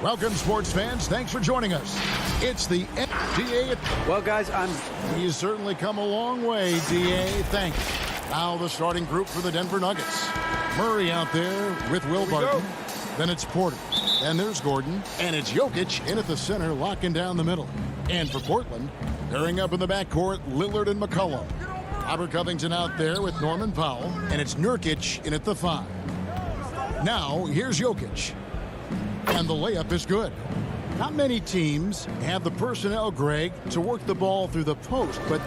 Welcome, sports fans. Thanks for joining us. It's the DA. Well, guys, You certainly come a long way, DA. Thanks. Now the starting group for the Denver Nuggets. Murray out there with Will Barton. Then it's Porter. And there's Gordon. And it's Jokic in at the center, locking down the middle. And for Portland, pairing up in the backcourt, Lillard and McCollum. Robert Covington out there with Norman Powell. And it's Nurkic in at the 5. Now, here's Jokic. And the layup is good. Not many teams have the personnel, Greg, to work the ball through the post, but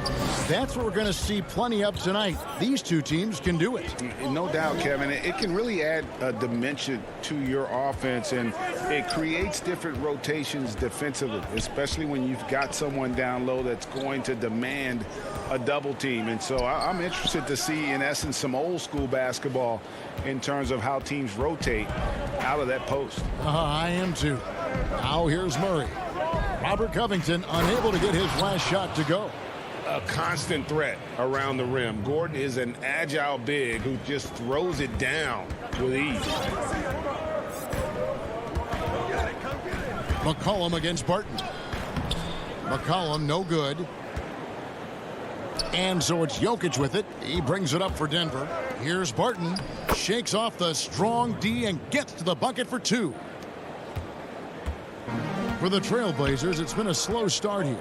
that's what we're going to see plenty of tonight. These two teams can do it. No doubt, Kevin. It can really add a dimension to your offense, and it creates different rotations defensively, especially when you've got someone down low that's going to demand a double team. And so I'm interested to see, in essence, some old school basketball in terms of how teams rotate out of that post. I am too. Now here's Murray. Robert Covington unable to get his last shot to go. A constant threat around the rim. Gordon is an agile big who just throws it down with ease. McCollum against Barton. McCollum no good. And so it's Jokic with it. He brings it up for Denver. Here's Barton. Shakes off the strong D and gets to the bucket for 2. For the Trailblazers, it's been a slow start here.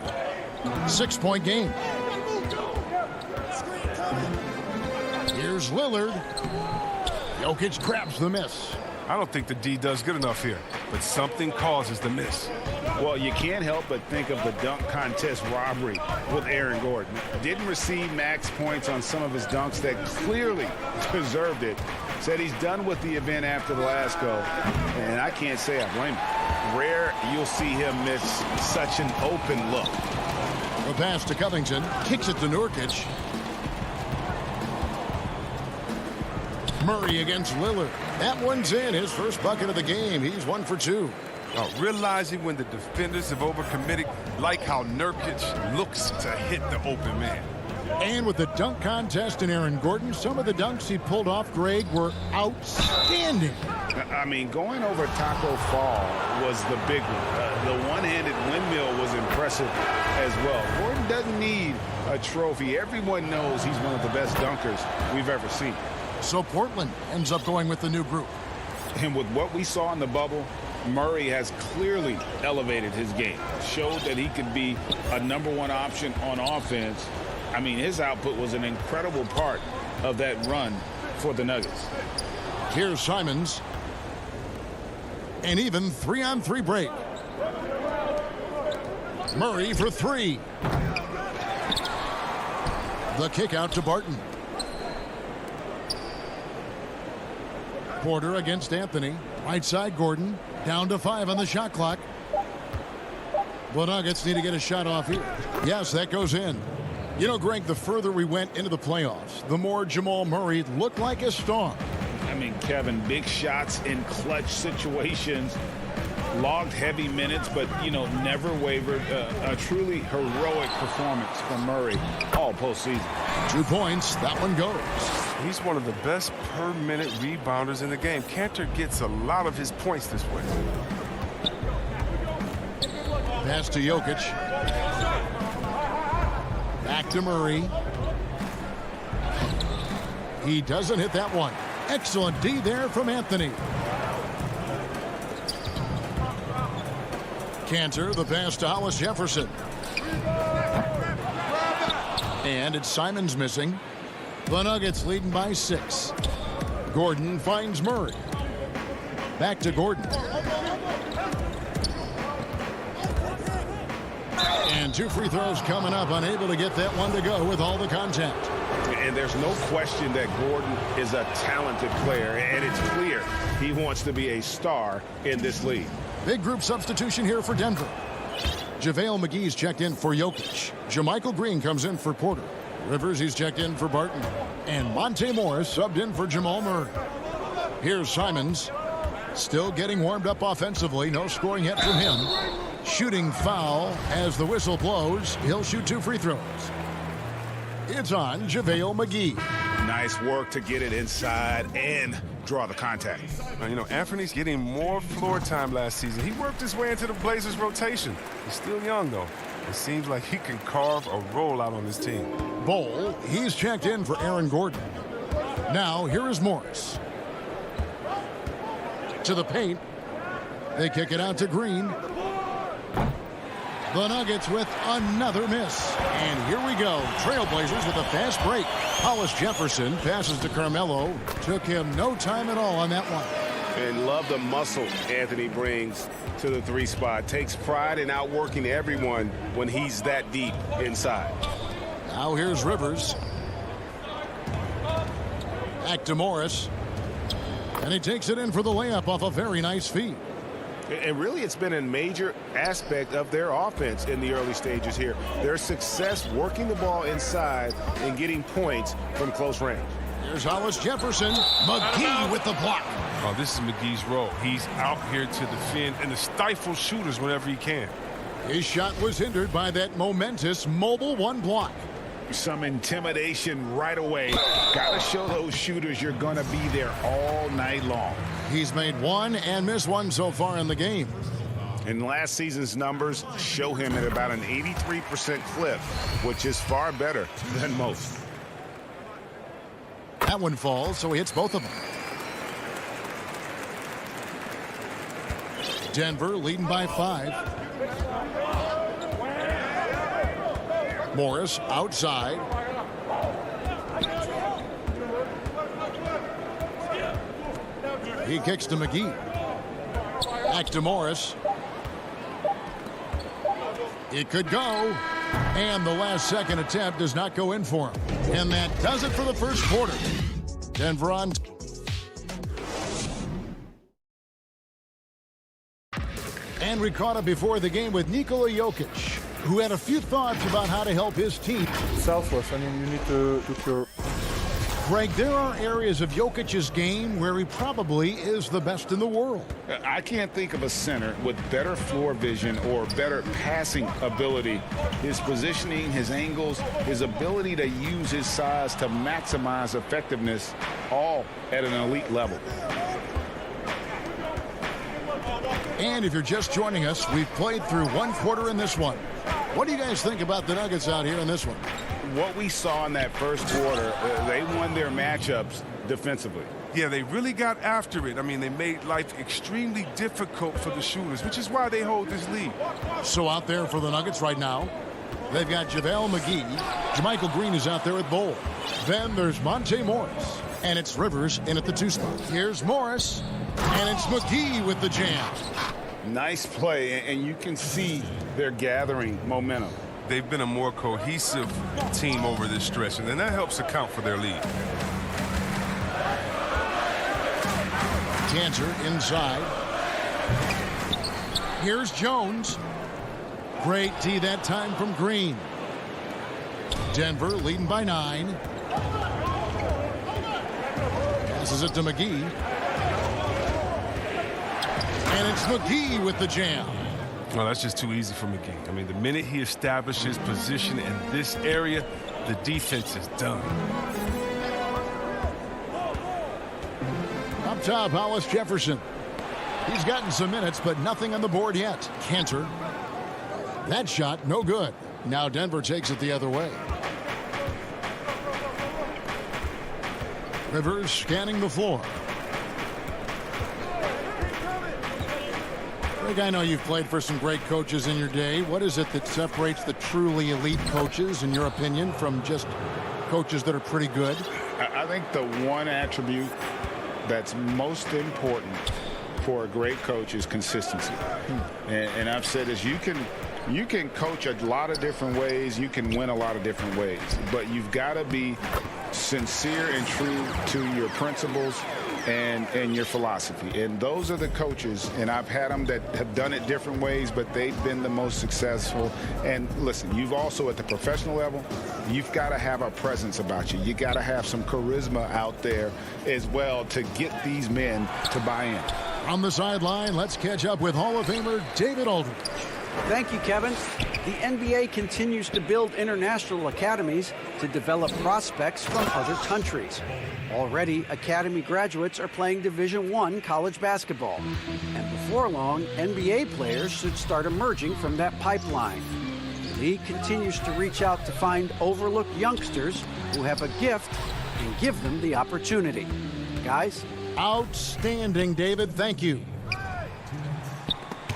6-point game. Here's Lillard. Jokic grabs the miss. I don't think the D does good enough here, but something causes the miss. Well, you can't help but think of the dunk contest robbery with Aaron Gordon. Didn't receive max points on some of his dunks that clearly deserved it. Said he's done with the event after the last go, and I can't say I blame him. Rare you'll see him miss such an open look. The pass to Covington, kicks it to Nurkic. Murray against Lillard. That one's in. His first bucket of the game. He's 1 for 2. Realizing when the defenders have overcommitted, like how Nurkic looks to hit the open man. And with the dunk contest in Aaron Gordon, some of the dunks he pulled off, Greg, were outstanding. I mean, going over Taco Fall was the big one. The one-handed windmill was impressive as well. Gordon doesn't need a trophy. Everyone knows he's one of the best dunkers we've ever seen. So Portland ends up going with the new group. And with what we saw in the bubble, Murray has clearly elevated his game. Showed that he could be a #1 option on offense. I mean, his output was an incredible part of that run for the Nuggets. Here's Simons. An even 3-on-3 break. Murray for 3. The kick out to Barton. Porter against Anthony. Right side Gordon. Down to 5 on the shot clock. The Nuggets need to get a shot off here. Yes, that goes in. You know, Greg, the further we went into the playoffs, the more Jamal Murray looked like a star. I mean, Kevin, big shots in clutch situations. Logged heavy minutes, but, you know, never wavered. A truly heroic performance from Murray all postseason. 2 points. That one goes. He's one of the best per-minute rebounders in the game. Cantor gets a lot of his points this way. Pass to Jokic. Back to Murray. He doesn't hit that one. Excellent D there from Anthony. Cantor, the pass to Hollis Jefferson. And it's Simons missing. The Nuggets leading by 6. Gordon finds Murray. Back to Gordon. And 2 free throws coming up, unable to get that one to go with all the contact. And there's no question that Gordon is a talented player, and it's clear he wants to be a star in this league. Big group substitution here for Denver. JaVale McGee's checked in for Jokic. JaMychal Green comes in for Porter. Rivers, he's checked in for Barton. And Monte Morris subbed in for Jamal Murray. Here's Simons. Still getting warmed up offensively. No scoring yet from him. Shooting foul as the whistle blows. He'll shoot 2 free throws. It's on JaVale McGee. Nice work to get it inside and draw the contact. You know, Anthony's getting more floor time last season. He worked his way into the Blazers' rotation. He's still young, though. It seems like he can carve a role out on his team. Bol, he's checked in for Aaron Gordon. Now, here is Morris. To the paint. They kick it out to Green. The Nuggets with another miss. And here we go. Trailblazers with a fast break. Hollis Jefferson passes to Carmelo. Took him no time at all on that one. And love the muscle Anthony brings to the 3 spot. Takes pride in outworking everyone when he's that deep inside. Now here's Rivers. Back to Morris. And he takes it in for the layup off a very nice feed. And really, it's been a major aspect of their offense in the early stages here. Their success working the ball inside and getting points from close range. Here's Hollis Jefferson. McGee with the block. Oh, this is McGee's role. He's out here to defend and to stifle shooters whenever he can. His shot was hindered by that momentous mobile 1 block. Some intimidation right away. Got to show those shooters you're going to be there all night long. He's made 1 and missed 1 so far in the game. And last season's numbers show him at about an 83% clip, which is far better than most. That one falls, so he hits both of them. Denver leading by 5. Morris outside. He kicks to McGee. Back to Morris. It could go. And the last second attempt does not go in for him. And that does it for the first quarter. Denver on. And we caught up before the game with Nikola Jokic, who had a few thoughts about how to help his team. Selfless. I mean, you need to look your... Greg, there are areas of Jokic's game where he probably is the best in the world. I can't think of a center with better floor vision or better passing ability. His positioning, his angles, his ability to use his size to maximize effectiveness, all at an elite level. And if you're just joining us, we've played through 1 quarter in this one. What do you guys think about the Nuggets out here in this one? What we saw in that first quarter, they won their matchups defensively. Yeah, they really got after it. I mean, they made life extremely difficult for the shooters, which is why they hold this lead. So out there for the Nuggets right now, they've got JaVale McGee. JaMychal Green is out there at Bol. Then there's Monte Morris. And it's Rivers in at the 2 spot. Here's Morris. And it's McGee with the jam. Nice play, and you can see they're gathering momentum. They've been a more cohesive team over this stretch, and then that helps account for their lead. Cantor inside. Here's Jones. Great D that time from Green. Denver leading by 9. Passes it to McGee. And it's McGee with the jam. Well, that's just too easy for McGee. I mean, the minute he establishes position in this area, the defense is done. Up top, Hollis Jefferson. He's gotten some minutes, but nothing on the board yet. Cantor. That shot, no good. Now Denver takes it the other way. Rivers scanning the floor. Greg, I know you've played for some great coaches in your day. What is it that separates the truly elite coaches, in your opinion, from just coaches that are pretty good? I think the one attribute that's most important for a great coach is consistency. And I've said this, you can coach a lot of different ways, you can win a lot of different ways, but you've got to be sincere and true to your principles and your philosophy. And those are the coaches, and I've had them that have done it different ways, but they've been the most successful. And listen, you've also at the professional level, you've got to have a presence about you. You got to have some charisma out there as well to get these men to buy in. On the sideline, let's catch up with Hall of Famer David Aldridge. Thank you, Kevin. The NBA continues to build international academies to develop prospects from other countries. Already, academy graduates are playing Division I college basketball. And before long, NBA players should start emerging from that pipeline. The league continues to reach out to find overlooked youngsters who have a gift and give them the opportunity. Guys? Outstanding, David. Thank you.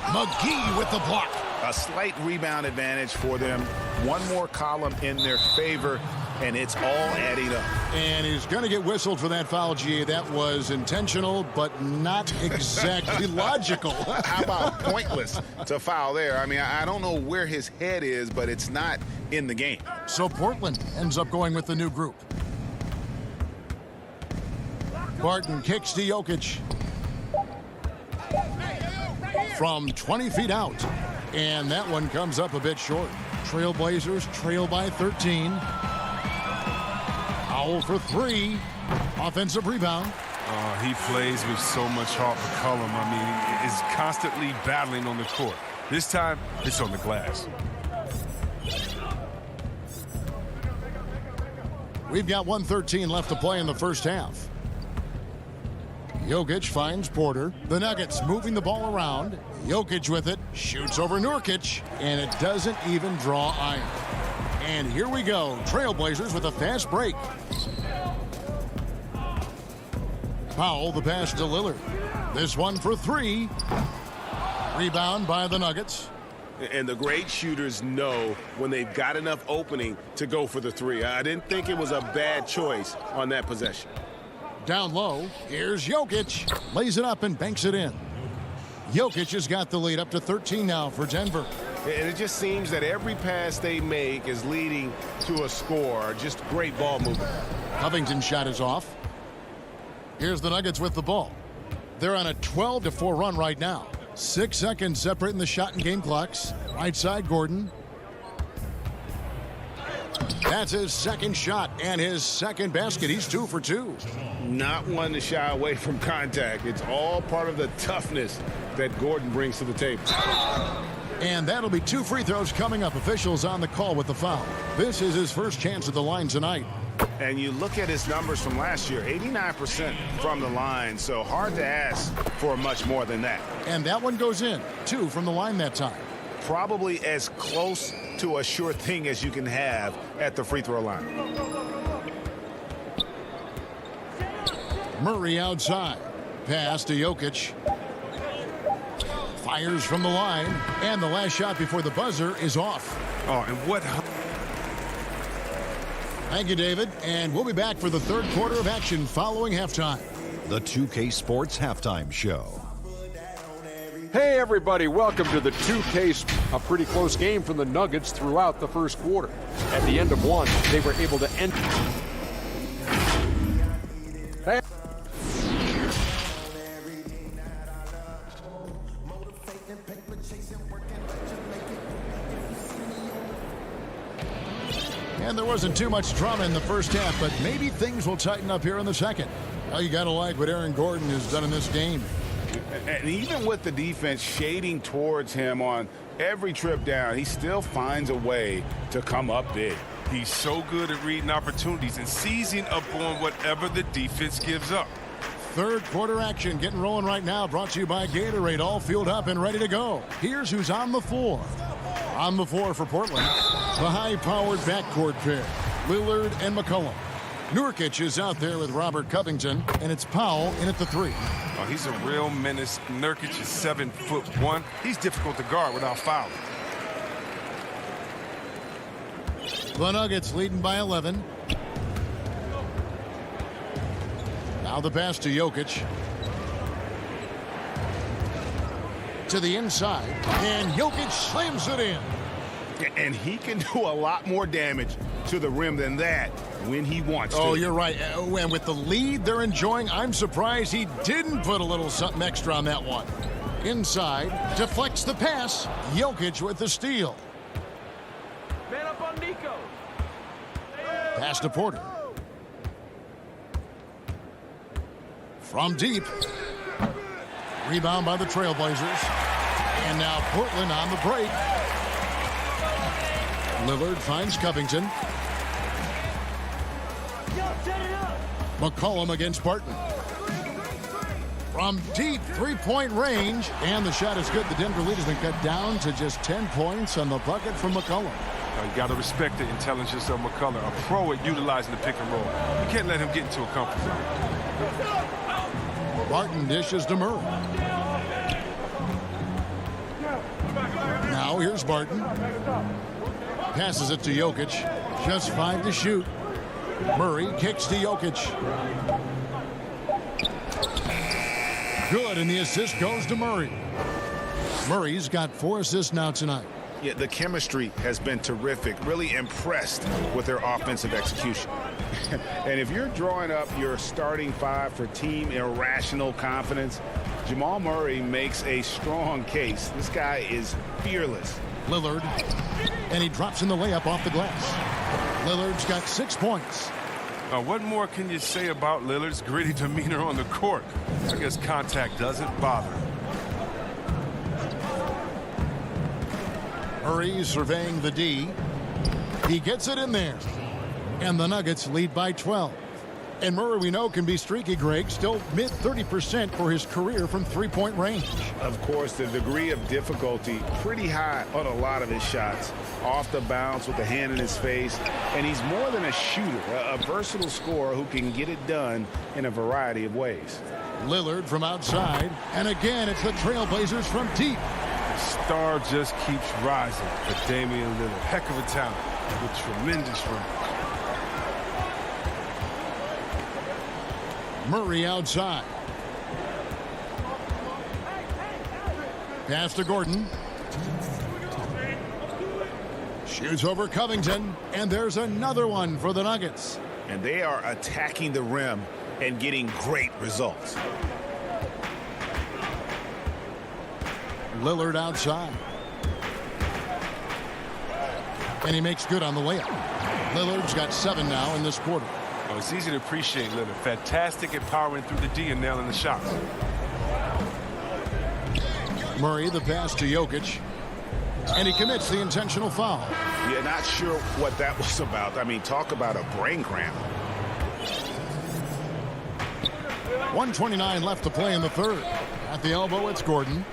McGee with the block. A slight rebound advantage for them. One more column in their favor, and it's all adding up. And he's going to get whistled for that foul, GA. That was intentional, but not exactly logical. How about pointless to foul there? I mean, I don't know where his head is, but it's not in the game. So Portland ends up going with the new group. Barton kicks to Jokic. From 20 feet out. And that one comes up a bit short. Trailblazers trail by 13. Powell for 3. Offensive rebound. He plays with so much heart for Cullum. I mean, is constantly battling on the court. This time, it's on the glass. We've got 1:13 left to play in the first half. Jokic finds Porter. The Nuggets moving the ball around. Jokic with it. Shoots over Nurkic. And it doesn't even draw iron. And here we go. Trailblazers with a fast break. Powell, the pass to Lillard. This one for 3. Rebound by the Nuggets. And the great shooters know when they've got enough opening to go for the 3. I didn't think it was a bad choice on that possession. Down low, here's Jokic. Lays it up and banks it in. Jokic has got the lead up to 13 now for Denver. And it just seems that every pass they make is leading to a score. Just great ball movement. Covington's shot is off. Here's the Nuggets with the ball. They're on a 12-4 run right now. 6 seconds separating the shot and game clocks. Right side, Gordon. That's his second shot and his second basket. He's 2 for 2. Not one to shy away from contact. It's all part of the toughness that Gordon brings to the table. And that'll be 2 free throws coming up. Officials on the call with the foul. This is his first chance at the line tonight. And you look at his numbers from last year, 89% from the line, so hard to ask for much more than that. And that one goes in. 2 from the line that time. Probably as close to a sure thing as you can have at the free throw line. Murray outside. Pass to Jokic. Fires from the line. And the last shot before the buzzer is off. Oh, and what... Thank you, David. And we'll be back for the third quarter of action following halftime. The 2K Sports Halftime Show. Hey everybody, welcome to the 2K. A pretty close game from the Nuggets throughout the first quarter. At the end of one, they were able to end. Hey. And there wasn't too much drama in the first half, but maybe things will tighten up here in the second. Well, you got to like what Aaron Gordon has done in this game. And even with the defense shading towards him on every trip down, he still finds a way to come up big. He's so good at reading opportunities and seizing up on whatever the defense gives up. Third quarter action getting rolling right now, brought to you by Gatorade, all fueled up and ready to go. Here's who's on the floor. On the floor for Portland, the high-powered backcourt pair, Lillard and McCollum. Nurkic is out there with Robert Covington, and it's Powell in at the 3. Oh, he's a real menace. Nurkic is 7'1". He's difficult to guard without fouling. The Nuggets leading by 11. Now the pass to Jokic. To the inside, and Jokic slams it in. And he can do a lot more damage to the rim than that when he wants to. Oh, you're right. And with the lead they're enjoying, I'm surprised he didn't put a little something extra on that one. Inside, deflects the pass. Jokic with the steal. Man up on Nico. Pass to Porter. From deep. Rebound by the Trailblazers. And now Portland on the break. Lillard finds Covington. McCollum against Barton. From deep three-point range. And the shot is good. The Denver lead has been cut down to just 10 points on the bucket from McCollum. You got to respect the intelligence of McCullough, a pro at utilizing the pick and roll. You can't let him get into a comfort zone. Barton dishes to Murray. Now here's Barton. Passes it to Jokic. Just 5 to shoot. Murray kicks to Jokic. Good, and the assist goes to Murray. Murray's got 4 assists now tonight. Yeah, the chemistry has been terrific. Really impressed with their offensive execution. And if you're drawing up your starting 5 for team irrational confidence, Jamal Murray makes a strong case. This guy is fearless. Lillard, and he drops in the layup off the glass. Lillard's got 6 points. What more can you say about Lillard's gritty demeanor on the court? I guess contact doesn't bother him. Murray surveying the D. He gets it in there. And the Nuggets lead by 12. And Murray, we know, can be streaky, Greg. Still mid-30% for his career from three-point range. Of course, the degree of difficulty pretty high on a lot of his shots. Off the bounce with the hand in his face. And he's more than a shooter, a versatile scorer who can get it done in a variety of ways. Lillard from outside. And again, it's the Trailblazers from deep. The star just keeps rising for Damian Lillard. Heck of a talent with tremendous range. Murray outside. Pass to Gordon. Shoots over Covington. And there's another one for the Nuggets. And they are attacking the rim and getting great results. Lillard outside. And he makes good on the layup. Lillard's got 7 now in this quarter. Oh, it's easy to appreciate Lillard. Fantastic at powering through the D and nailing the shots. Murray, the pass to Jokic. And he commits the intentional foul. Yeah, not sure what that was about. I mean, talk about a brain cramp. 1:29 left to play in the third. At the elbow, it's Gordon.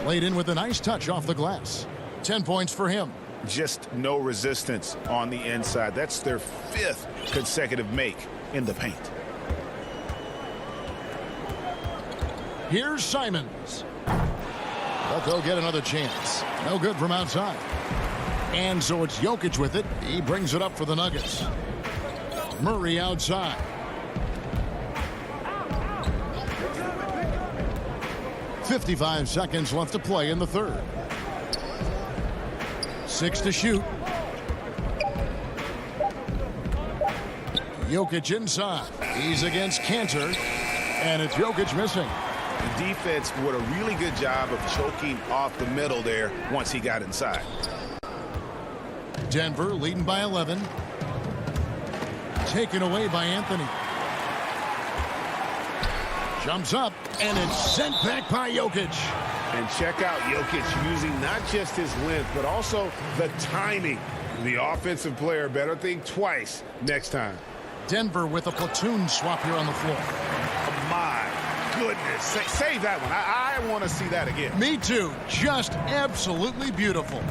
Laid in with a nice touch off the glass. 10 points for him. Just no resistance on the inside. That's their 5th consecutive make in the paint. Here's Simons. But they'll get another chance. No good from outside. And so it's Jokic with it. He brings it up for the Nuggets. Murray outside. .55 seconds left to play in the third. 6 to shoot. Jokic inside. He's against Cantor. And it's Jokic missing. The defense did a really good job of choking off the middle there once he got inside. Denver leading by 11. Taken away by Anthony. Jumps up, and it's sent back by Jokic. And check out Jokic using not just his length, but also the timing. The offensive player better think twice next time. Denver with a platoon swap here on the floor. Oh, my goodness. Save that one. I want to see that again. Me too. Just absolutely beautiful.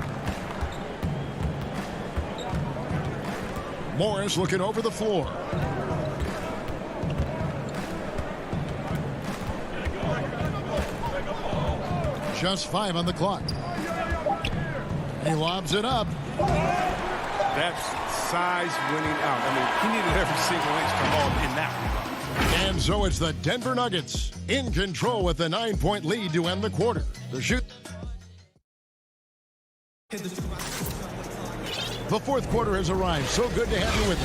Morris looking over the floor. Just 5 on the clock. He lobs it up. That's size winning out. I mean, he needed every single inch to haul in that one. And so it's the Denver Nuggets in control with a 9-point lead to end the quarter. The shoot. The fourth quarter has arrived. So good to have you with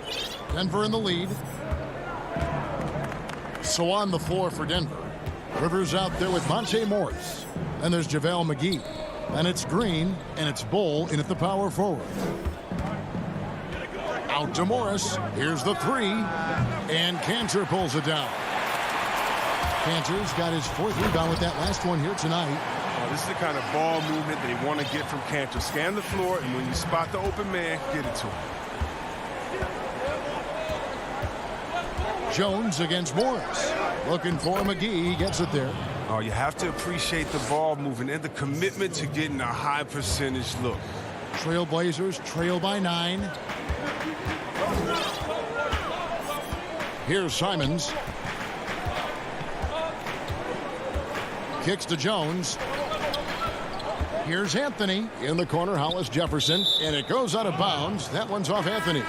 us. Denver in the lead. So on the floor for Denver. Rivers out there with Monte Morris. And there's JaVale McGee. And it's Green, and it's Bull in at the power forward. Out to Morris. Here's the three. And Cantor pulls it down. Cantor's got his 4th rebound with that last one here tonight. This is the kind of ball movement that you want to get from Cantor. Scan the floor, and when you spot the open man, get it to him. Jones against Morris. Looking for McGee. He gets it there. Oh, you have to appreciate the ball movement and the commitment to getting a high percentage look. Trailblazers trail by 9. Here's Simons. Kicks to Jones. Here's Anthony. In the corner, Hollis Jefferson. And it goes out of bounds. That one's off Anthony.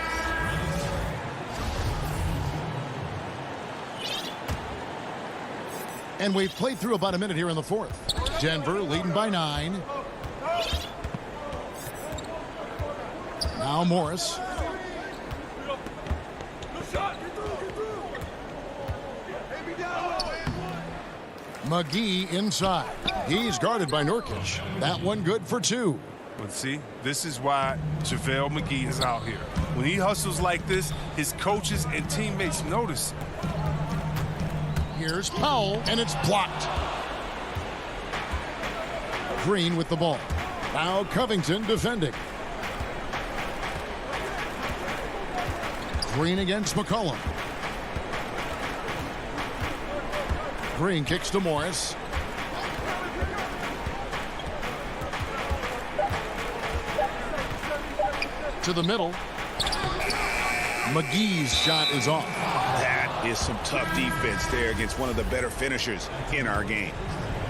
And we've played through about a minute here in the fourth. Denver leading by 9. Now Morris. McGee inside. He's guarded by Nurkic. That one good for 2. But see, this is why JaVale McGee is out here. When he hustles like this, his coaches and teammates notice. Here's Powell, and it's blocked. Green with the ball. Now Covington defending. Green against McCollum. Green kicks to Morris. To the middle. McGee's shot is off. That is some tough defense there against one of the better finishers in our game.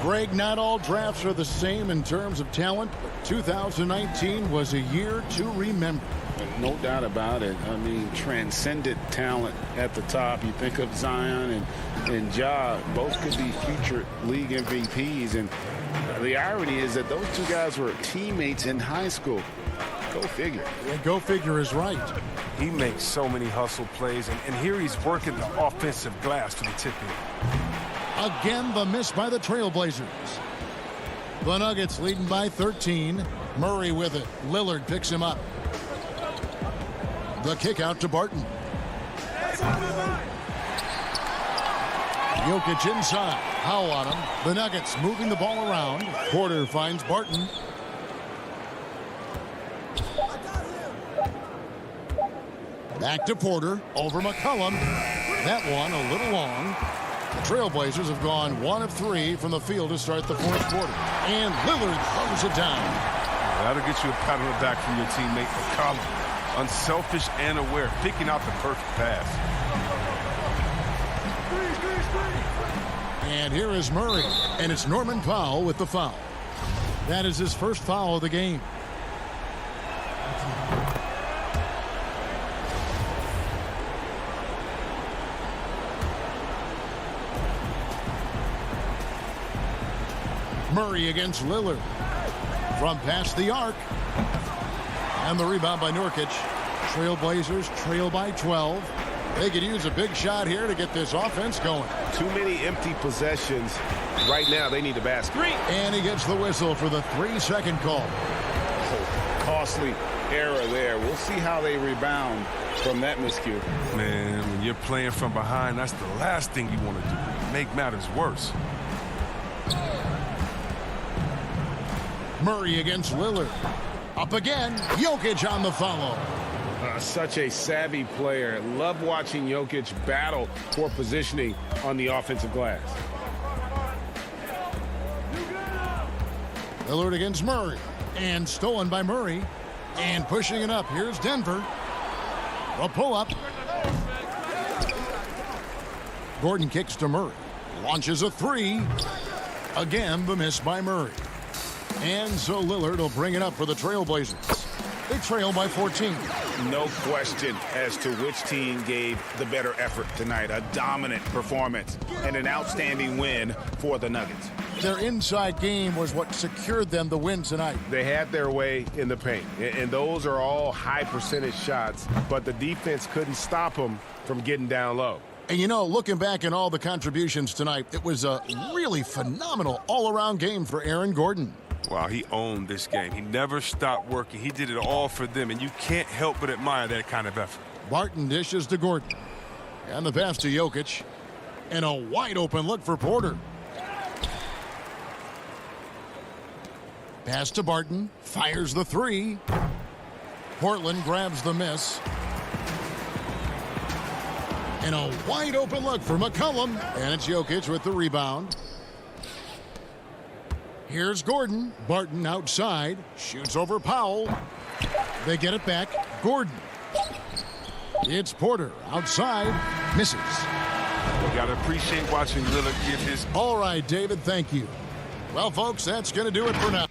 Greg, not all drafts are the same in terms of talent, but 2019 was a year to remember. No doubt about it. I mean, transcendent talent at the top. You think of Zion and Ja, both could be future league MVPs. And the irony is that those two guys were teammates in high school. Go figure. Yeah, go figure is right. He makes so many hustle plays, and here he's working the offensive glass to the tip-in. Again, the miss by the Trailblazers. The Nuggets leading by 13. Murray with it. Lillard picks him up. The kick out to Barton. Jokic inside. Powell on him. The Nuggets moving the ball around. Porter finds Barton. Back to Porter. Over McCollum. That one a little long. The Trailblazers have gone 1 of 3 from the field to start the fourth quarter. And Lillard throws it down. That'll get you a pat on the back from your teammate McCollum. Unselfish and aware, picking out the perfect pass. And here is Murray. And it's Norman Powell with the foul. That is his first foul of the game. Murray against Lillard. From past the arc. And the rebound by Nurkic. Trailblazers trail by 12. They could use a big shot here to get this offense going. Too many empty possessions. Right now, they need a basket. And he gets the whistle for the 3-second call. Oh, costly error there. We'll see how they rebound from that miscue. Man, when you're playing from behind, that's the last thing you want to do. Make matters worse. Murray against Lillard. Up again. Jokic on the follow. Such a savvy player. Love watching Jokic battle for positioning on the offensive glass. Lillard against Murray. And stolen by Murray. And pushing it up. Here's Denver. A pull-up. Gordon kicks to Murray. Launches a three. Again, the miss by Murray. And so Lillard will bring it up for the Trailblazers. They trail by 14. No question as to which team gave the better effort tonight. A dominant performance and an outstanding win for the Nuggets. Their inside game was what secured them the win tonight. They had their way in the paint, and those are all high percentage shots, but the defense couldn't stop them from getting down low. And you know, looking back at all the contributions tonight, it was a really phenomenal all-around game for Aaron Gordon. Wow, he owned this game. He never stopped working. He did it all for them, and you can't help but admire that kind of effort. Barton dishes to Gordon. And the pass to Jokic. And a wide-open look for Porter. Pass to Barton. Fires the three. Portland grabs the miss. And a wide-open look for McCollum. And it's Jokic with the rebound. Here's Gordon. Barton outside. Shoots over Powell. They get it back. Gordon. It's Porter outside. Misses. You got to appreciate watching Lillard give his... All right, David, thank you. Well, folks, that's going to do it for now.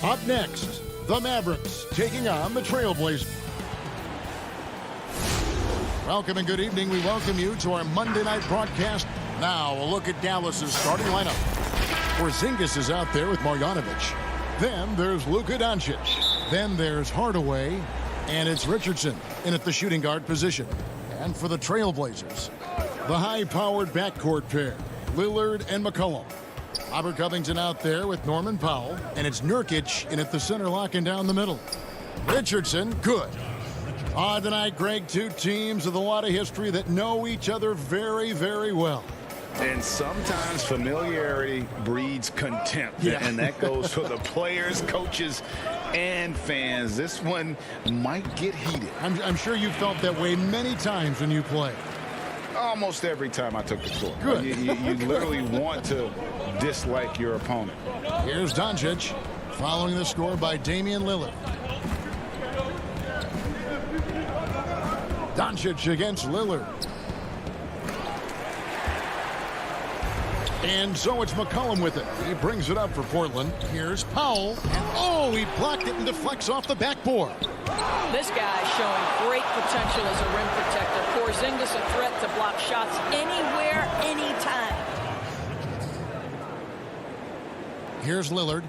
Up next, the Mavericks taking on the Trailblazers. Welcome and good evening. We welcome you to our Monday night broadcast. Now a look at Dallas's starting lineup. Porzingis is out there with Marjanovic. Then there's Luka Doncic. Then there's Hardaway. And it's Richardson in at the shooting guard position. And for the Trailblazers, the high-powered backcourt pair, Lillard and McCollum. Robert Covington out there with Norman Powell. And it's Nurkic in at the center, locking down the middle. Richardson, good. On tonight, Greg, two teams with a lot of history that know each other very, very well. And sometimes familiarity breeds contempt. Yeah. And that goes for the players, coaches, and fans. This one might get heated. I'm sure you felt that way many times when you play. Almost every time I took the floor. Good. You literally want to dislike your opponent. Here's Doncic, following the score by Damian Lillard. Doncic against Lillard. And so it's McCollum with it. He brings it up for Portland. Here's Powell. And oh, he blocked it and deflects off the backboard. This guy is showing great potential as a rim protector. Porzingis a threat to block shots anywhere, anytime. Here's Lillard.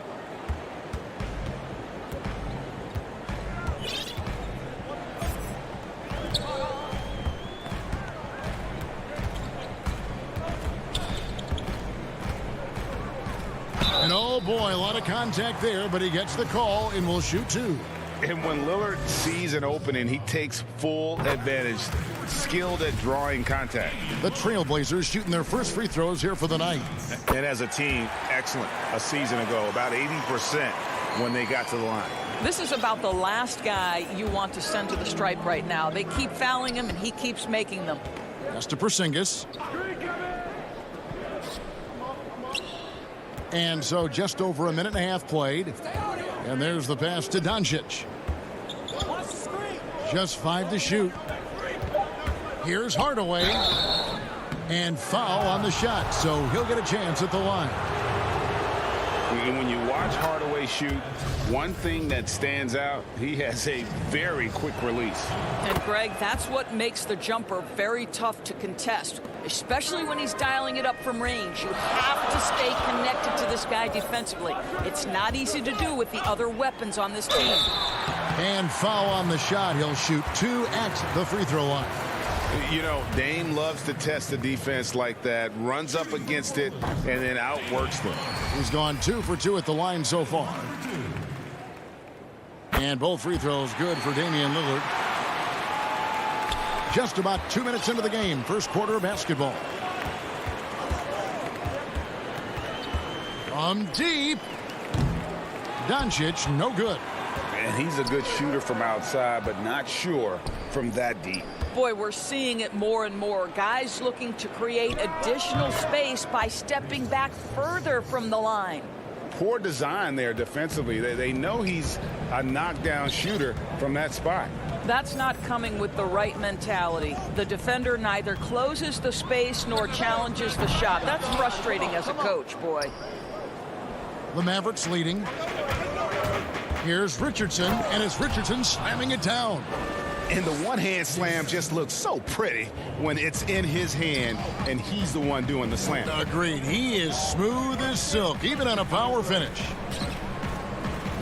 And oh boy, a lot of contact there, but he gets the call and will shoot two. And when Lillard sees an opening, he takes full advantage. Skilled at drawing contact. The Trailblazers shooting their first free throws here for the night. And as a team, excellent. A season ago, about 80% when they got to the line. This is about the last guy you want to send to the stripe right now. They keep fouling him, and he keeps making them. Pass to Porzingis. And so just over a minute and a half played. And there's the pass to Doncic. Just 5 to shoot. Here's Hardaway. And foul on the shot, so he'll get a chance at the line. When you watch Hardaway shoot, one thing that stands out, he has a very quick release. And, Greg, that's what makes the jumper very tough to contest, especially when he's dialing it up from range. You have to stay connected to this guy defensively. It's not easy to do with the other weapons on this team. And foul on the shot. He'll shoot 2 at the free throw line. You know, Dame loves to test the defense like that, runs up against it, and then outworks them. He's gone 2 for 2 at the line so far. And both free throws good for Damian Lillard. Just about 2 minutes into the game, first quarter of basketball. From deep. Doncic, no good. And he's a good shooter from outside, but not sure from that deep. Boy, we're seeing it more and more. Guys looking to create additional space by stepping back further from the line. Poor design there defensively. They know he's a knockdown shooter from that spot. That's not coming with the right mentality. The defender neither closes the space nor challenges the shot. That's frustrating as a coach, boy. The Mavericks leading. Here's Richardson, and it's Richardson slamming it down. And the one-hand slam just looks so pretty when it's in his hand and he's the one doing the slam. Agreed. He is smooth as silk, even on a power finish.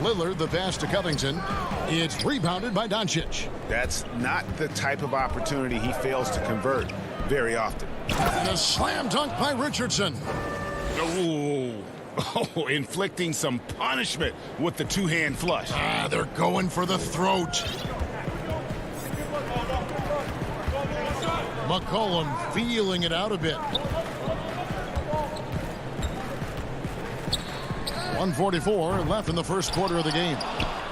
Lillard, the pass to Covington. It's rebounded by Doncic. That's not the type of opportunity he fails to convert very often. And a slam dunk by Richardson. Oh, inflicting some punishment with the two-hand flush. They're going for the throat. McCollum feeling it out a bit. 1:44 left in the first quarter of the game.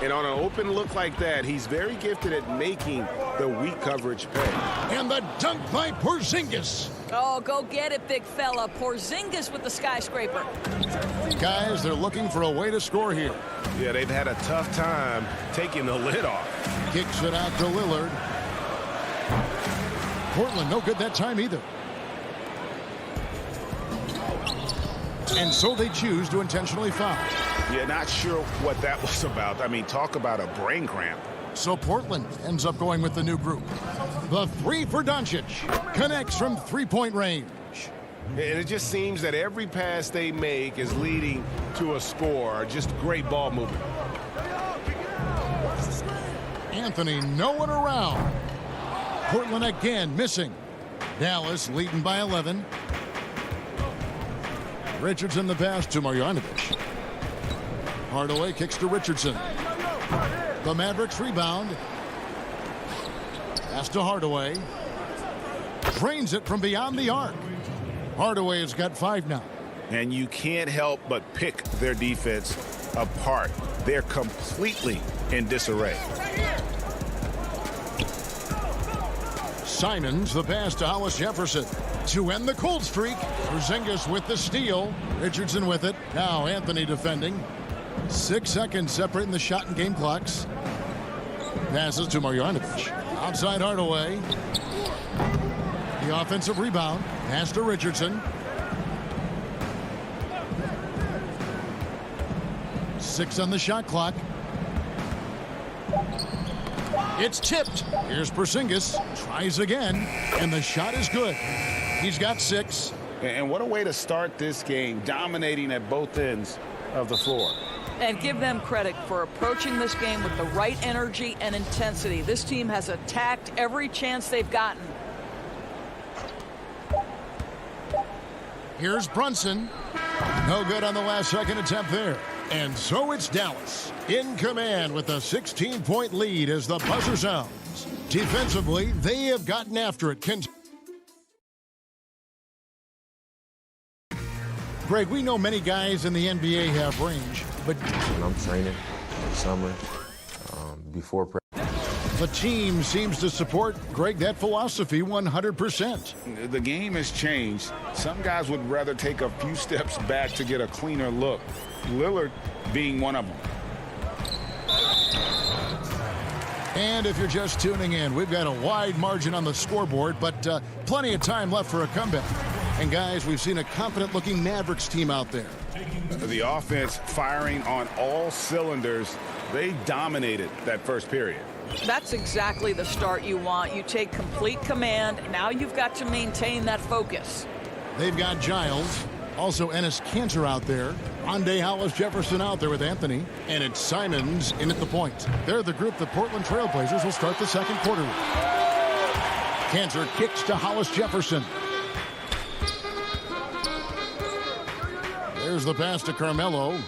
And on an open look like that, he's very gifted at making the weak coverage pay. And the dunk by Porzingis. Oh, go get it, big fella. Porzingis with the skyscraper. Guys, they're looking for a way to score here. Yeah, they've had a tough time taking the lid off. Kicks it out to Lillard. Portland no good that time either. And so they choose to intentionally foul. Yeah, not sure what that was about. I mean, talk about a brain cramp. So Portland ends up going with the new group. The three for Doncic. Connects from three-point range. And it just seems that every pass they make is leading to a score. Just great ball movement. Anthony, no one around. Portland again missing. Dallas leading by 11. Richardson the pass to Marjanovic. Hardaway kicks to Richardson. The Mavericks rebound. Pass to Hardaway. Drains it from beyond the arc. Hardaway has got 5 now. And you can't help but pick their defense apart. They're completely in disarray. Simons the pass to Hollis Jefferson to end the cold streak. Porzingis with the steal. Richardson with it. Now Anthony defending. 6 seconds separating the shot and game clocks. Passes to Marjanovic. Outside Hardaway. The offensive rebound. Pass to Richardson. 6 on the shot clock. It's tipped. Here's Porzingis. Tries again. And the shot is good. He's got 6. And what a way to start this game, dominating at both ends of the floor. And give them credit for approaching this game with the right energy and intensity. This team has attacked every chance they've gotten. Here's Brunson. No good on the last second attempt there. And so it's Dallas in command with a 16-point lead as the buzzer sounds. Defensively, they have gotten after it. Greg, we know many guys in the NBA have range, but when I'm training in the summer, before practice. The team seems to support, Greg, that philosophy 100%. The game has changed. Some guys would rather take a few steps back to get a cleaner look. Lillard being one of them. And if you're just tuning in, we've got a wide margin on the scoreboard, but plenty of time left for a comeback. And guys, we've seen a confident-looking Mavericks team out there. The offense firing on all cylinders. They dominated that first period. That's exactly the start you want. You take complete command. Now you've got to maintain that focus. They've got Giles. Also Ennis Cantor out there. Rondé Hollis Jefferson out there with Anthony. And it's Simons in at the point. They're the group the Portland Trail Blazers will start the second quarter with. Cantor kicks to Hollis Jefferson. There's the pass to Carmelo.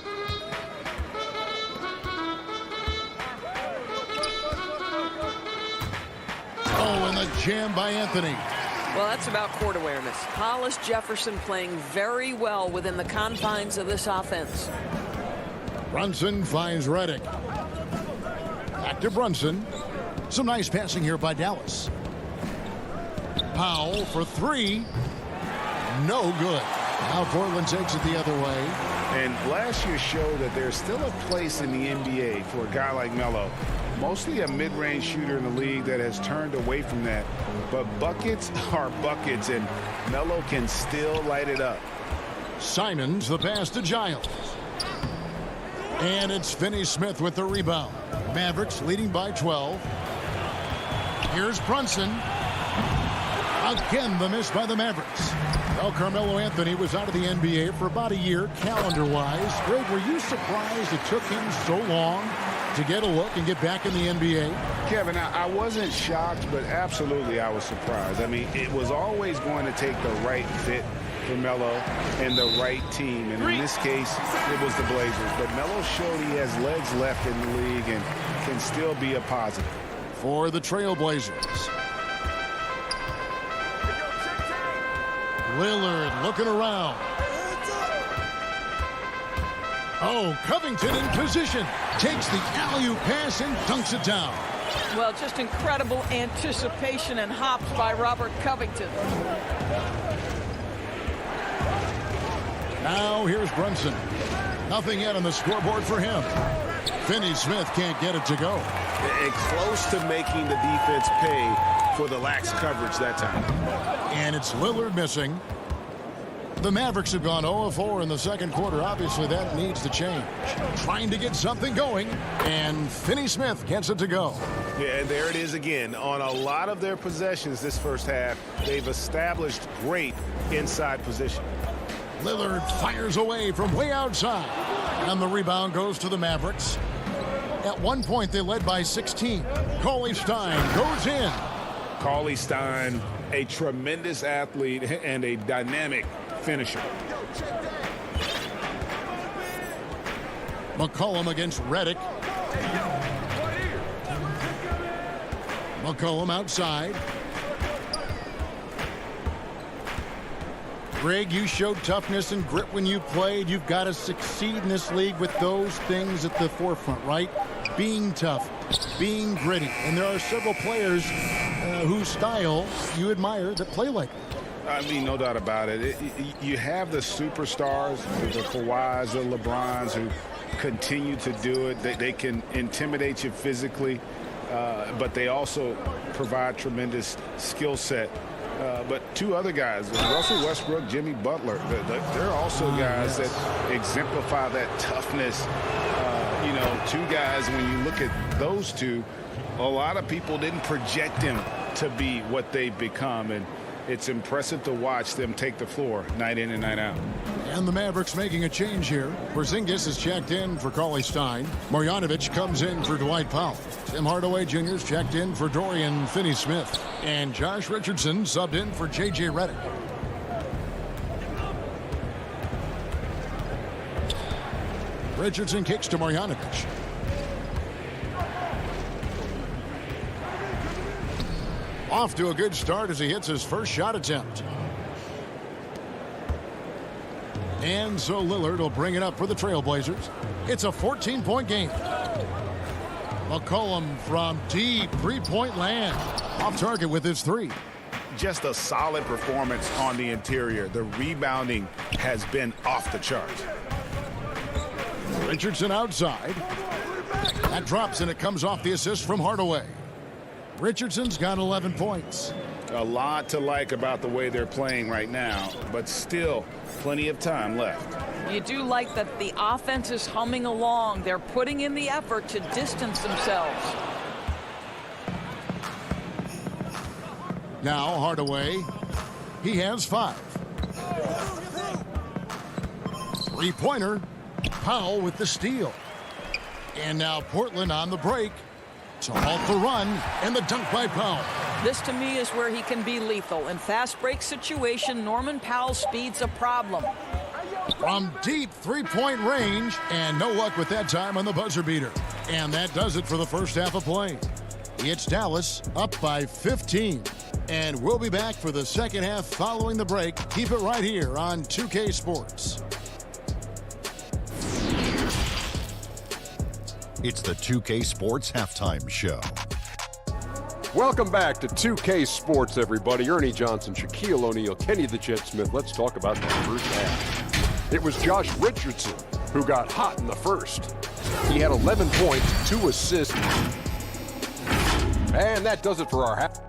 Oh, and the jam by Anthony. Well, that's about court awareness. Hollis Jefferson playing very well within the confines of this offense. Brunson finds Redick. Back to Brunson. Some nice passing here by Dallas. Powell for 3. No good. Now Portland takes it the other way. And last year showed that there's still a place in the NBA for a guy like Melo. Mostly a mid-range shooter in the league that has turned away from that. But buckets are buckets, and Melo can still light it up. Simons, the pass to Giles. And it's Finney-Smith with the rebound. Mavericks leading by 12. Here's Brunson. Again, the miss by the Mavericks. Well, Carmelo Anthony was out of the NBA for about a year, calendar-wise. Greg, were you surprised it took him so long to get a look and get back in the NBA? Kevin, I wasn't shocked, but absolutely I was surprised. I mean, it was always going to take the right fit for Melo and the right team. And in this case, it was the Blazers. But Melo showed he has legs left in the league and can still be a positive. For the Trailblazers. Lillard looking around. Oh, Covington in position. Takes the alley-oop pass and dunks it down. Well, just incredible anticipation and hops by Robert Covington. Now here's Brunson. Nothing yet on the scoreboard for him. Finney-Smith can't get it to go. And close to making the defense pay for the lax coverage that time. And it's Lillard missing. The Mavericks have gone 0-4 in the second quarter. Obviously, that needs to change. Trying to get something going, and Finney Smith gets it to go. Yeah, and there it is again. On a lot of their possessions this first half, they've established great inside position. Lillard fires away from way outside, and the rebound goes to the Mavericks. At one point, they led by 16. Cauley Stein goes in. Cauley Stein, a tremendous athlete and a dynamic finisher. McCollum against Redick. McCollum outside. Greg, you showed toughness and grit when you played. You've got to succeed in this league with those things at the forefront, right? Being tough, being gritty. And there are several players whose style you admire that play like that. I mean, no doubt about it. You have the superstars, the Kawhis, the LeBrons, who continue to do it. They can intimidate you physically, but they also provide tremendous skill set. But two other guys, Russell Westbrook, Jimmy Butler, they're also guys that exemplify that toughness. You know, two guys, when you look at those two, a lot of people didn't project them to be what they've become. And it's impressive to watch them take the floor night in and night out. And the Mavericks making a change here. Porzingis is checked in for Cauley Stein. Marjanovic comes in for Dwight Powell. Tim Hardaway Jr. is checked in for Dorian Finney-Smith. And Josh Richardson subbed in for J.J. Redick. Richardson kicks to Marjanovic. Off to a good start as he hits his first shot attempt. And so Lillard will bring it up for the Trailblazers. It's a 14-point game. McCollum from deep three-point land. Off target with his three. Just a solid performance on the interior. The rebounding has been off the charts. Richardson outside. That drops and it comes off the assist from Hardaway. Richardson's got 11 points. A lot to like about the way they're playing right now, but still plenty of time left. You do like that the offense is humming along. They're putting in the effort to distance themselves. Now Hardaway, he has 5. Three-pointer. Powell with the steal. And now Portland on the break to halt the run, and the dunk by Powell. This to me is where he can be lethal. In fast break situation, Norman Powell's speed's a problem. From deep three-point range, and no luck with that time on the buzzer beater. And that does it for the first half of play. It's Dallas up by 15. And we'll be back for the second half following the break. Keep it right here on 2K Sports. It's the 2K Sports Halftime Show. Welcome back to 2K Sports, everybody. Ernie Johnson, Shaquille O'Neal, Kenny the Jet Smith. Let's talk about the first half. It was Josh Richardson who got hot in the first. He had 11 points, 2 assists. And that does it for our half.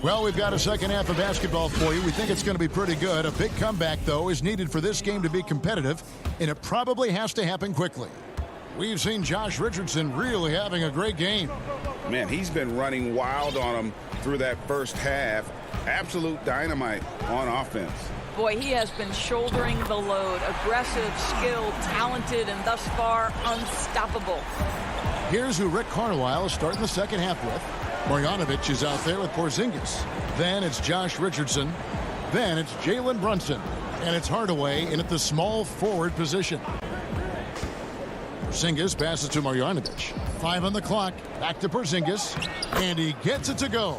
Well, we've got a second half of basketball for you. We think it's going to be pretty good. A big comeback, though, is needed for this game to be competitive, and it probably has to happen quickly. We've seen Josh Richardson really having a great game. Man, he's been running wild on him through that first half. Absolute dynamite on offense. Boy, he has been shouldering the load. Aggressive, skilled, talented, and thus far unstoppable. Here's who Rick Carlisle is starting the second half with. Marjanovic is out there with Porzingis. Then it's Josh Richardson. Then it's Jalen Brunson. And it's Hardaway in at the small forward position. Porzingis passes to Marjanovic. 5 on the clock. Back to Porzingis. And he gets it to go.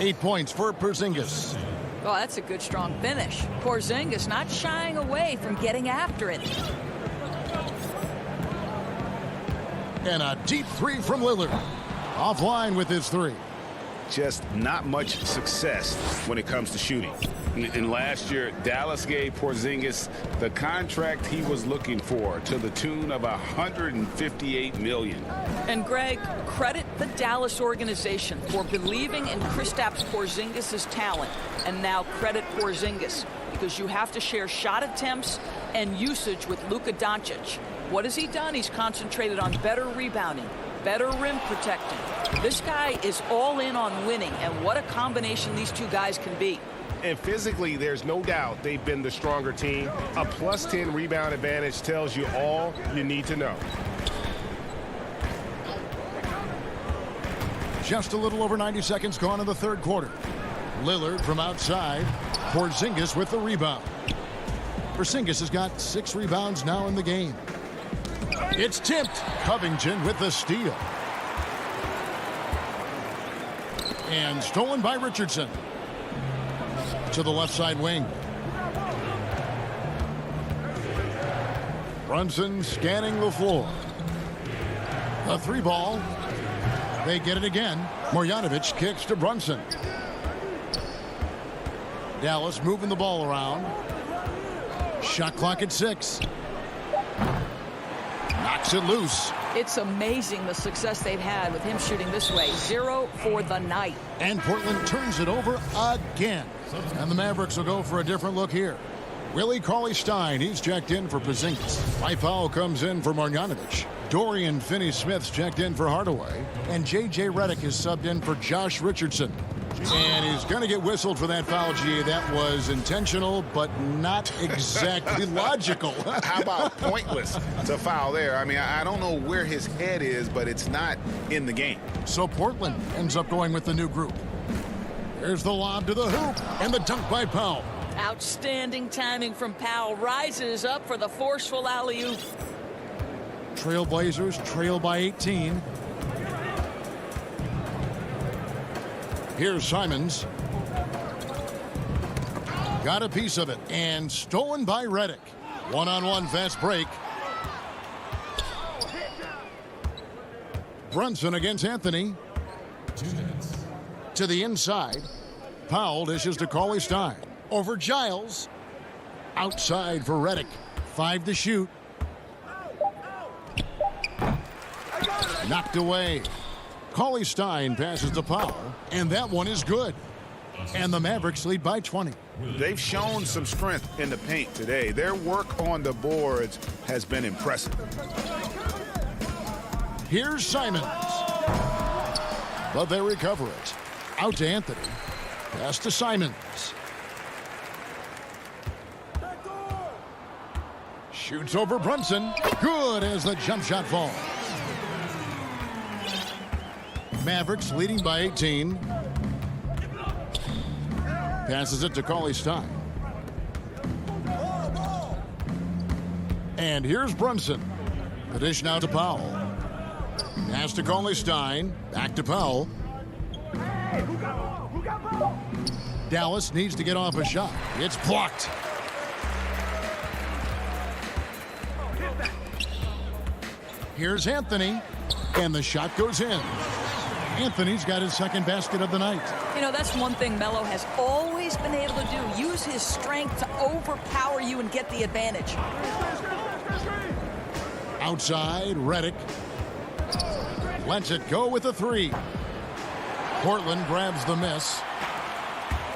8 points for Porzingis. Oh, that's a good, strong finish. Porzingis not shying away from getting after it. And a deep three from Lillard. Offline with his three. just not much success when it comes to shooting. And last year, Dallas gave Porzingis the contract he was looking for to the tune of $158 million. And Greg, credit the Dallas organization for believing in Kristaps Porzingis' talent. And now credit Porzingis, because you have to share shot attempts and usage with Luka Doncic. What has he done? He's concentrated on better rebounding, better rim protecting. This guy is all in on winning, and what a combination these two guys can be. And physically, there's no doubt they've been the stronger team. A +10 rebound advantage tells you all you need to know. Just a little over 90 seconds gone in the third quarter. Lillard from outside. Porzingis with the rebound. Porzingis has got 6 rebounds now in the game. It's tipped. Covington with the steal. And stolen by Richardson. To the left side wing. Brunson scanning the floor. A 3 ball. They get it again. Marjanovic kicks to Brunson. Dallas moving the ball around. Shot clock at 6. Knocks it loose. It's amazing the success they've had with him shooting this way. 0 for the night. And Portland turns it over again. And the Mavericks will go for a different look here. Willie Cauley-Stein, he's checked in for Porzingis. Lifefoul comes in for Marjanovic. Dorian Finney-Smith's checked in for Hardaway. And J.J. Redick is subbed in for Josh Richardson. And he's going to get whistled for that foul, G. That was intentional, but not exactly logical. How about pointless to foul there? I mean, I don't know where his head is, but it's not in the game. So Portland ends up going with the new group. There's the lob to the hoop, and the dunk by Powell. Outstanding timing from Powell. Rises up for the forceful alley-oop. Trailblazers trail by 18. Here's Simons. Got a piece of it, and stolen by Redick. One-on-one fast break. Brunson against Anthony. 2 minutes. To the inside. Powell dishes to Cauley-Stein. Over Giles. Outside for Redick. 5 to shoot. Knocked away. Cauley-Stein passes to Powell, and that one is good. And the Mavericks lead by 20. They've shown some strength in the paint today. Their work on the boards has been impressive. Here's Simons. But they recover it. Out to Anthony. Pass to Simons. Shoots over Brunson. Good as the jump shot falls. Mavericks leading by 18. Passes it to Cauley-Stein. And here's Brunson. The dish now to Powell. Pass to Cauley-Stein. Back to Powell. Dallas needs to get off a shot. It's blocked. Here's Anthony. And the shot goes in. Anthony's got his second basket of the night. You know, that's one thing Melo has always been able to do. Use his strength to overpower you and get the advantage. Outside, Redick. Lets it go with a 3. Portland grabs the miss.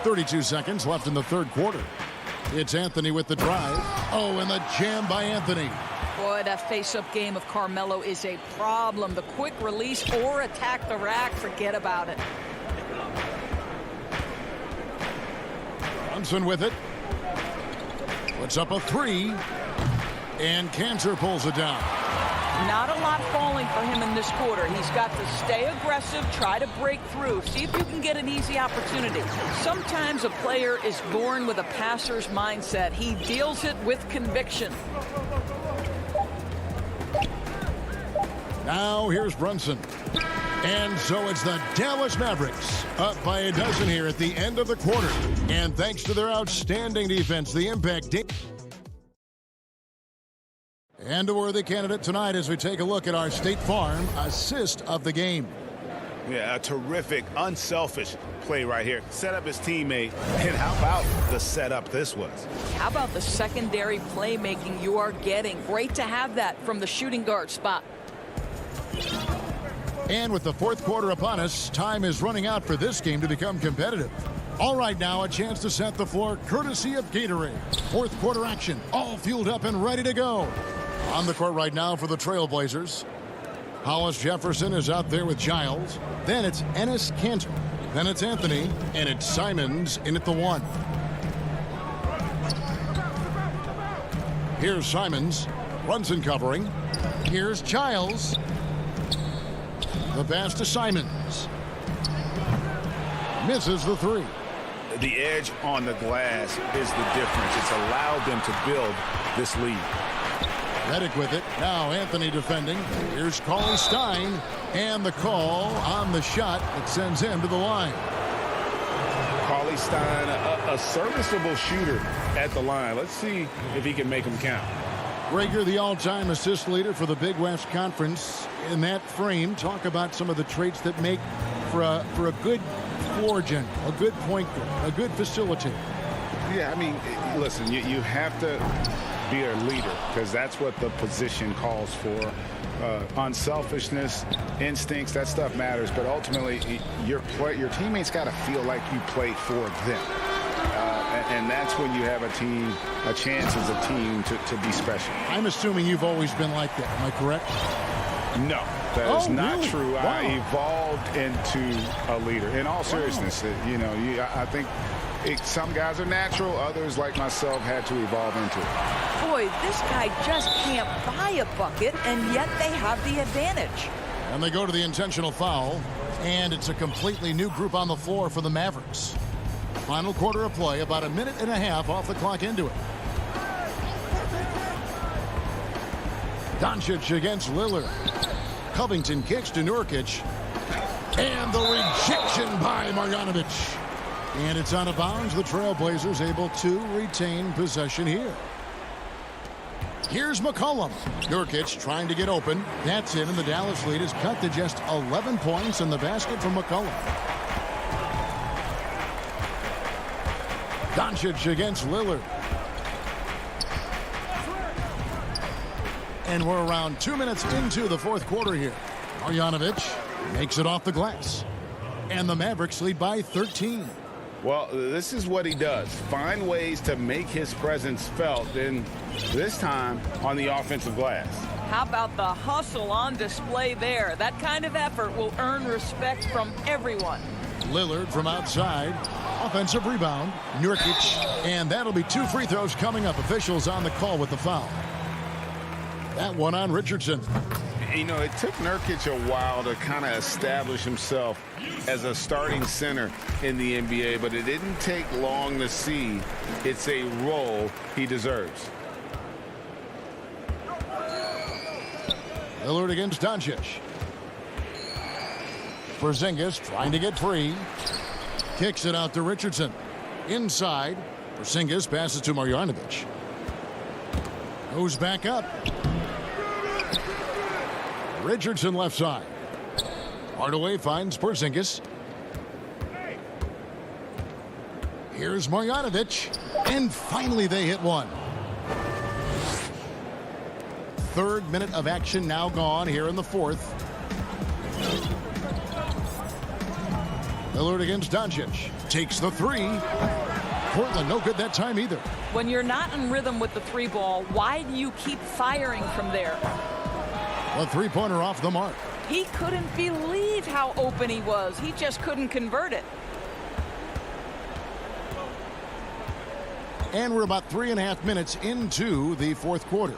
32 seconds left in the third quarter. It's Anthony with the drive. Oh, and the jam by Anthony. Boy, that face-up game of Carmelo is a problem. The quick release or attack the rack, forget about it. Brunson with it. Puts up a 3. And Cantor pulls it down. Not a lot falling for him in this quarter. He's got to stay aggressive, try to break through, see if you can get an easy opportunity. Sometimes a player is born with a passer's mindset. He deals it with conviction. Now here's Brunson. And so it's the Dallas Mavericks up by a dozen here at the end of the quarter. And thanks to their outstanding defense, the impact. And a worthy candidate tonight as we take a look at our State Farm assist of the game. Yeah, a terrific, unselfish play right here. Set up his teammate. And how about the setup this was? How about the secondary playmaking you are getting? Great to have that from the shooting guard spot. And with the fourth quarter upon us, time is running out for this game to become competitive. All right, now a chance to set the floor courtesy of Gatorade. Fourth quarter action, all fueled up and ready to go. On the court right now for the Trailblazers. Hollis Jefferson is out there with Giles. Then it's Enes Kanter. Then it's Anthony. And it's Simons in at the 1. Here's Simons. Brunson covering. Here's Giles. The pass to Simons. Misses the 3. The edge on the glass is the difference. It's allowed them to build this lead. Reddick with it. Now Anthony defending. Here's Cauley Stein. And the call on the shot that sends him to the line. Cauley Stein, a serviceable shooter at the line. Let's see if he can make them count. Rager, the all-time assist leader for the Big West Conference. In that frame, talk about some of the traits that make for a good floor general, a good point guard, a good facilitator. Yeah, I mean, listen, you have to be a leader because that's what the position calls for. Unselfishness, instincts, that stuff matters. But ultimately, your teammates got to feel like you played for them. And that's when you have a chance as a team to be special. I'm assuming you've always been like that. Am I correct? No, that is not really? true. Wow. I evolved into a leader. In all seriousness, I think some guys are natural. Others, like myself, had to evolve into it. Boy, this guy just can't buy a bucket, and yet they have the advantage. And they go to the intentional foul, and it's a completely new group on the floor for the Mavericks. Final quarter of play, about a minute and a half off the clock into it. Doncic against Lillard. Covington kicks to Nurkic. And the rejection by Marjanovic. And it's out of bounds. The Trailblazers able to retain possession here. Here's McCollum. Nurkic trying to get open. That's it, and the Dallas lead is cut to just 11 points in the basket from McCollum. Doncic against Lillard. And we're around 2 minutes into the fourth quarter here. Marjanovic makes it off the glass. And the Mavericks lead by 13. Well, this is what he does. Find ways to make his presence felt, and this time on the offensive glass. How about the hustle on display there? That kind of effort will earn respect from everyone. Lillard from outside. Offensive rebound. Nurkic. And that'll be 2 free throws coming up. Officials on the call with the foul. That one on Richardson. You know, it took Nurkic a while to kind of establish himself as a starting center in the NBA, but it didn't take long to see it's a role he deserves. Lillard against Doncic. Porzingis trying to get free. Kicks it out to Richardson. Inside. Porzingis passes to Marjanovic. Goes back up. Richardson left side. Hardaway finds Porzingis. Here's Marjanovic. And finally they hit one. Third minute of action now gone here in the fourth. Lillard against Doncic. Takes the 3. Portland no good that time either. When you're not in rhythm with the 3 ball, why do you keep firing from there? A 3-pointer off the mark. He couldn't believe how open he was. He just couldn't convert it. And we're about 3.5 minutes into the fourth quarter.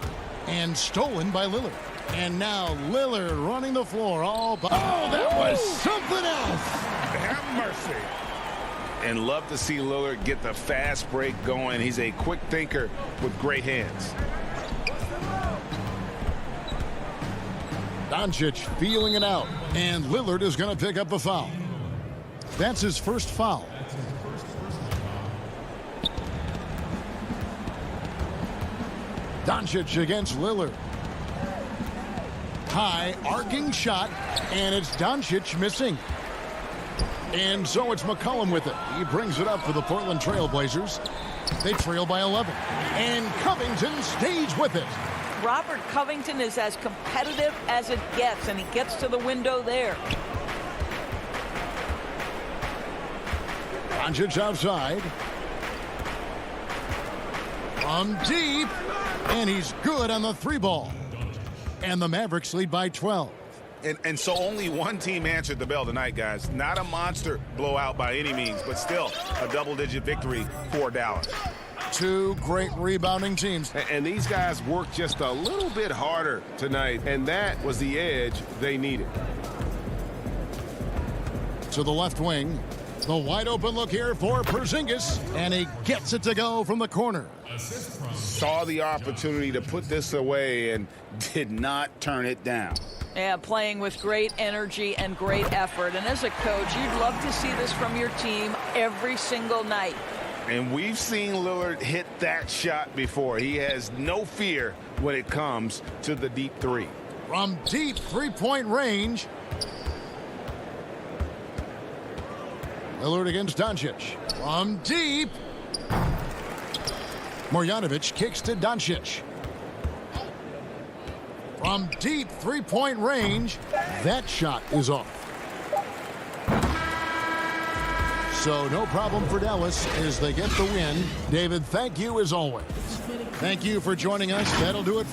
And stolen by Lillard. And now Lillard running the floor all by. Oh, that was something else. Have mercy. And love to see Lillard get the fast break going. He's a quick thinker with great hands. Doncic feeling it out. And Lillard is going to pick up the foul. That's his first foul. Doncic against Lillard. High arcing shot, and it's Doncic missing. And so it's McCollum with it. He brings it up for the Portland Trail Blazers. They trail by 11. And Covington stays with it. Robert Covington is as competitive as it gets, and he gets to the window there. Doncic outside. From deep. And he's good on the 3-ball. And the Mavericks lead by 12. And so only one team answered the bell tonight, guys. Not a monster blowout by any means, but still a double-digit victory for Dallas. Two great rebounding teams. And these guys worked just a little bit harder tonight, and that was the edge they needed. To the left wing. The wide open look here for Porzingis. And he gets it to go from the corner. Saw the opportunity to put this away and did not turn it down. Yeah, playing with great energy and great effort. And as a coach, you'd love to see this from your team every single night. And we've seen Lillard hit that shot before. He has no fear when it comes to the deep three. From deep three-point range. Lillard against Doncic. From deep. Marjanovic kicks to Doncic. From deep three-point range. That shot is off. So no problem for Dallas as they get the win. David, thank you as always. Thank you for joining us. That'll do it.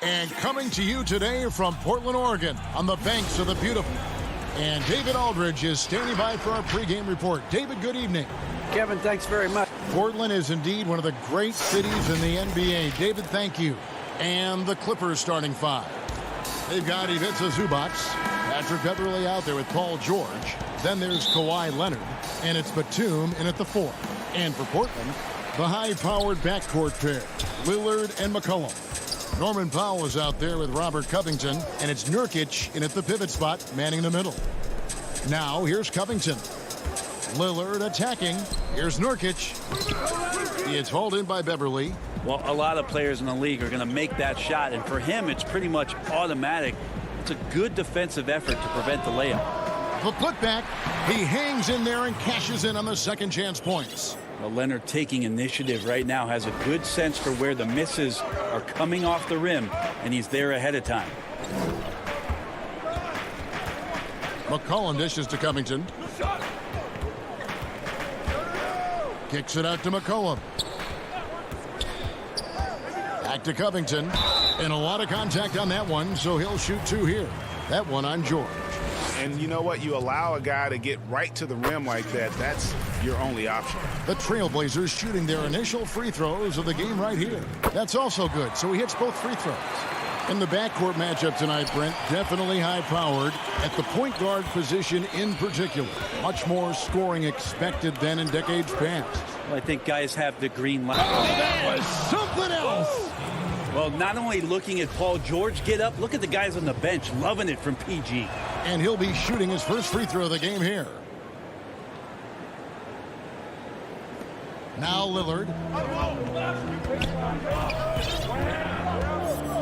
And coming to you today from Portland, Oregon, on the banks of the beautiful. And David Aldridge is standing by for our pregame report. David, good evening. Kevin, thanks very much. Portland is indeed one of the great cities in the NBA. David, thank you. And the Clippers starting five. They've got Ivica Zubac, Patrick Beverley out there with Paul George. Then there's Kawhi Leonard. And it's Batum in at the four. And for Portland, The high-powered backcourt pair, Lillard and McCollum. Norman Powell is out there with Robert Covington, and it's Nurkic in at the pivot spot, manning the middle. Now, here's Covington. Lillard attacking. Here's Nurkic. It's hauled in by Beverly. Well, a lot of players in the league are going to make that shot, and for him, it's pretty much automatic. It's a good defensive effort to prevent the layup. The putback. He hangs in there and cashes in on the second chance points. Well, Leonard taking initiative right now has a good sense for where the misses are coming off the rim, and he's there ahead of time. McCollum dishes to Covington. Kicks it out to McCollum. Back to Covington. And a lot of contact on that one, so he'll shoot two here. That one on George. And you know what? You allow a guy to get right to the rim like that. That's your only option. The Trailblazers shooting their initial free throws of the game right here. That's also good, so he hits both free throws. In the backcourt matchup tonight, Brent, definitely high-powered at the point guard position in particular. Much more scoring expected than in decades past. Well, I think guys have the green light. Oh, that was something else! Well, not only looking at Paul George get up, look at the guys on the bench loving it from PG. And he'll be shooting his first free throw of the game here. Now Lillard.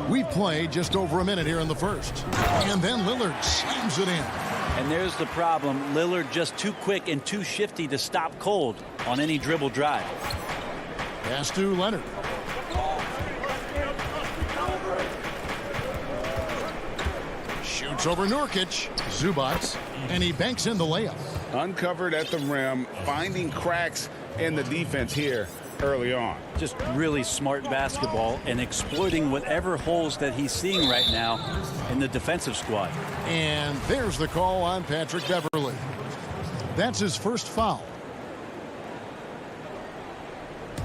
We've played just over a minute here in the first. And then Lillard slams it in. And there's the problem. Lillard just too quick and too shifty to stop cold on any dribble drive. Pass to Leonard. Shoots over Nurkic. Zubats. And he banks in the layup. Uncovered at the rim, finding cracks in the defense here early on. Just really smart basketball and exploiting whatever holes that he's seeing right now in the defensive squad. And there's the call on Patrick Beverly. That's his first foul.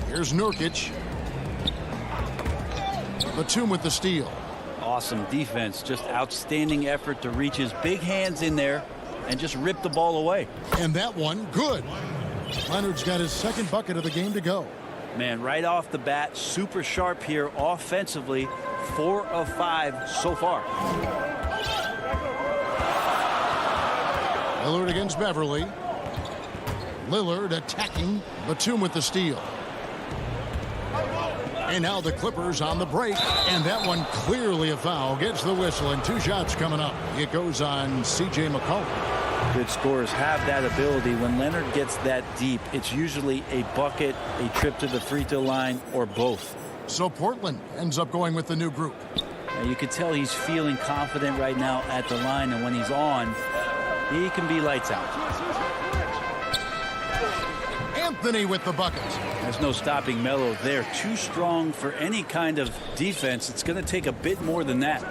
Here's Nurkic. Batum with the steal. Awesome defense. Just outstanding effort to reach his big hands in there and just rip the ball away. And that one, good. Leonard's got his second bucket of the game to go. Man, right off the bat, super sharp here offensively. 4 of 5 so far. Lillard against Beverly. Lillard attacking. Batum with the steal. And now the Clippers on the break. And that one clearly a foul. Gets the whistle and 2 shots coming up. It goes on C.J. McCollum. Good scorers have that ability. When Leonard gets that deep, it's usually a bucket, a trip to the free throw line, or both. So Portland ends up going with the new group. Now you could tell he's feeling confident right now at the line, and when he's on, he can be lights out. Anthony with the bucket. There's no stopping Melo there. Too strong for any kind of defense. It's going to take a bit more than that.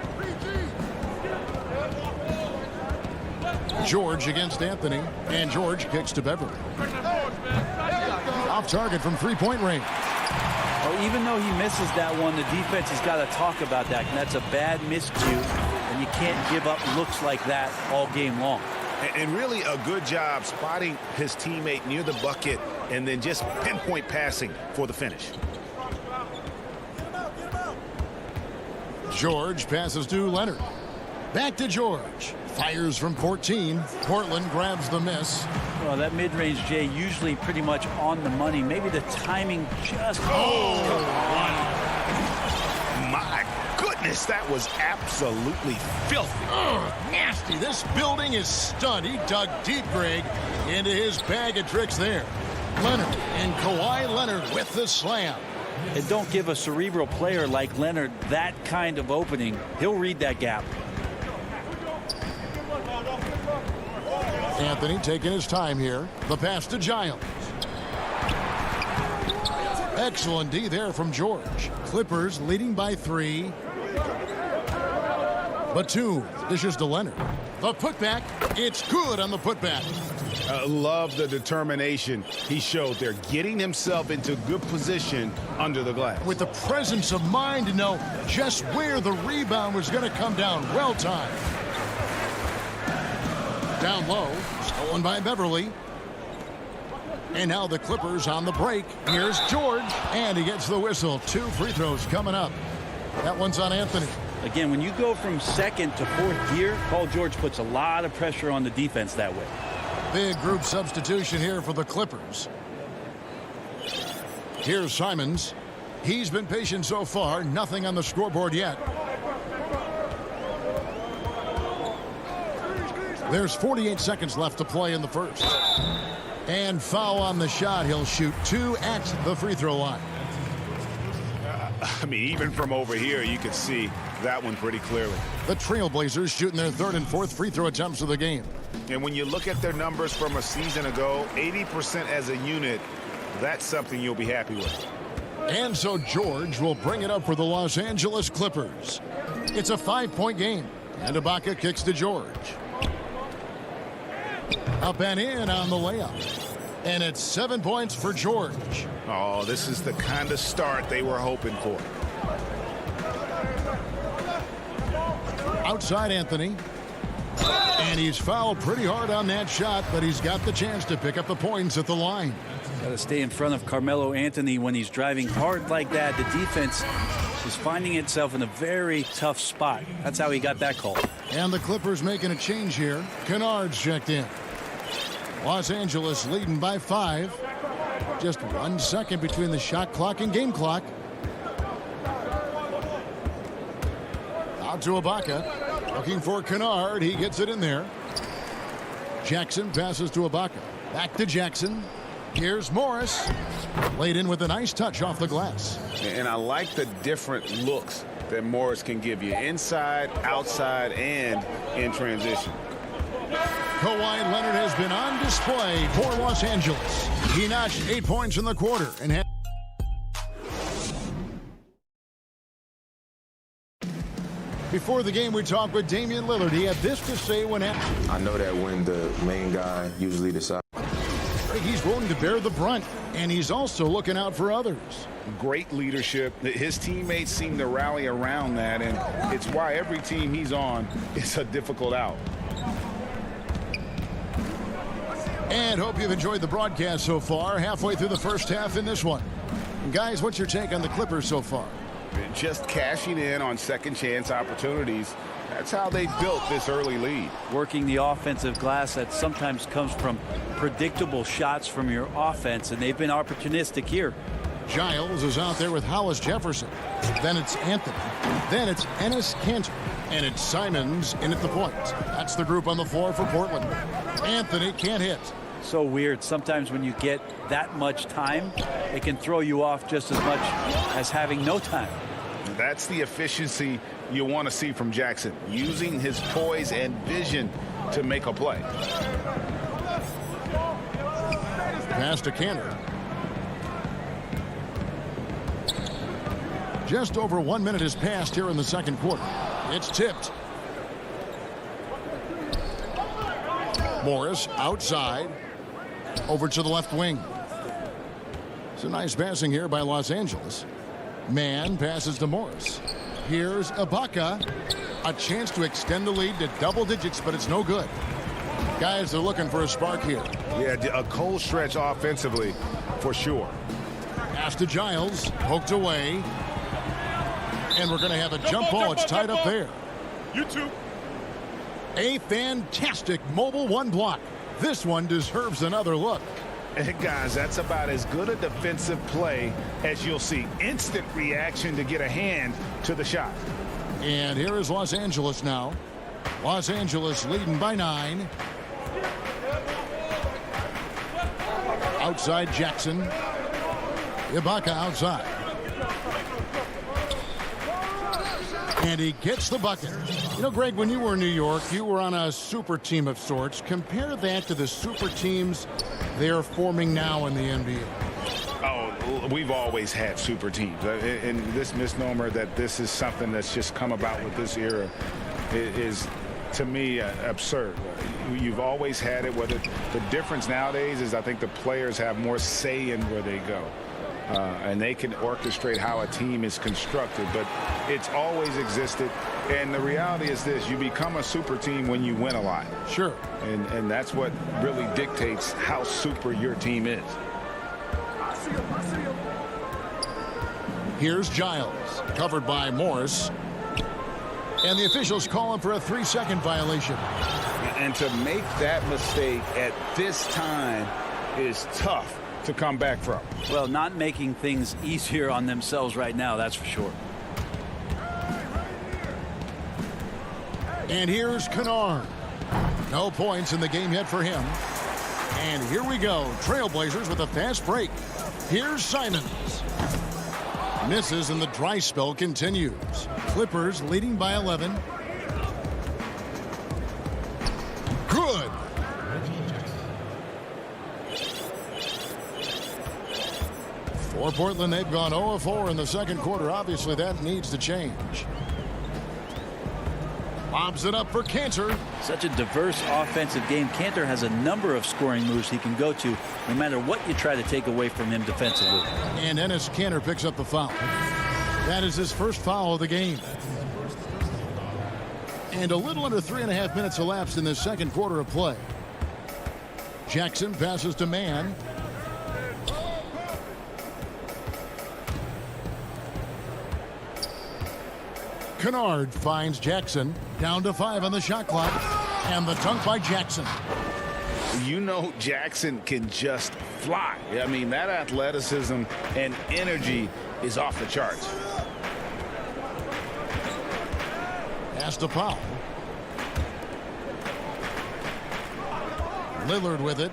George against Anthony, and George kicks to Beverly. Off target from three-point range. Well, even though he misses that one, the defense has got to talk about that. And that's a bad miscue, and you can't give up looks like that all game long. And really a good job spotting his teammate near the bucket and then just pinpoint passing for the finish. George passes to Leonard. Back to George. Fires from 14. Portland grabs the miss. Well, that mid-range, Jay, usually pretty much on the money. Maybe the timing just... My goodness, that was absolutely filthy. Nasty. This building is stunned. He dug deep, Greg, into his bag of tricks there. Leonard and Kawhi Leonard with the slam. And don't give a cerebral player like Leonard that kind of opening. He'll read that gap. Anthony taking his time here. The pass to Giles. Excellent D there from George. Clippers leading by 3. Batum dishes to Leonard. The putback. It's good on the putback. Love the determination he showed there, getting himself into good position under the glass. With the presence of mind to know just where the rebound was going to come down. Well timed. Down low, stolen by Beverly. And now the Clippers on the break. Here's George, and he gets the whistle. 2 free throws coming up. That one's on Anthony. Again, when you go from second to fourth gear, Paul George puts a lot of pressure on the defense that way. Big group substitution here for the Clippers. Here's Simons. He's been patient so far. Nothing on the scoreboard yet. There's 48 seconds left to play in the first. And foul on the shot. He'll shoot 2 at the free throw line. I mean, even from over here, you can see that one pretty clearly. The Trailblazers shooting their 3rd and 4th free throw attempts of the game. And when you look at their numbers from a season ago, 80% as a unit, that's something you'll be happy with. And so George will bring it up for the Los Angeles Clippers. It's a 5-point game. And Ibaka kicks to George. Up and in on the layup. And it's 7 points for George. Oh, this is the kind of start they were hoping for. Outside Anthony. And he's fouled pretty hard on that shot, but he's got the chance to pick up the points at the line. Got to stay in front of Carmelo Anthony when he's driving hard like that. The defense is finding itself in a very tough spot. That's how he got that call. And the Clippers making a change here. Kennard's checked in. Los Angeles leading by 5. Just 1 second between the shot clock and game clock. Out to Ibaka. Looking for Kennard. He gets it in there. Jackson passes to Ibaka. Back to Jackson. Here's Morris. Laid in with a nice touch off the glass. And I like the different looks that Morris can give you. Inside, outside, and in transition. Kawhi Leonard has been on display for Los Angeles. He notched 8 points in the quarter and had. Before the game, we talked with Damian Lillard. He had this to say when asked. I know that when the main guy usually decides. He's willing to bear the brunt, and he's also looking out for others. Great leadership. His teammates seem to rally around that, and it's why every team he's on is a difficult out. And hope you've enjoyed the broadcast so far. Halfway through the first half in this one. Guys, what's your take on the Clippers so far? Just cashing in on second chance opportunities. That's how they built this early lead. Working the offensive glass that sometimes comes from predictable shots from your offense, and they've been opportunistic here. Giles is out there with Hollis Jefferson. Then it's Anthony. Then it's Enes Kanter. And it's Simons in at the point. That's the group on the floor for Portland. Anthony can't hit. So weird. Sometimes when you get that much time, it can throw you off just as much as having no time. That's the efficiency you want to see from Jackson, using his poise and vision to make a play. Pass to Kanter. Just over 1 minute has passed here in the second quarter. It's tipped. Morris outside. Over to the left wing. It's a nice passing here by Los Angeles. Mann passes to Morris. Here's Ibaka. A chance to extend the lead to double digits, but it's no good. Guys, they're looking for a spark here. Yeah, a cold stretch offensively for sure. Pass to Giles. Poked away. And we're going to have a jump ball. It's tied up there. You too. A fantastic mobile one block. This one deserves another look. And guys, that's about as good a defensive play as you'll see. Instant reaction to get a hand to the shot. And here is Los Angeles now. Los Angeles leading by 9. Outside Jackson. Ibaka outside. And he gets the bucket. You know, Greg, when you were in New York, you were on a super team of sorts. Compare that to the super teams they are forming now in the NBA. Oh, we've always had super teams. And this misnomer that this is something that's just come about with this era is, to me, absurd. You've always had it. Whether the difference nowadays is I think the players have more say in where they go. And they can orchestrate how a team is constructed, but it's always existed. And the reality is this: you become a super team when you win a lot. Sure. And that's what really dictates how super your team is. Here's Giles, covered by Morris. And the officials call him for a 3-second violation. And to make that mistake at this time is tough to come back from. Well, not making things easier on themselves right now, that's for sure. And here's Kennard. No points in the game yet for him. And here we go. Trailblazers with a fast break. Here's Simons. Misses and the dry spell continues. Clippers leading by 11. Good. For Portland, they've gone 0-4 in the second quarter. Obviously, that needs to change. Lobs it up for Cantor. Such a diverse offensive game. Cantor has a number of scoring moves he can go to no matter what you try to take away from him defensively. And Enes Kanter picks up the foul. That is his first foul of the game. And a little under 3.5 minutes elapsed in the second quarter of play. Jackson passes to Mann. Kennard finds Jackson. Down to 5 on the shot clock. And the dunk by Jackson. You know Jackson can just fly. I mean, that athleticism and energy is off the charts. Pass to Powell. Lillard with it.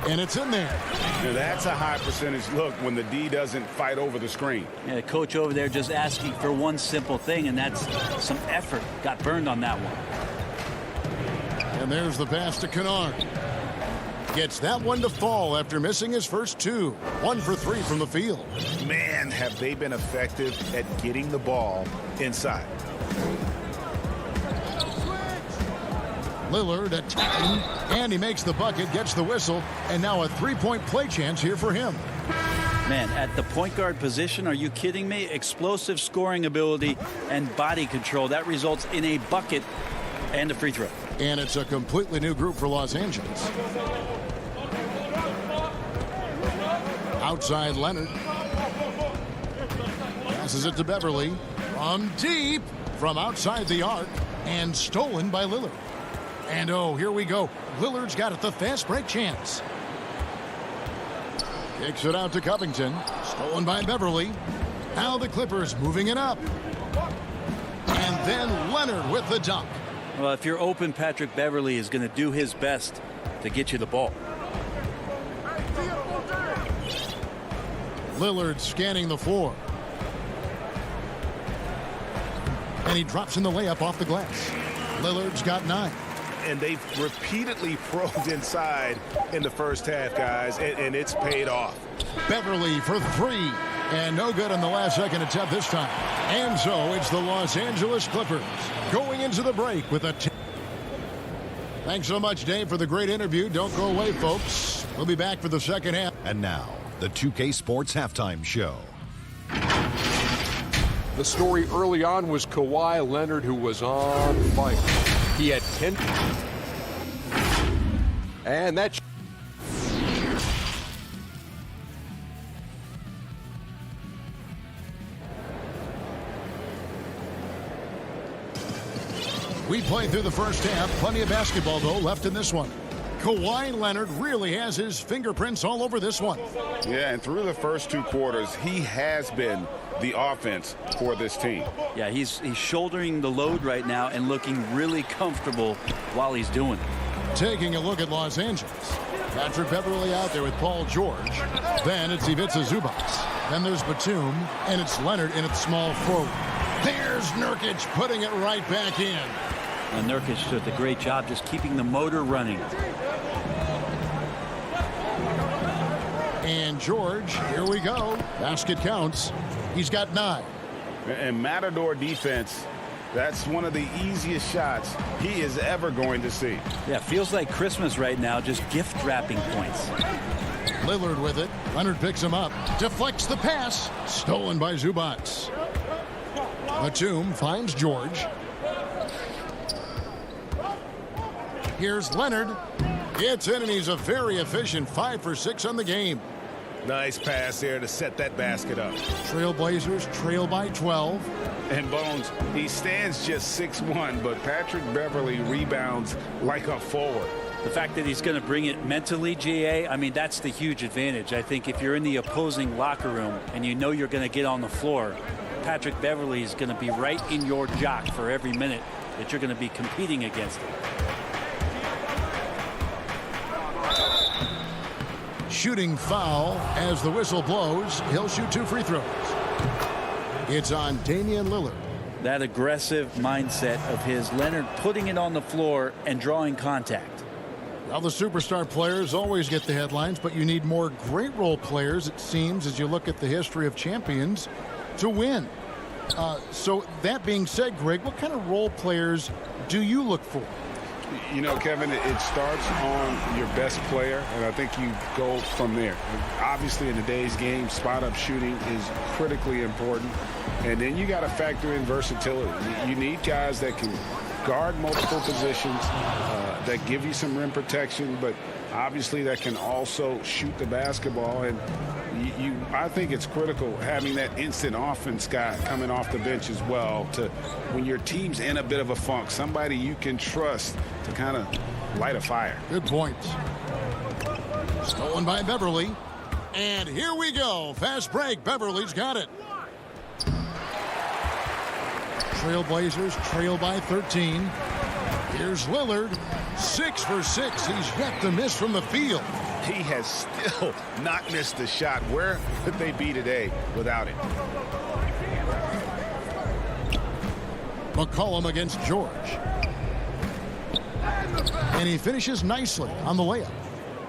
And it's in there. Now that's a high percentage look when the D doesn't fight over the screen. Yeah, the coach over there just asking for one simple thing, and that's some effort. Got burned on that one. And there's the pass to Kennard. Gets that one to fall after missing his first 2. 1 for 3 from the field. Man, have they been effective at getting the ball inside. Lillard attacking, and he makes the bucket, gets the whistle, and now a 3-point play chance here for him. Man, at the point guard position, are you kidding me? Explosive scoring ability and body control. That results in a bucket and a free throw. And it's a completely new group for Los Angeles. Outside Leonard. Passes it to Beverly. From deep, from outside the arc, and stolen by Lillard. And oh, here we go. Lillard's got it, the fast break chance. Kicks it out to Covington. Stolen by Beverly. Now the Clippers moving it up. And then Leonard with the dunk. Well, if you're open, Patrick Beverly is going to do his best to get you the ball. Lillard scanning the floor. And he drops in the layup off the glass. Lillard's got 9. And they've repeatedly probed inside in the first half, guys, and it's paid off. Beverly for 3. And no good on the last second attempt this time. And so it's the Los Angeles Clippers going into the break with a... Thanks so much, Dave, for the great interview. Don't go away, folks. We'll be back for the second half. And now, the 2K Sports Halftime Show. The story early on was Kawhi Leonard, who was on fire. He had 10. And that... We played through the first half. Plenty of basketball, though, left in this one. Kawhi Leonard really has his fingerprints all over this one. Yeah, and through the first 2 quarters, he has been the offense for this team. Yeah, he's shouldering the load right now and looking really comfortable while he's doing it. Taking a look at Los Angeles. Patrick Beverly out there with Paul George. Then it's Ivica Zubac. Then there's Batum, and it's Leonard in its small forward. There's Nurkic putting it right back in. And Nurkic did a great job just keeping the motor running. And George, here we go. Basket counts. He's got 9. And Matador defense, that's one of the easiest shots he is ever going to see. Yeah, feels like Christmas right now, just gift wrapping points. Lillard with it. Leonard picks him up. Deflects the pass. Stolen by Zubac. Batum finds George. Here's Leonard. Gets in, and he's a very efficient 5 for 6 on the game. Nice pass there to set that basket up. Trailblazers trail by 12. And Bones, he stands just 6'1", but Patrick Beverly rebounds like a forward. The fact that he's going to bring it mentally, GA, I mean, that's the huge advantage. I think if you're in the opposing locker room and you know you're going to get on the floor, Patrick Beverly is going to be right in your jock for every minute that you're going to be competing against him. Shooting foul as the whistle blows. He'll shoot 2 free throws. It's on Damian Lillard. That aggressive mindset of his, Leonard putting it on the floor and drawing contact. Well, the superstar players always get the headlines, but you need more great role players, it seems, as you look at the history of champions, to win. So that being said, Greg, what kind of role players do you look for? You know, Kevin, it starts on your best player, and I think you go from there. Obviously, in today's game, spot-up shooting is critically important. And then you got to factor in versatility. You need guys that can guard multiple positions, that give you some rim protection, but obviously that can also shoot the basketball. And I think it's critical having that instant offense guy coming off the bench as well, to when your team's in a bit of a funk, somebody you can trust to kind of light a fire. Good point. Stolen by Beverly. And here we go. Fast break. Beverly's got it. Trailblazers trail by 13. Here's Lillard. 6 for 6. He's yet to miss from the field. He has still not missed a shot. Where could they be today without it? McCollum against George. And he finishes nicely on the layup.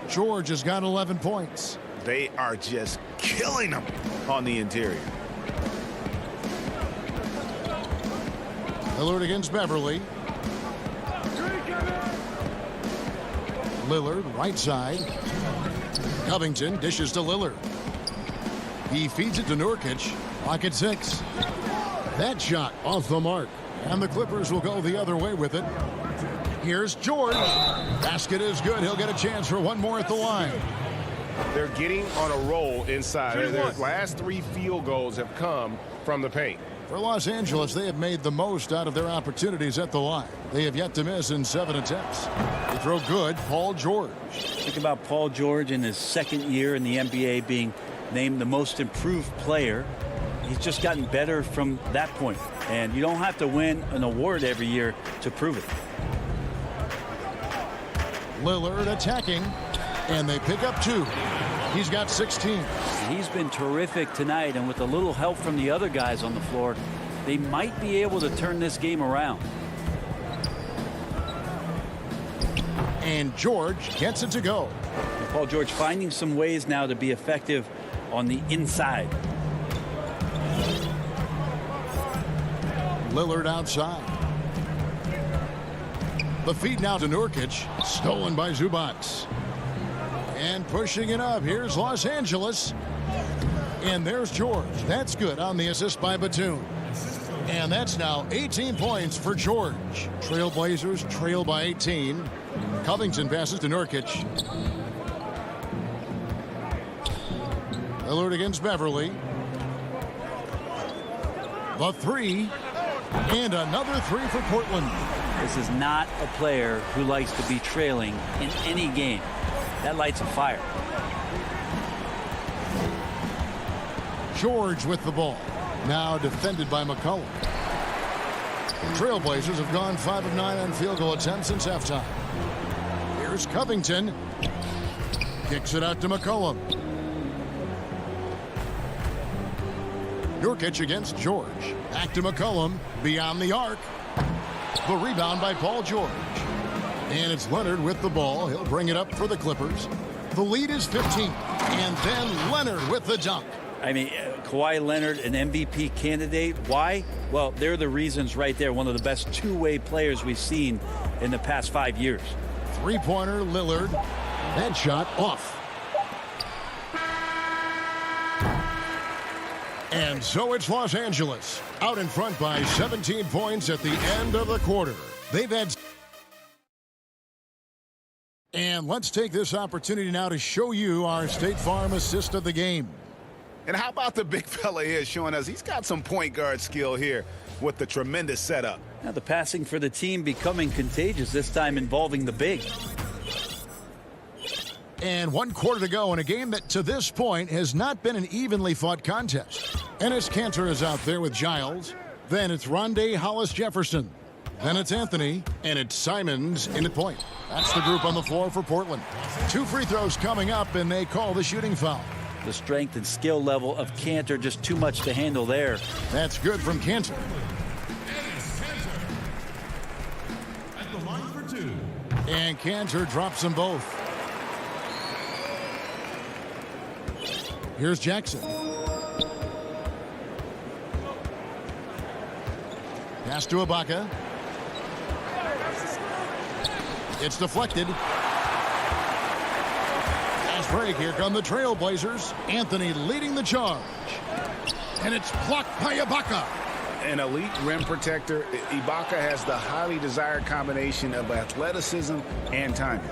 George has got 11 points. They are just killing him on the interior. Lillard against Beverly. Lillard, right side. Covington dishes to Lillard. He feeds it to Nurkic. Clock at 6. That shot off the mark. And the Clippers will go the other way with it. Here's George. Basket is good. He'll get a chance for one more at the line. They're getting on a roll inside. Their last 3 field goals have come from the paint. For Los Angeles, they have made the most out of their opportunities at the line. They have yet to miss in 7 attempts. They throw good. Paul George. Think about Paul George in his second year in the NBA being named the most improved player. He's just gotten better from that point. And you don't have to win an award every year to prove it. Lillard attacking, and they pick up 2. He's got 16. He's been terrific tonight, and with a little help from the other guys on the floor, they might be able to turn this game around. And George gets it to go. And Paul George finding some ways now to be effective on the inside. Lillard outside. The feed now to Nurkic. Stolen by Zubac. And pushing it up. Here's Los Angeles. And there's George. That's good on the assist by Batum. And that's now 18 points for George. Trailblazers trail by 18. Covington passes to Nurkic. Lillard against Beverly. The 3. And another 3 for Portland. This is not a player who likes to be trailing in any game. That lights a fire. George with the ball. Now defended by McCollum. Trailblazers have gone 5 of 9 on field goal attempts since halftime. Here's Covington. Kicks it out to McCollum. Nurkic against George. Back to McCollum. Beyond the arc. The rebound by Paul George. And it's Leonard with the ball. He'll bring it up for the Clippers. The lead is 15. And then Leonard with the dunk. I mean, Kawhi Leonard, an MVP candidate. Why? Well, they're the reasons right there. One of the best two-way players we've seen in the past 5 years. Three-pointer, Lillard. That shot off. And so it's Los Angeles out in front by 17 points at the end of the quarter. They've had... And And let's take this opportunity now to show you our State Farm assist of the game. And how about the big fella here showing us he's got some point guard skill here with the tremendous setup. Now the passing for the team becoming contagious, this time involving the big. And 1 quarter to go in a game that to this point has not been an evenly fought contest. Enes Kanter is out there with Giles. Then it's Rondé Hollis-Jefferson. Then it's Anthony, and it's Simons in at point. That's the group on the floor for Portland. 2 free throws coming up, and they call the shooting foul. The strength and skill level of Kanter just too much to handle there. That's good from Kanter. At the line for 2. And Kanter drops them both. Here's Jackson. Pass to Ibaka. It's deflected. Fast break. Here come the Trailblazers. Anthony leading the charge. And it's blocked by Ibaka. An elite rim protector, Ibaka has the highly desired combination of athleticism and timing.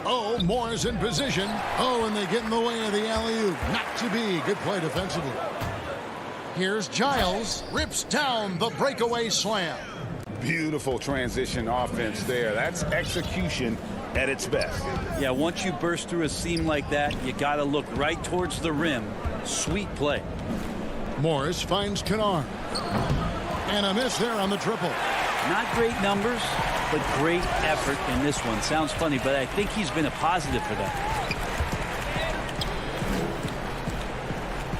Oh, Moore's in position. Oh, and they get in the way of the alley-oop. Not to be. Good play defensively. Here's Giles. Rips down the breakaway slam. Beautiful transition offense there. That's execution at its best. Yeah, once you burst through a seam like that, you got to look right towards the rim. Sweet play. Morris finds Kennard. And a miss there on the triple. Not great numbers, but great effort in this one. Sounds funny, but I think he's been a positive for that.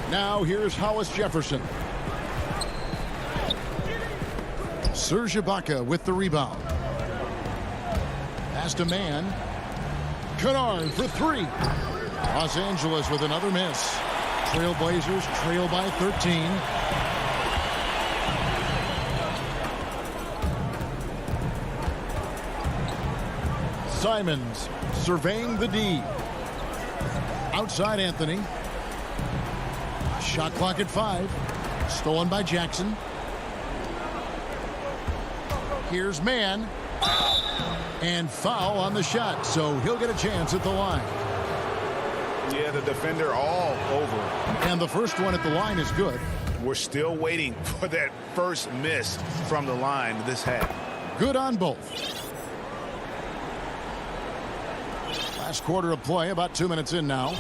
Now here's Hollis-Jefferson. Serge Ibaka with the rebound. Pass to man. Kennard for 3. Los Angeles with another miss. Trailblazers trail by 13. Simons surveying the D. Outside Anthony. Shot clock at 5. Stolen by Jackson. Here's Mann. And foul on the shot, so he'll get a chance at the line. Yeah, the defender all over. And the first one at the line is good. We're still waiting for that first miss from the line this half. Good on both. Last quarter of play, about 2 minutes in now.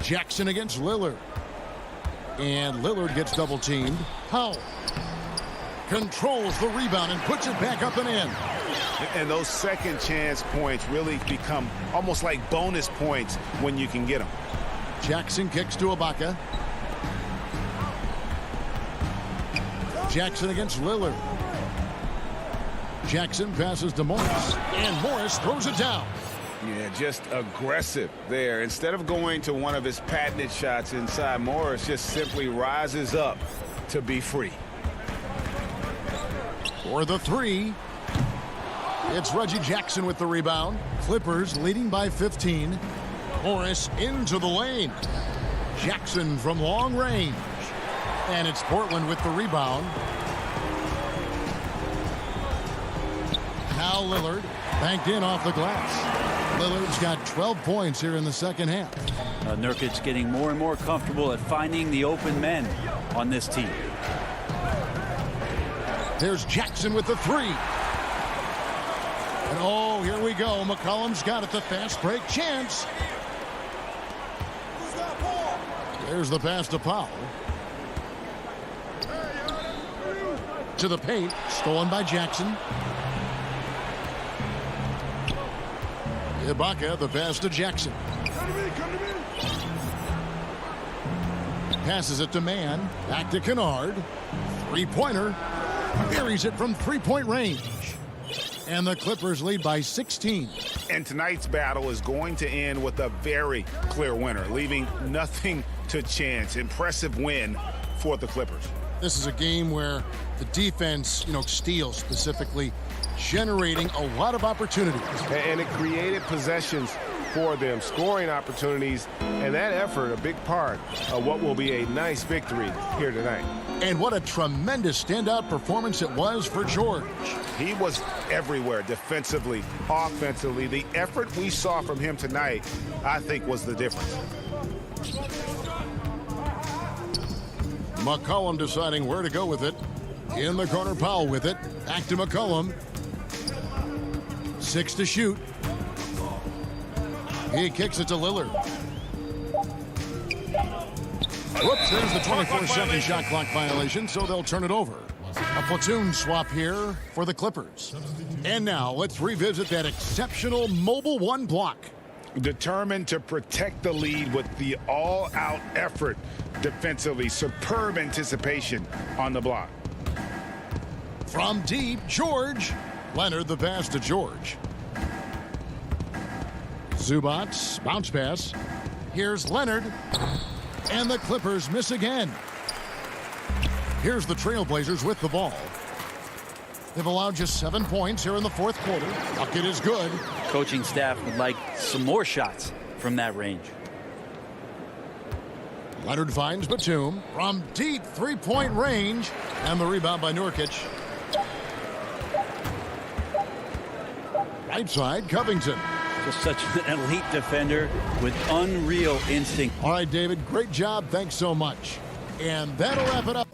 Jackson against Lillard. And Lillard gets double teamed. Powell controls the rebound and puts it back up and in. And those second chance points really become almost like bonus points when you can get them. Jackson kicks to Ibaka. Jackson against Lillard. Jackson passes to Morris. And Morris throws it down. Yeah, just aggressive there. Instead of going to one of his patented shots inside, Morris just simply rises up to be free. For the 3. It's Reggie Jackson with the rebound. Clippers leading by 15. Morris into the lane. Jackson from long range. And it's Portland with the rebound. Now Lillard banked in off the glass. Lillard's got 12 points here in the second half. Nurkic's getting more and more comfortable at finding the open men on this team. There's Jackson with the 3. And oh, here we go. McCollum's got it. The fast break chance. There's the pass to Powell. To the paint. Stolen by Jackson. Ibaka, the pass to Jackson. Passes it to Mann. Back to Kennard. 3-pointer. Buries it from 3-point range. And the Clippers lead by 16. And tonight's battle is going to end with a very clear winner, leaving nothing to chance. Impressive win for the Clippers. This is a game where the defense, steals specifically, generating a lot of opportunities. And it created possessions for them, scoring opportunities, and that effort a big part of what will be a nice victory here tonight. And what a tremendous standout performance it was for George. He was everywhere defensively, offensively. The effort we saw from him tonight, I think, was the difference. McCollum deciding where to go with it. In the corner, Powell with it. Back to McCollum. 6 to shoot. He kicks it to Lillard. Whoops, there's the 24-second shot clock violation, so they'll turn it over. A platoon swap here for the Clippers. And now let's revisit that exceptional mobile one block. Determined to protect the lead with the all-out effort defensively. Superb anticipation on the block. From deep, George. Leonard the pass to George. Zubats, bounce pass. Here's Leonard. And the Clippers miss again. Here's the Trailblazers with the ball. They've allowed just 7 points here in the fourth quarter. Bucket is good. Coaching staff would like some more shots from that range. Leonard finds Batum from deep three-point range. And the rebound by Nurkic. Right side, Covington. Just such an elite defender with unreal instinct. All right, David, great job. Thanks so much. And that'll wrap it up.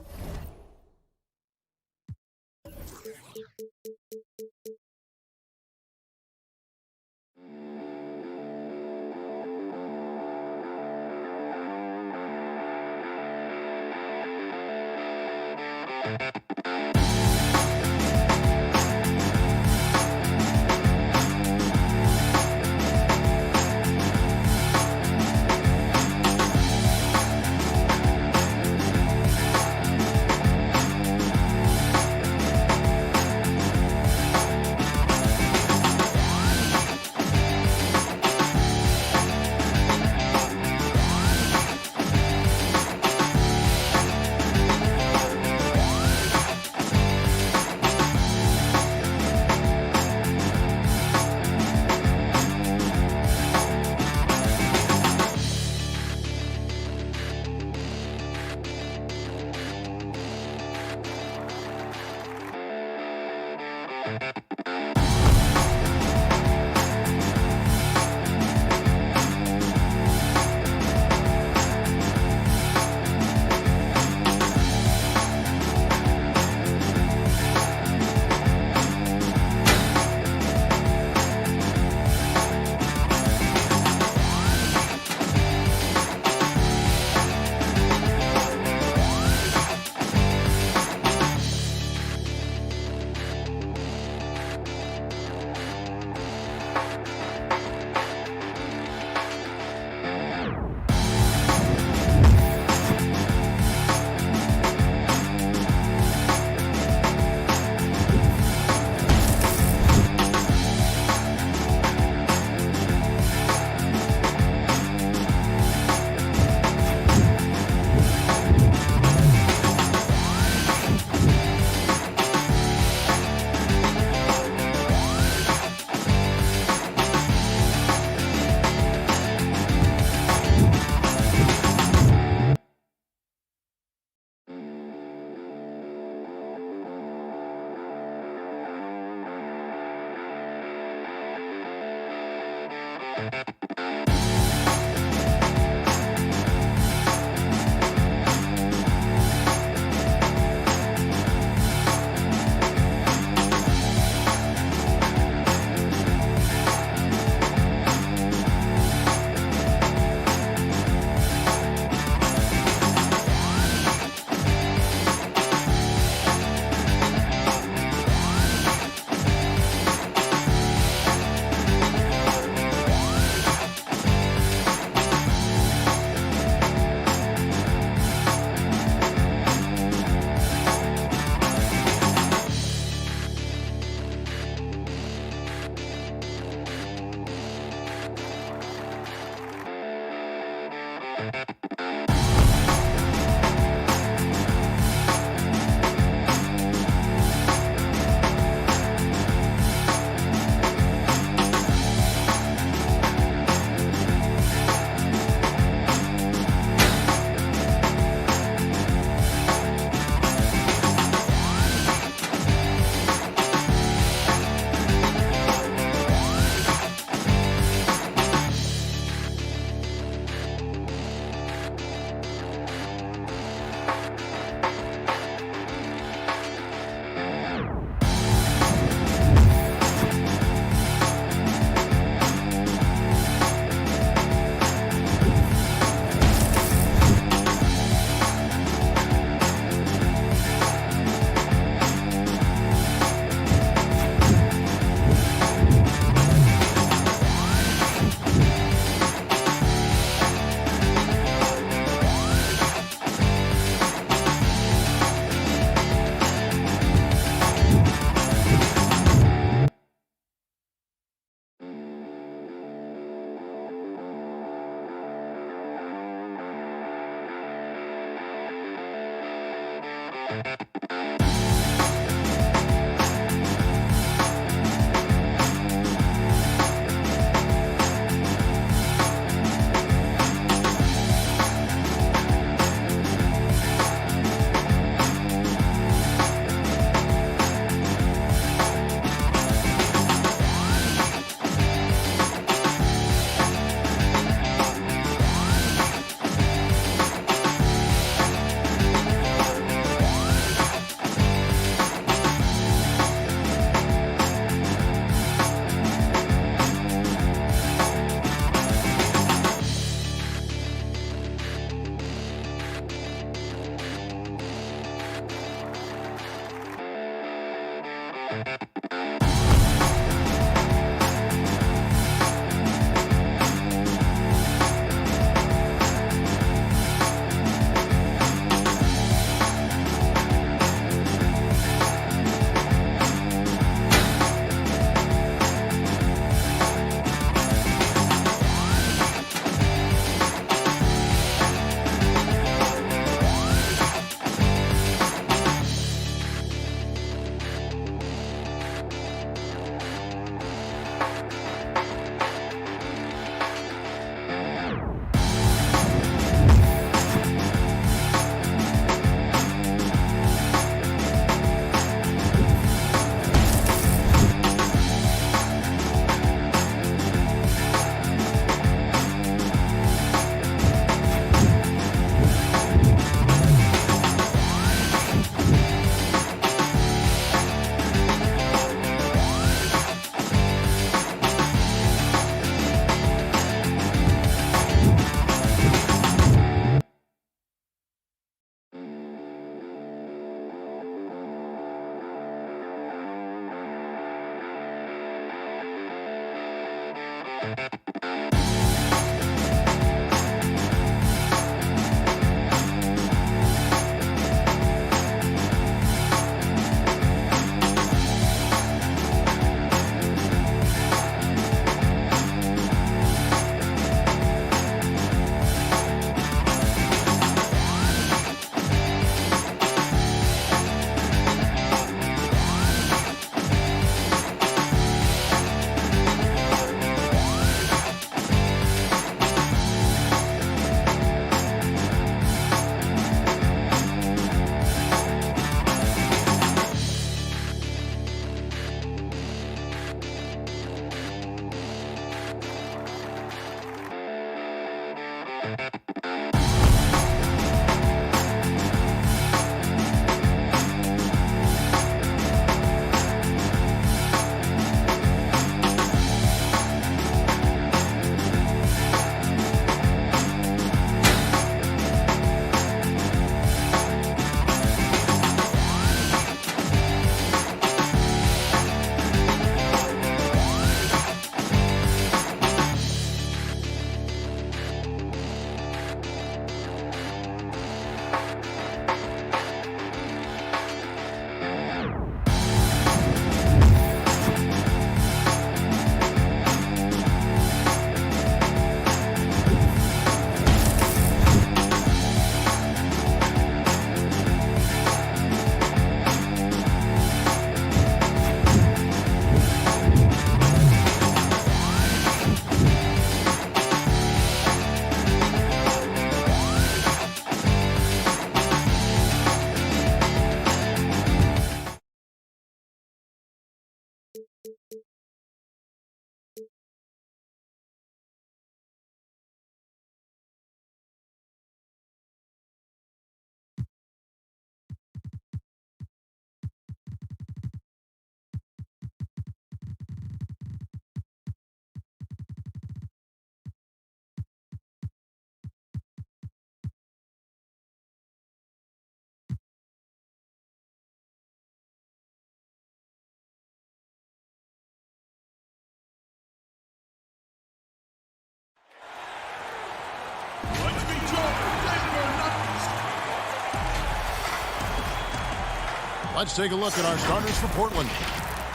Let's take a look at our starters for Portland.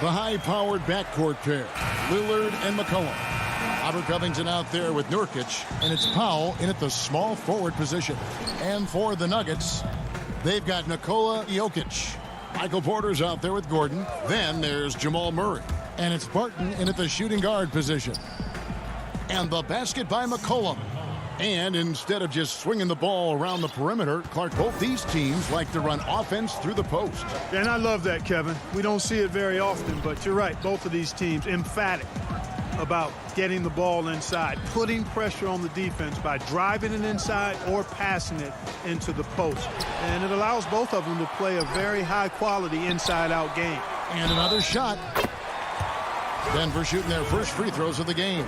The high-powered backcourt pair, Lillard and McCollum. Robert Covington out there with Nurkic, and it's Powell in at the small forward position. And for the Nuggets, they've got Nikola Jokic. Michael Porter's out there with Gordon. Then there's Jamal Murray. And it's Barton in at the shooting guard position. And the basket by McCollum. And instead of just swinging the ball around the perimeter, Clark, both these teams like to run offense through the post. And I love that, Kevin. We don't see it very often, but you're right. Both of these teams emphatic about getting the ball inside, putting pressure on the defense by driving it inside or passing it into the post. And it allows both of them to play a very high-quality inside-out game. And another shot. Denver shooting their first free throws of the game.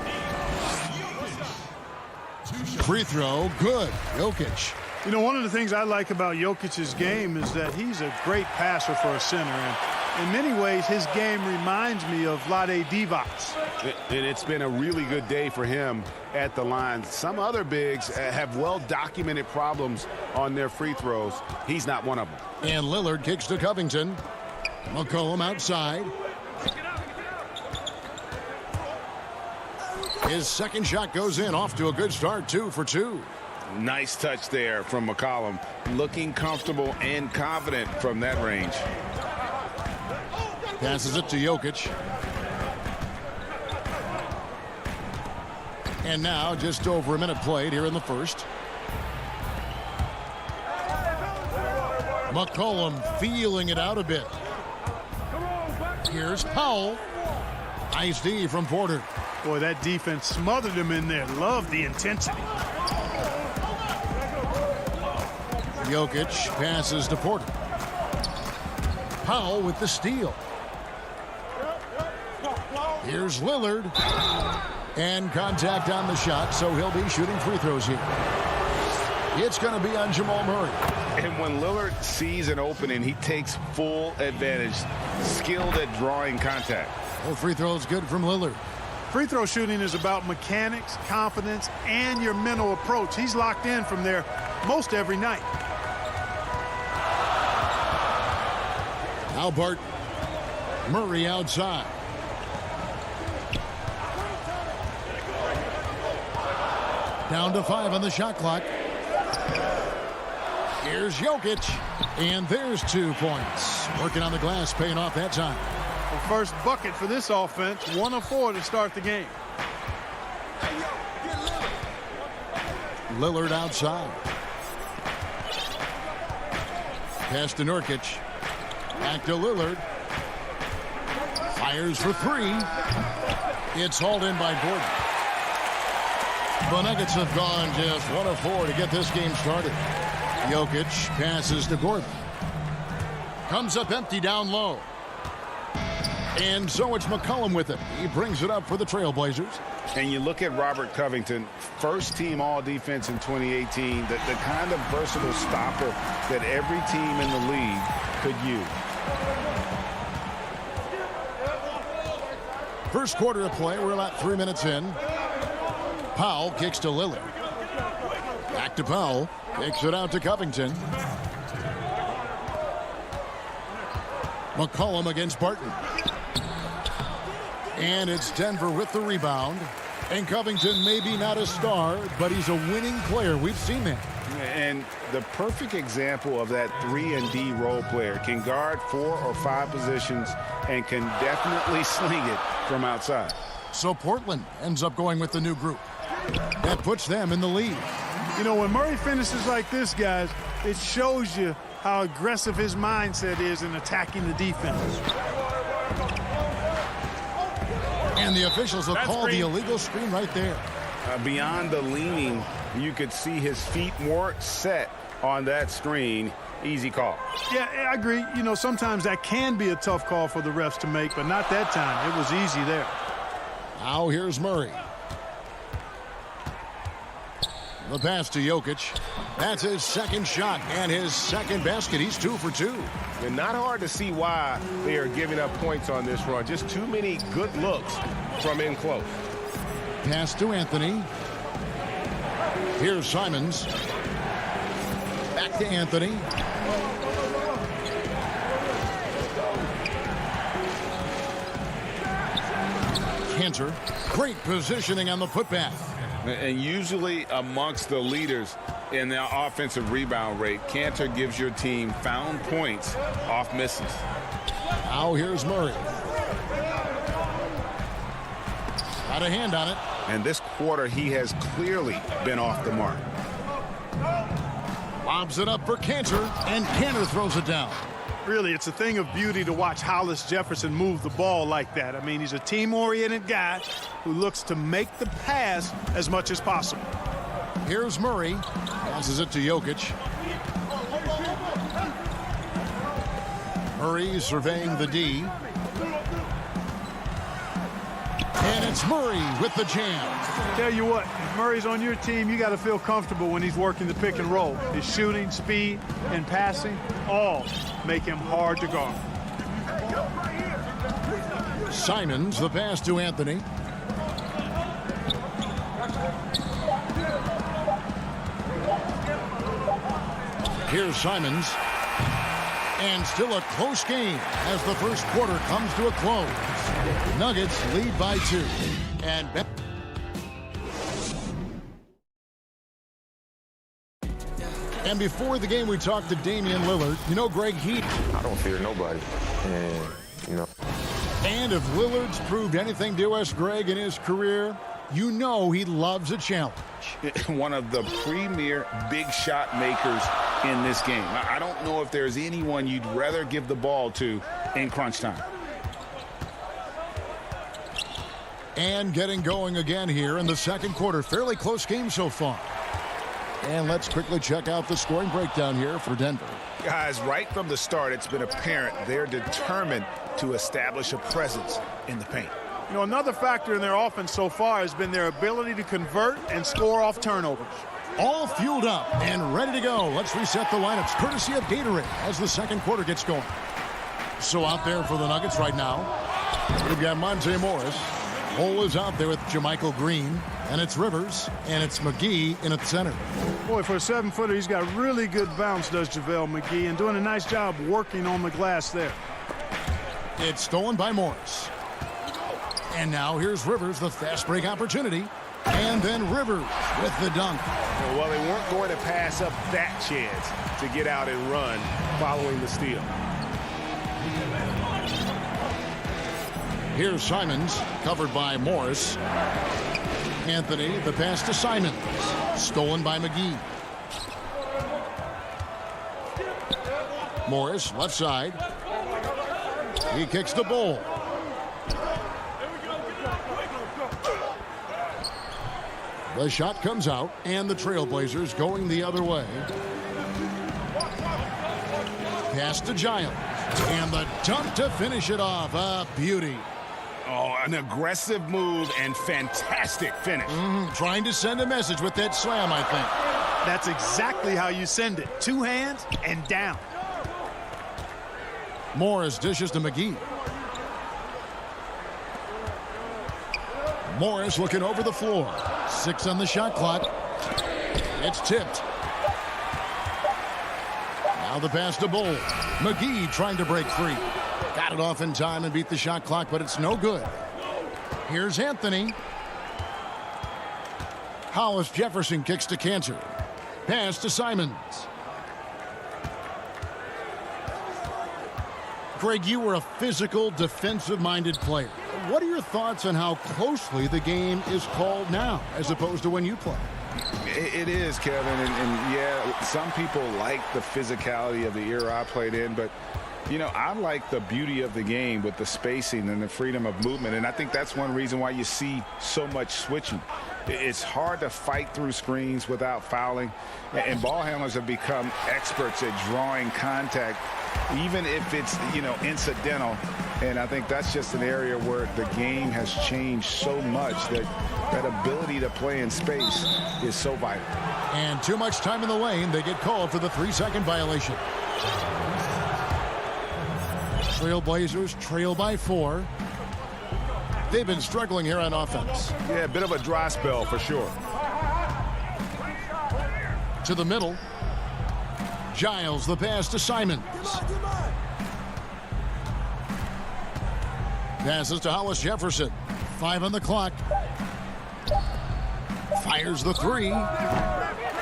Free throw, good. Jokic. You know, one of the things I like about Jokic's game is that he's a great passer for a center. And in many ways, his game reminds me of Vlade Divac's. And it's been a really good day for him at the line. Some other bigs have well-documented problems on their free throws. He's not one of them. And Lillard kicks to Covington. McCollum outside. His second shot goes in, off to a good start, 2 for 2. Nice touch there from McCollum. Looking comfortable and confident from that range. Passes it to Jokic. And now just over a minute played here in the first. McCollum feeling it out a bit. Here's Powell. Nice D from Porter. Boy, that defense smothered him in there. Love the intensity. Jokic passes to Porter. Powell with the steal. Here's Lillard. And contact on the shot, so he'll be shooting free throws here. It's going to be on Jamal Murray. And when Lillard sees an opening, he takes full advantage. Skilled at drawing contact. Well, free throws good from Lillard. Free throw shooting is about mechanics, confidence, and your mental approach. He's locked in from there most every night. Now Bart. Murray outside. Down to 5 on the shot clock. Here's Jokic. And there's 2 points. Working on the glass, paying off that time. The first bucket for this offense, 1 of 4 to start the game. Lillard outside. Pass to Nurkic. Back to Lillard. Fires for 3. It's hauled in by Gordon. The Nuggets have gone just 1 of 4 to get this game started. Jokic passes to Gordon. Comes up empty down low. And so it's McCollum with it. He brings it up for the Trailblazers. And you look at Robert Covington, first team all-defense in 2018, the kind of versatile stopper that every team in the league could use. First quarter of play, we're about 3 minutes in. Powell kicks to Lillard. Back to Powell. Kicks it out to Covington. McCollum against Barton. And it's Denver with the rebound. And Covington maybe not a star, but he's a winning player. We've seen that. And the perfect example of that 3-and-D role player. Can guard 4 or 5 positions and can definitely sling it from outside. So Portland ends up going with the new group. That puts them in the lead. You know, when Murray finishes like this, guys, it shows you how aggressive his mindset is in attacking the defense. And the officials will call the illegal screen right there. Beyond the leaning, you could see his feet more set on that screen. Easy call. Yeah, I agree. You know, sometimes that can be a tough call for the refs to make, but not that time. It was easy there. Now here's Murray. The pass to Jokic. That's his second shot and his second basket. He's 2 for 2. And not hard to see why they are giving up points on this run. Just too many good looks from in close. Pass to Anthony. Here's Simons. Back to Anthony. Cantor. Great positioning on the putback. And usually amongst the leaders in the offensive rebound rate, Cantor gives your team found points off misses. Now here's Murray. Got a hand on it. And this quarter, he has clearly been off the mark. Lobs it up for Cantor, and Cantor throws it down. Really, it's a thing of beauty to watch Hollis Jefferson move the ball like that. I mean, he's a team-oriented guy who looks to make the pass as much as possible. Here's Murray. Passes it to Jokic. Murray surveying the D. And it's Murray with the jam. Tell you what, if Murray's on your team, you got to feel comfortable when he's working the pick and roll. His shooting, speed, and passing all make him hard to guard. Simons, the pass to Anthony. Here's Simons. And still a close game as the first quarter comes to a close. Nuggets lead by 2. And before the game, we talked to Damian Lillard. You know, Greg, I don't fear nobody. And, you know. And if Lillard's proved anything to us, Greg, in his career, you know he loves a challenge. One of the premier big shot makers in this game. I don't know if there's anyone you'd rather give the ball to in crunch time. And getting going again here in the second quarter. Fairly close game so far. And let's quickly check out the scoring breakdown here for Denver. Guys, right from the start, it's been apparent they're determined to establish a presence in the paint. You know, another factor in their offense so far has been their ability to convert and score off turnovers. All fueled up and ready to go. Let's reset the lineups courtesy of Gatorade as the second quarter gets going. So out there for the Nuggets right now, we've got Monte Morris. Cole is out there with Jermichael Green, and it's Rivers, and it's McGee in at the center. Boy, for a 7-footer, he's got really good bounce, does JaVale McGee, and doing a nice job working on the glass there. It's stolen by Morris. And now here's Rivers, the fast break opportunity. And then Rivers with the dunk. Well, they weren't going to pass up that chance to get out and run following the steal. Here's Simons, covered by Morris. Anthony, the pass to Simons. Stolen by McGee. Morris, left side. He kicks the ball. The shot comes out, and the Trailblazers going the other way. Pass to Giles. And the dunk to finish it off. A beauty. Oh, an aggressive move and fantastic finish. Trying to send a message with that slam, I think. That's exactly how you send it. Two hands and down. Morris dishes to McGee. Morris looking over the floor. 6 on the shot clock. It's tipped. Now the pass to Bull. McGee trying to break free. Got it off in time and beat the shot clock, but it's no good. Here's Anthony. Hollis Jefferson kicks to Cantor. Pass to Simons. Greg, you were a physical, defensive-minded player. What are your thoughts on how closely the game is called now as opposed to when you play? It is, Kevin, and yeah, some people like the physicality of the era I played in, but you know, I like the beauty of the game with the spacing and the freedom of movement, and I think that's one reason why you see so much switching. It's hard to fight through screens without fouling, and ball handlers have become experts at drawing contact, even if it's, you know, incidental. And I think that's just an area where the game has changed so much that that ability to play in space is so vital. And too much time in the lane. They get called for the 3-second violation. Trailblazers trail by 4. They've been struggling here on offense. Yeah, a bit of a dry spell for sure. To the middle. Giles, the pass to Simons. Passes to Hollis Jefferson. 5 on the clock. Fires the 3.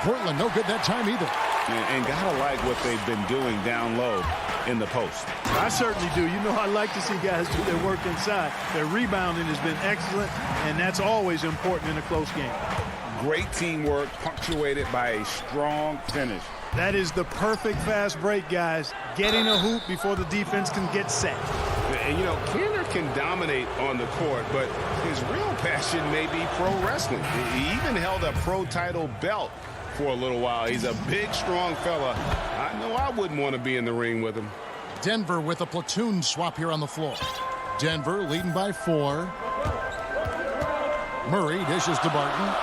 Portland no good that time either. And gotta like what they've been doing down low in the post. I certainly do. You know, I like to see guys do their work inside. Their rebounding has been excellent, and that's always important in a close game. Great teamwork punctuated by a strong finish. That is the perfect fast break, guys. Getting a hoop before the defense can get set. And, you know, Cantor can dominate on the court, but his real passion may be pro wrestling. He even held a pro title belt for a little while. He's a big, strong fella. I know I wouldn't want to be in the ring with him. Denver with a platoon swap here on the floor. Denver leading by 4. Murray dishes to Barton.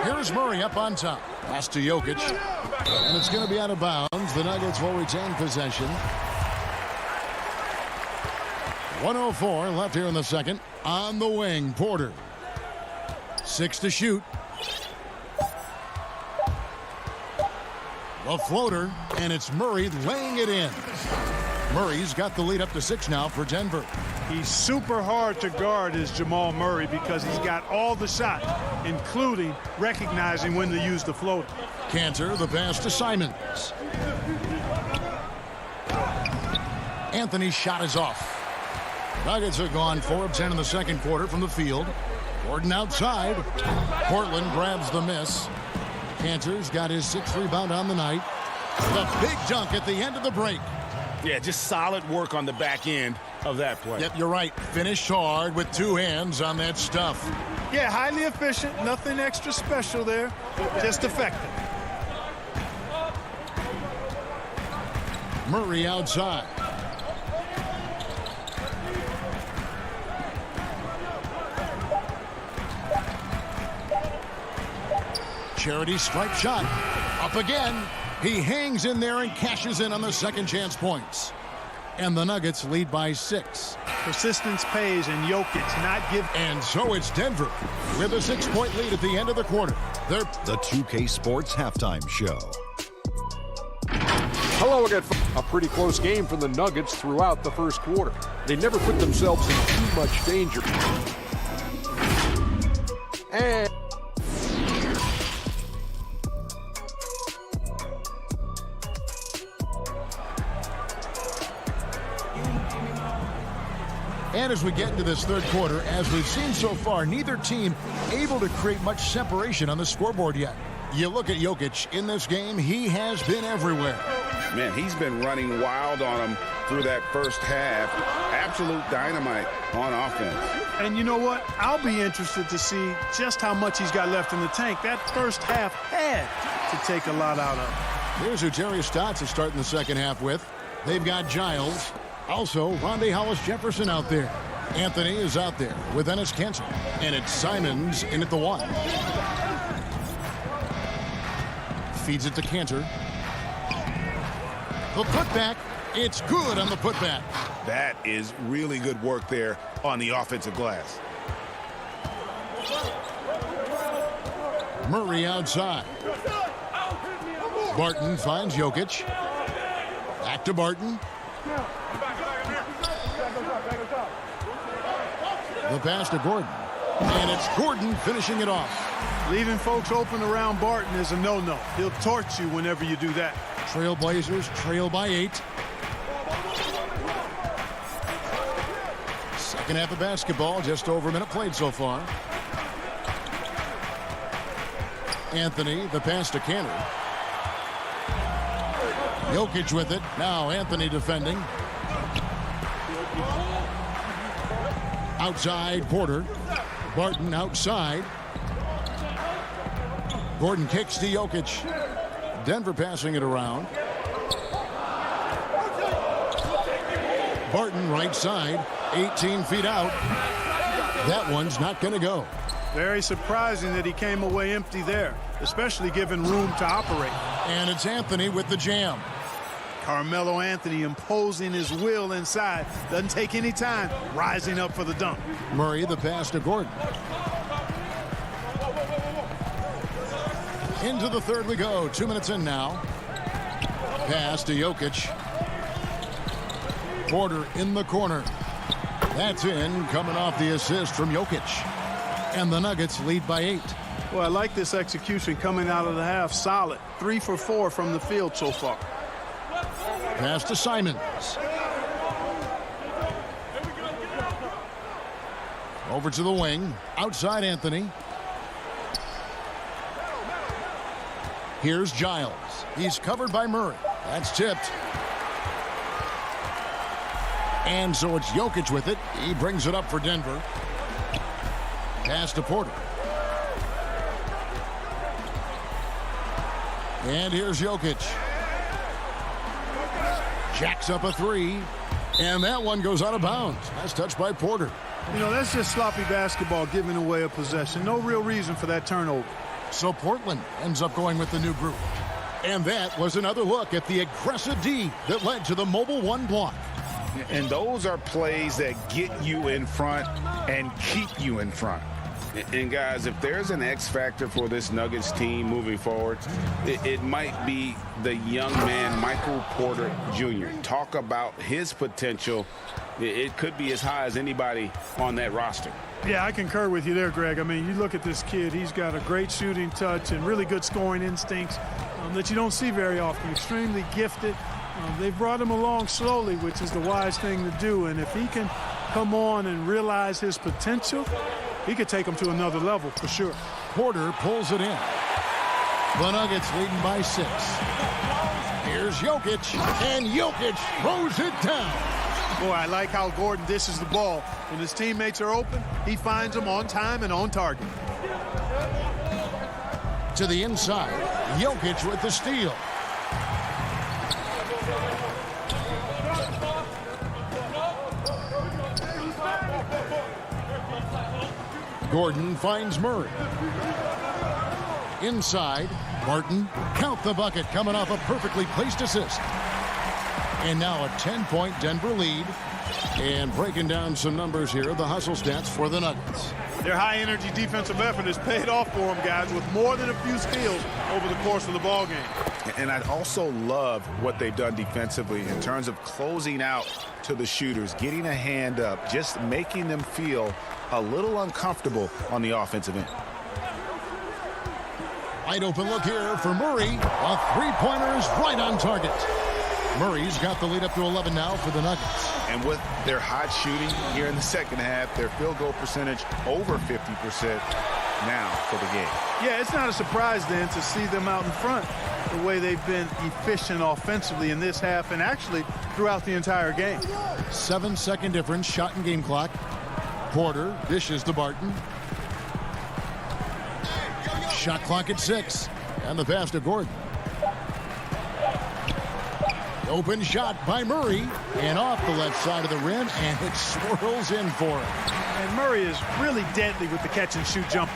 Here's Murray up on top. Pass to Jokic. And it's going to be out of bounds. The Nuggets will retain possession. 1:04 left here in the second. On the wing, Porter. 6 to shoot. A floater, and it's Murray laying it in. Murray's got the lead up to 6 now for Denver. He's super hard to guard as Jamal Murray because he's got all the shots, including recognizing when to use the floater. Cantor, the pass to Simons. Anthony's shot is off. Nuggets have gone 4 of 10 in the second quarter from the field. Gordon outside. Portland grabs the miss. Cantor's got his 6th rebound on the night. The big dunk at the end of the break. Yeah, just solid work on the back end of that play. Yep, you're right. Finished hard with 2 hands on that stuff. Yeah, highly efficient. Nothing extra special there. Just effective. Murray outside. Charity stripe shot. Up again. He hangs in there and cashes in on the second chance points. And the Nuggets lead by 6. Persistence pays, and Jokic not give. And so it's Denver with a 6-point lead at the end of the quarter. They're the 2K Sports Halftime Show. Hello again. A pretty close game for the Nuggets throughout the first quarter. They never put themselves in too much danger. And as we get into this third quarter, as we've seen so far, neither team able to create much separation on the scoreboard yet. You look at Jokic in this game, he has been everywhere. Man, he's been running wild on him through that first half. Absolute dynamite on offense. And you know what? I'll be interested to see just how much he's got left in the tank. That first half had to take a lot out of him. Here's who Terry Stotts is starting the second half with. They've got Giles. Also, Rondé Hollis-Jefferson out there. Anthony is out there with Ennis Cancer. And it's Simons in at the 1. Feeds it to Cantor. The putback. It's good on the putback. That is really good work there on the offensive glass. Murray outside. Barton finds Jokic. Back to Barton. The pass to Gordon. And it's Gordon finishing it off. Leaving folks open around Barton is a no-no. He'll torch you whenever you do that. Trailblazers trail by 8. Second half of basketball, just over a minute played so far. Anthony, the pass to Cantor. Jokic with it. Now Anthony defending. Outside Porter. Barton outside. Gordon kicks to Jokic. Denver passing it around. Barton right side. 18 feet out. That one's not going to go. Very surprising that he came away empty there, especially given room to operate. And it's Anthony with the jam. Carmelo Anthony imposing his will inside. Doesn't take any time. Rising up for the dunk. Murray the pass to Gordon. Into the third we go. 2 minutes in now. Pass to Jokic. Porter in the corner. That's in, coming off the assist from Jokic. And the Nuggets lead by 8. Well, I like this execution coming out of the half. Solid. 3 for 4 from the field so far. Pass to Simons. Over to the wing. Outside Anthony. Here's Giles. He's covered by Murray. That's tipped. And so it's Jokic with it. He brings it up for Denver. Pass to Porter. And here's Jokic. Jacks up a 3. And that one goes out of bounds. That's touched by Porter. You know, that's just sloppy basketball, giving away a possession. No real reason for that turnover. So Portland ends up going with the new group. And that was another look at the aggressive D that led to the mobile 1 block. And those are plays that get you in front and keep you in front. And guys, if there's an X factor for this Nuggets team moving forward, it might be the young man, Michael Porter Jr. Talk about his potential. It could be as high as anybody on that roster. Yeah, I concur with you there, Greg. I mean, you look at this kid, he's got a great shooting touch and really good scoring instincts that you don't see very often. Extremely gifted. They've brought him along slowly, which is the wise thing to do. And if he can come on and realize his potential, he could take him to another level for sure. Porter pulls it in. The Nuggets leading by 6. Here's Jokic, and Jokic throws it down. Boy, I like how Gordon dishes the ball. When his teammates are open, he finds them on time and on target. To the inside, Jokic with the steal. Gordon finds Murray. Inside, Barton. Count the bucket, coming off a perfectly placed assist. And now a 10-point Denver lead. And breaking down some numbers here, the hustle stats for the Nuggets. Their high-energy defensive effort has paid off for them, guys, with more than a few steals over the course of the ball game. And I also love what they've done defensively in terms of closing out to the shooters, getting a hand up, just making them feel a little uncomfortable on the offensive end. Wide open look here for Murray. A three-pointer is right on target. Murray's got the lead up to 11 now for the Nuggets. And with their hot shooting here in the second half, their field goal percentage over 50% now for the game. Yeah, it's not a surprise then to see them out in front the way they've been efficient offensively in this half and actually throughout the entire game. 7-second difference, shot and game clock. Porter dishes to Barton. Shot clock at 6. And the pass to Gordon. Open shot by Murray. And off the left side of the rim. And it swirls in for him. And Murray is really deadly with the catch-and-shoot jumper.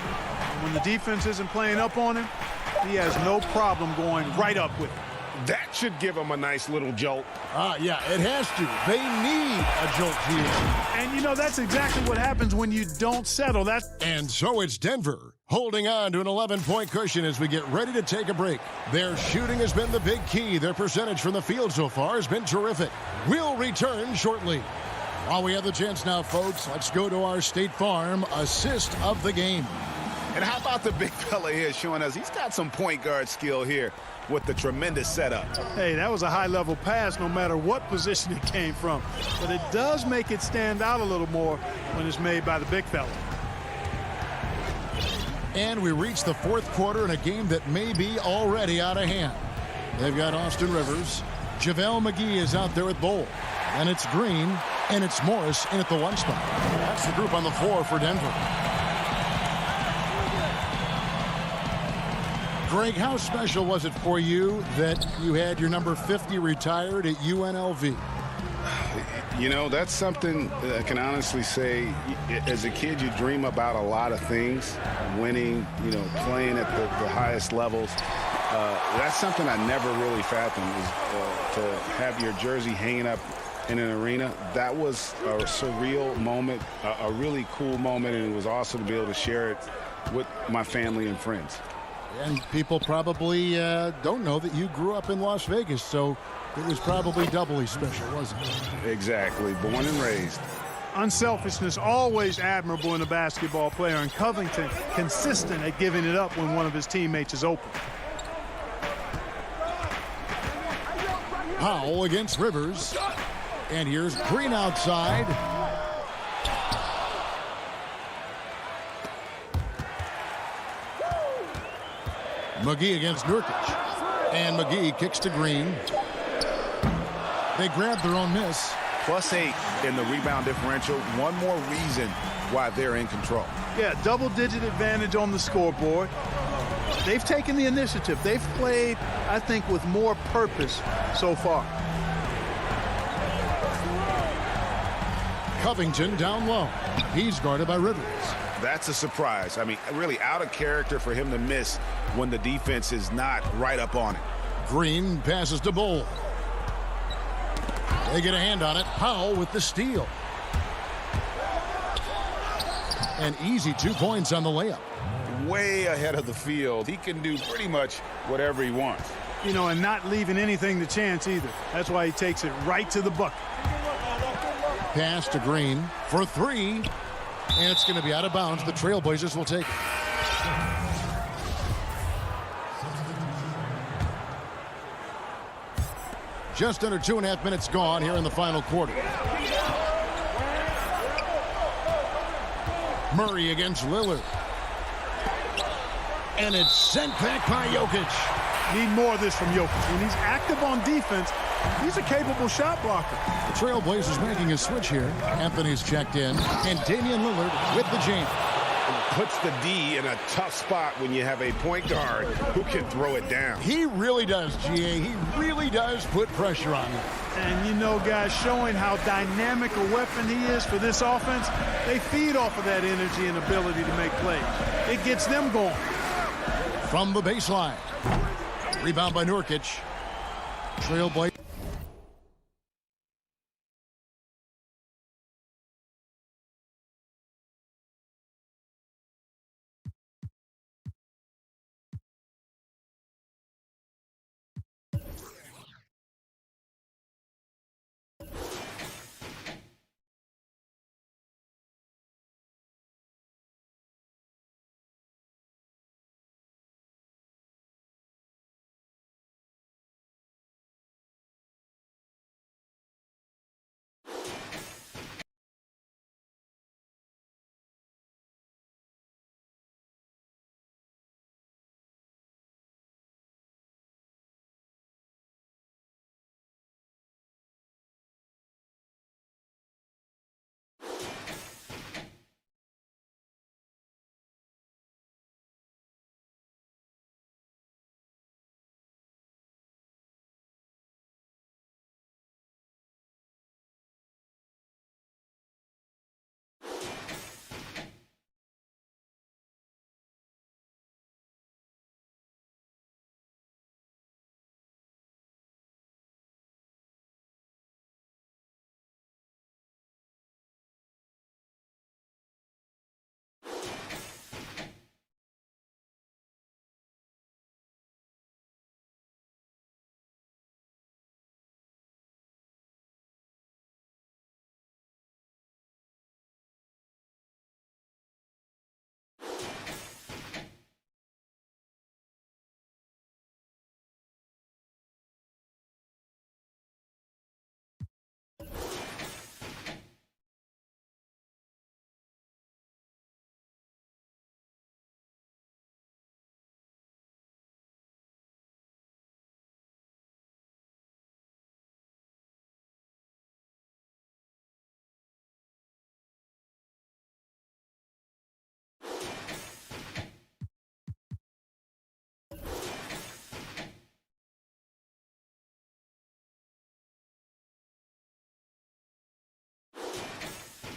When the defense isn't playing up on him, he has no problem going right up with it. That should give him a nice little jolt. Yeah, it has to. They need a jolt here. And, you know, that's exactly what happens when you don't settle. And so it's Denver holding on to an 11-point cushion as we get ready to take a break. Their shooting has been the big key. Their percentage from the field so far has been terrific. We'll return shortly. While we have the chance now, folks, let's go to our State Farm assist of the game. And how about the big fella here showing us he's got some point guard skill here with the tremendous setup. Hey, that was a high-level pass no matter what position it came from. But it does make it stand out a little more when it's made by the big fella. And we reach the fourth quarter in a game that may be already out of hand. They've got Austin Rivers. JaVale McGee is out there at Bowl. And it's Green, and it's Morris in at the 1 spot. That's the group on the floor for Denver. Greg, how special was it for you that you had your number 50 retired at UNLV? You know, that's something I can honestly say. As a kid, you dream about a lot of things, winning, you know, playing at the highest levels. That's something I never really fathomed, is to have your jersey hanging up in an arena. That was a surreal moment, a really cool moment, and it was awesome to be able to share it with my family and friends. And people probably don't know that you grew up in Las Vegas, so it was probably doubly special, wasn't it? Exactly. Born and raised. Unselfishness always admirable in a basketball player, and Covington consistent at giving it up when one of his teammates is open. Powell against Rivers. And here's Green outside. McGee against Nurkic. And McGee kicks to Green. They grab their own miss. +8 in the rebound differential. One more reason why they're in control. Yeah, double-digit advantage on the scoreboard. They've taken the initiative. They've played, I think, with more purpose so far. Covington down low. He's guarded by Rivers. That's a surprise. I mean, really out of character for him to miss when the defense is not right up on it. Green passes to Bull. They get a hand on it. Powell with the steal. An easy 2 points on the layup. Way ahead of the field. He can do pretty much whatever he wants. You know, and not leaving anything to chance either. That's why he takes it right to the bucket. Pass to Green for 3. And it's going to be out of bounds. The Trailblazers will take it. Just under 2.5 minutes gone here in the final quarter. Murray against Lillard. And it's sent back by Jokic. Need more of this from Jokic. When he's active on defense, he's a capable shot blocker. The Trailblazers making a switch here. Anthony's checked in. And Damian Lillard with the jam. Puts the D in a tough spot when you have a point guard who can throw it down. He really does, GA. He really does put pressure on him. And, you know, guys, showing how dynamic a weapon he is for this offense, they feed off of that energy and ability to make plays. It gets them going. From the baseline. Rebound by Nurkic. Trailblazers.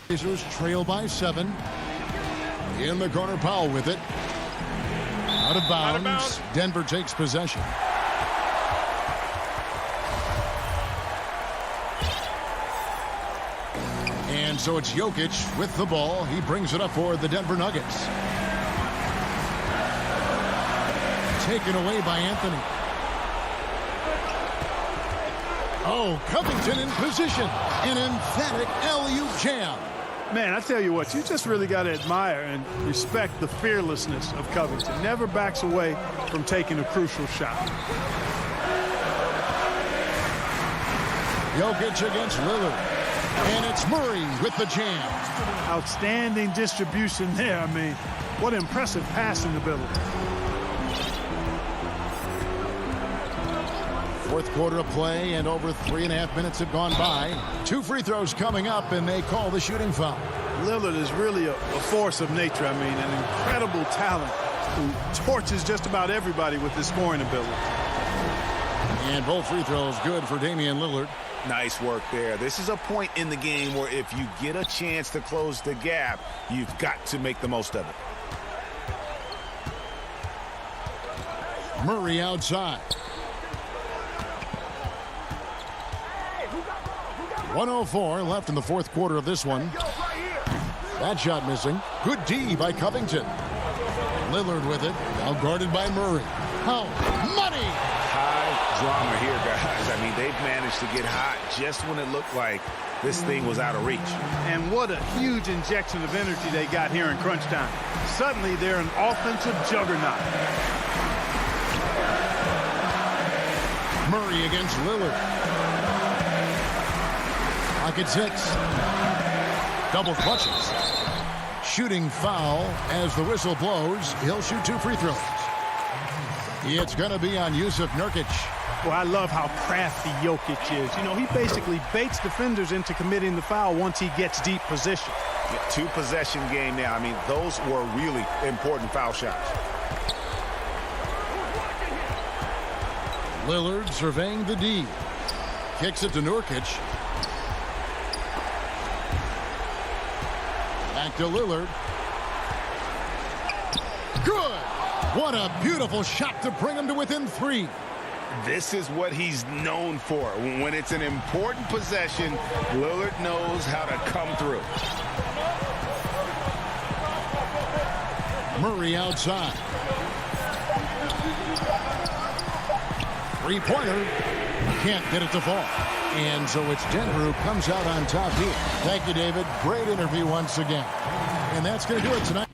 Blazers trail by 7. In the corner, Powell with it. Out of bounds. Denver takes possession. And so it's Jokic with the ball. He brings it up for the Denver Nuggets. Taken away by Anthony. Oh, Covington in position. An emphatic alley-oop jam. Man, I tell you what, you just really got to admire and respect the fearlessness of Covington. Never backs away from taking a crucial shot. Jokic against Lillard. And it's Murray with the jam. Outstanding distribution there. I mean, what impressive passing ability. Fourth quarter of play, and over 3.5 minutes have gone by. 2 free throws coming up, and they call the shooting foul. Lillard is really a force of nature. I mean, an incredible talent who torches just about everybody with his scoring ability. And both free throws good for Damian Lillard. Nice work there. This is a point in the game where if you get a chance to close the gap, you've got to make the most of it. Murray outside. 1:04 left in the fourth quarter of this one. That shot missing. Good D by Covington. Lillard with it. Now guarded by Murray. Oh, money! High drama here, guys. I mean, they've managed to get hot just when it looked like this thing was out of reach. And what a huge injection of energy they got here in crunch time. Suddenly, they're an offensive juggernaut. Murray against Lillard. Pocket 6. Double clutches. Shooting foul as the whistle blows. He'll shoot 2 free throws. It's going to be on Yusuf Nurkic. Well, I love how crafty Jokic is. You know, he basically baits defenders into committing the foul once he gets deep position. Yeah, 2-possession game now. I mean, those were really important foul shots. Lillard surveying the D. Kicks it to Nurkic. Back to Lillard. Good! What a beautiful shot to bring him to within 3. This is what he's known for. When it's an important possession, Lillard knows how to come through. Murray outside. 3-pointer. Can't get it to fall. And so it's Denver who comes out on top here. Thank you, David. Great interview once again. And that's going to do it tonight.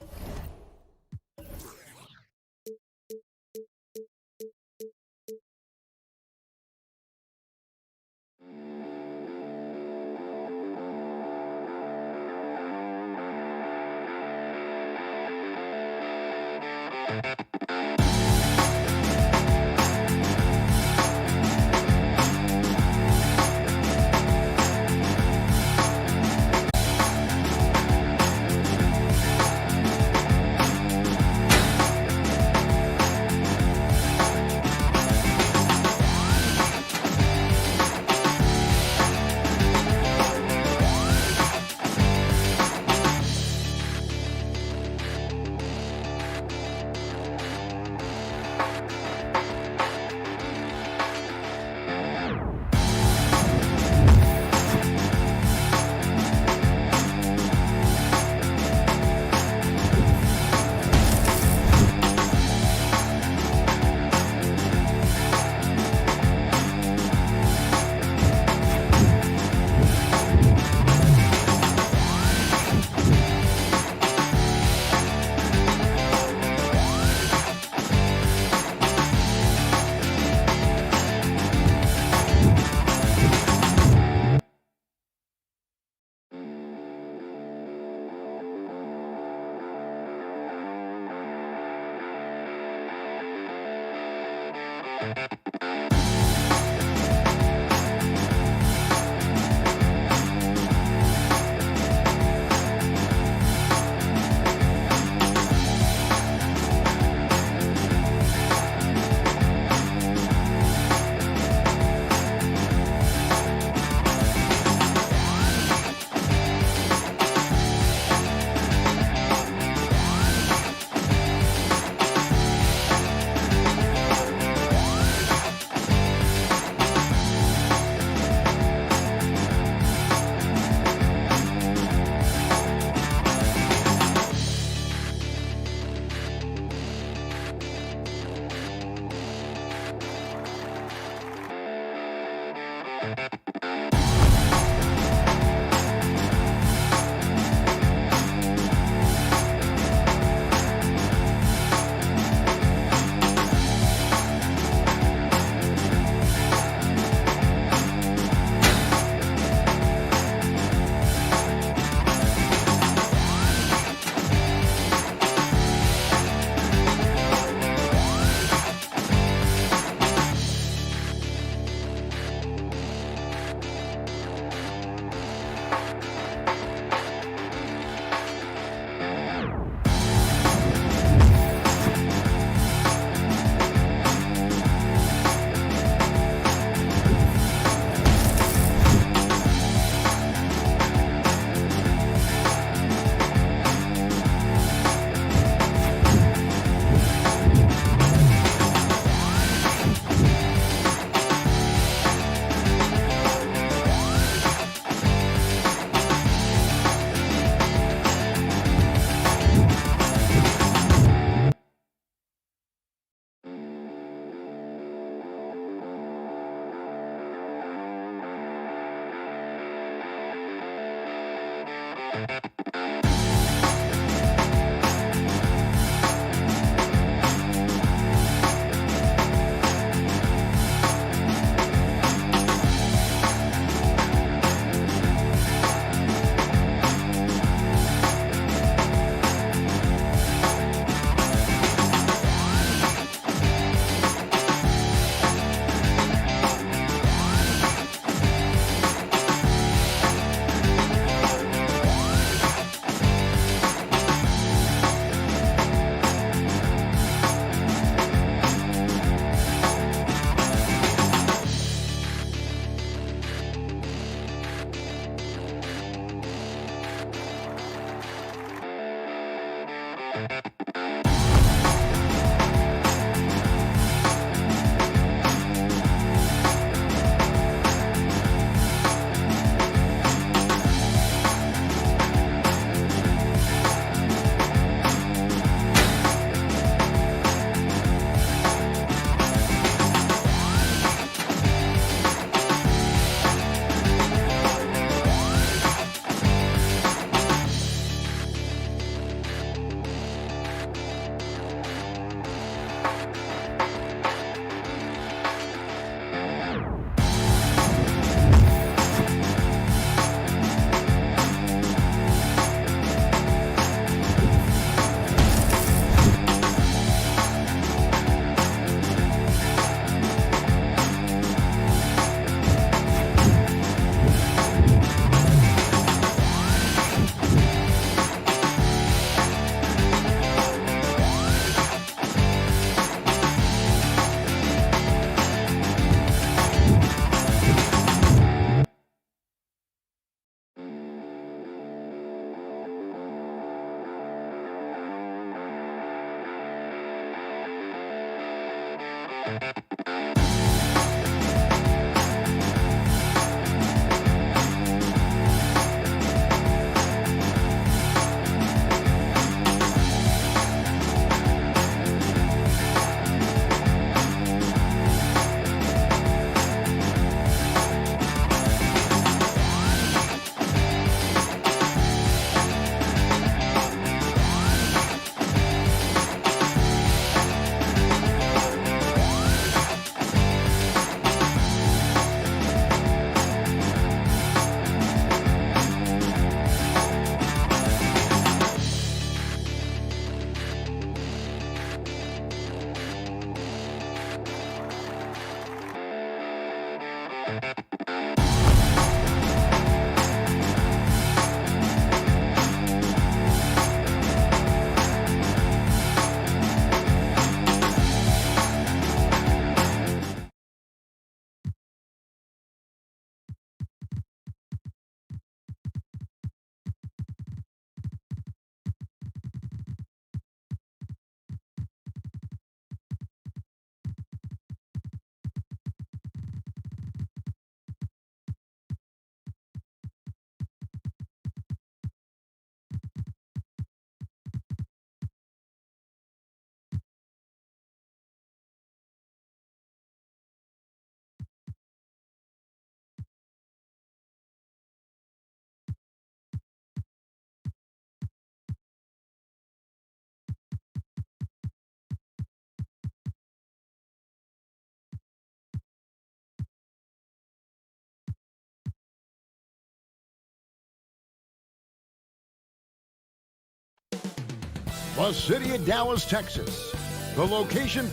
The city of Dallas, Texas. The location.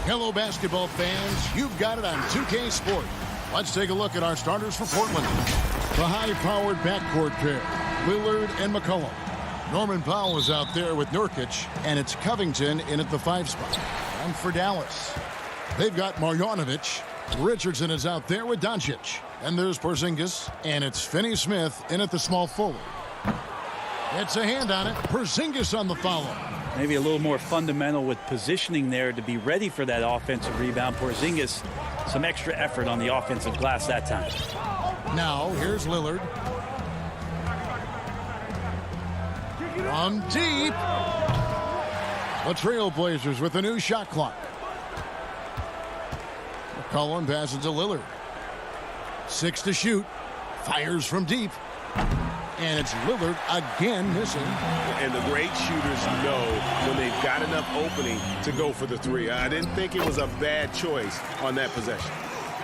Hello, basketball fans. You've got it on 2K Sport. Let's take a look at our starters for Portland. The high-powered backcourt pair, Lillard and McCollum. Norman Powell is out there with Nurkic, and it's Covington in at the 5 spot. And for Dallas, they've got Marjanovic. Richardson is out there with Doncic. And there's Porzingis, and it's Finney-Smith in at the small forward. It's a hand on it. Porzingis on the follow. Maybe a little more fundamental with positioning there to be ready for that offensive rebound. Porzingis, some extra effort on the offensive glass that time. Now, here's Lillard. From deep. The Trailblazers with a new shot clock. McCollum passes to Lillard. 6 to shoot. Fires from deep. And it's Lillard again missing. And the great shooters know when they've got enough opening to go for the 3. I didn't think it was a bad choice on that possession.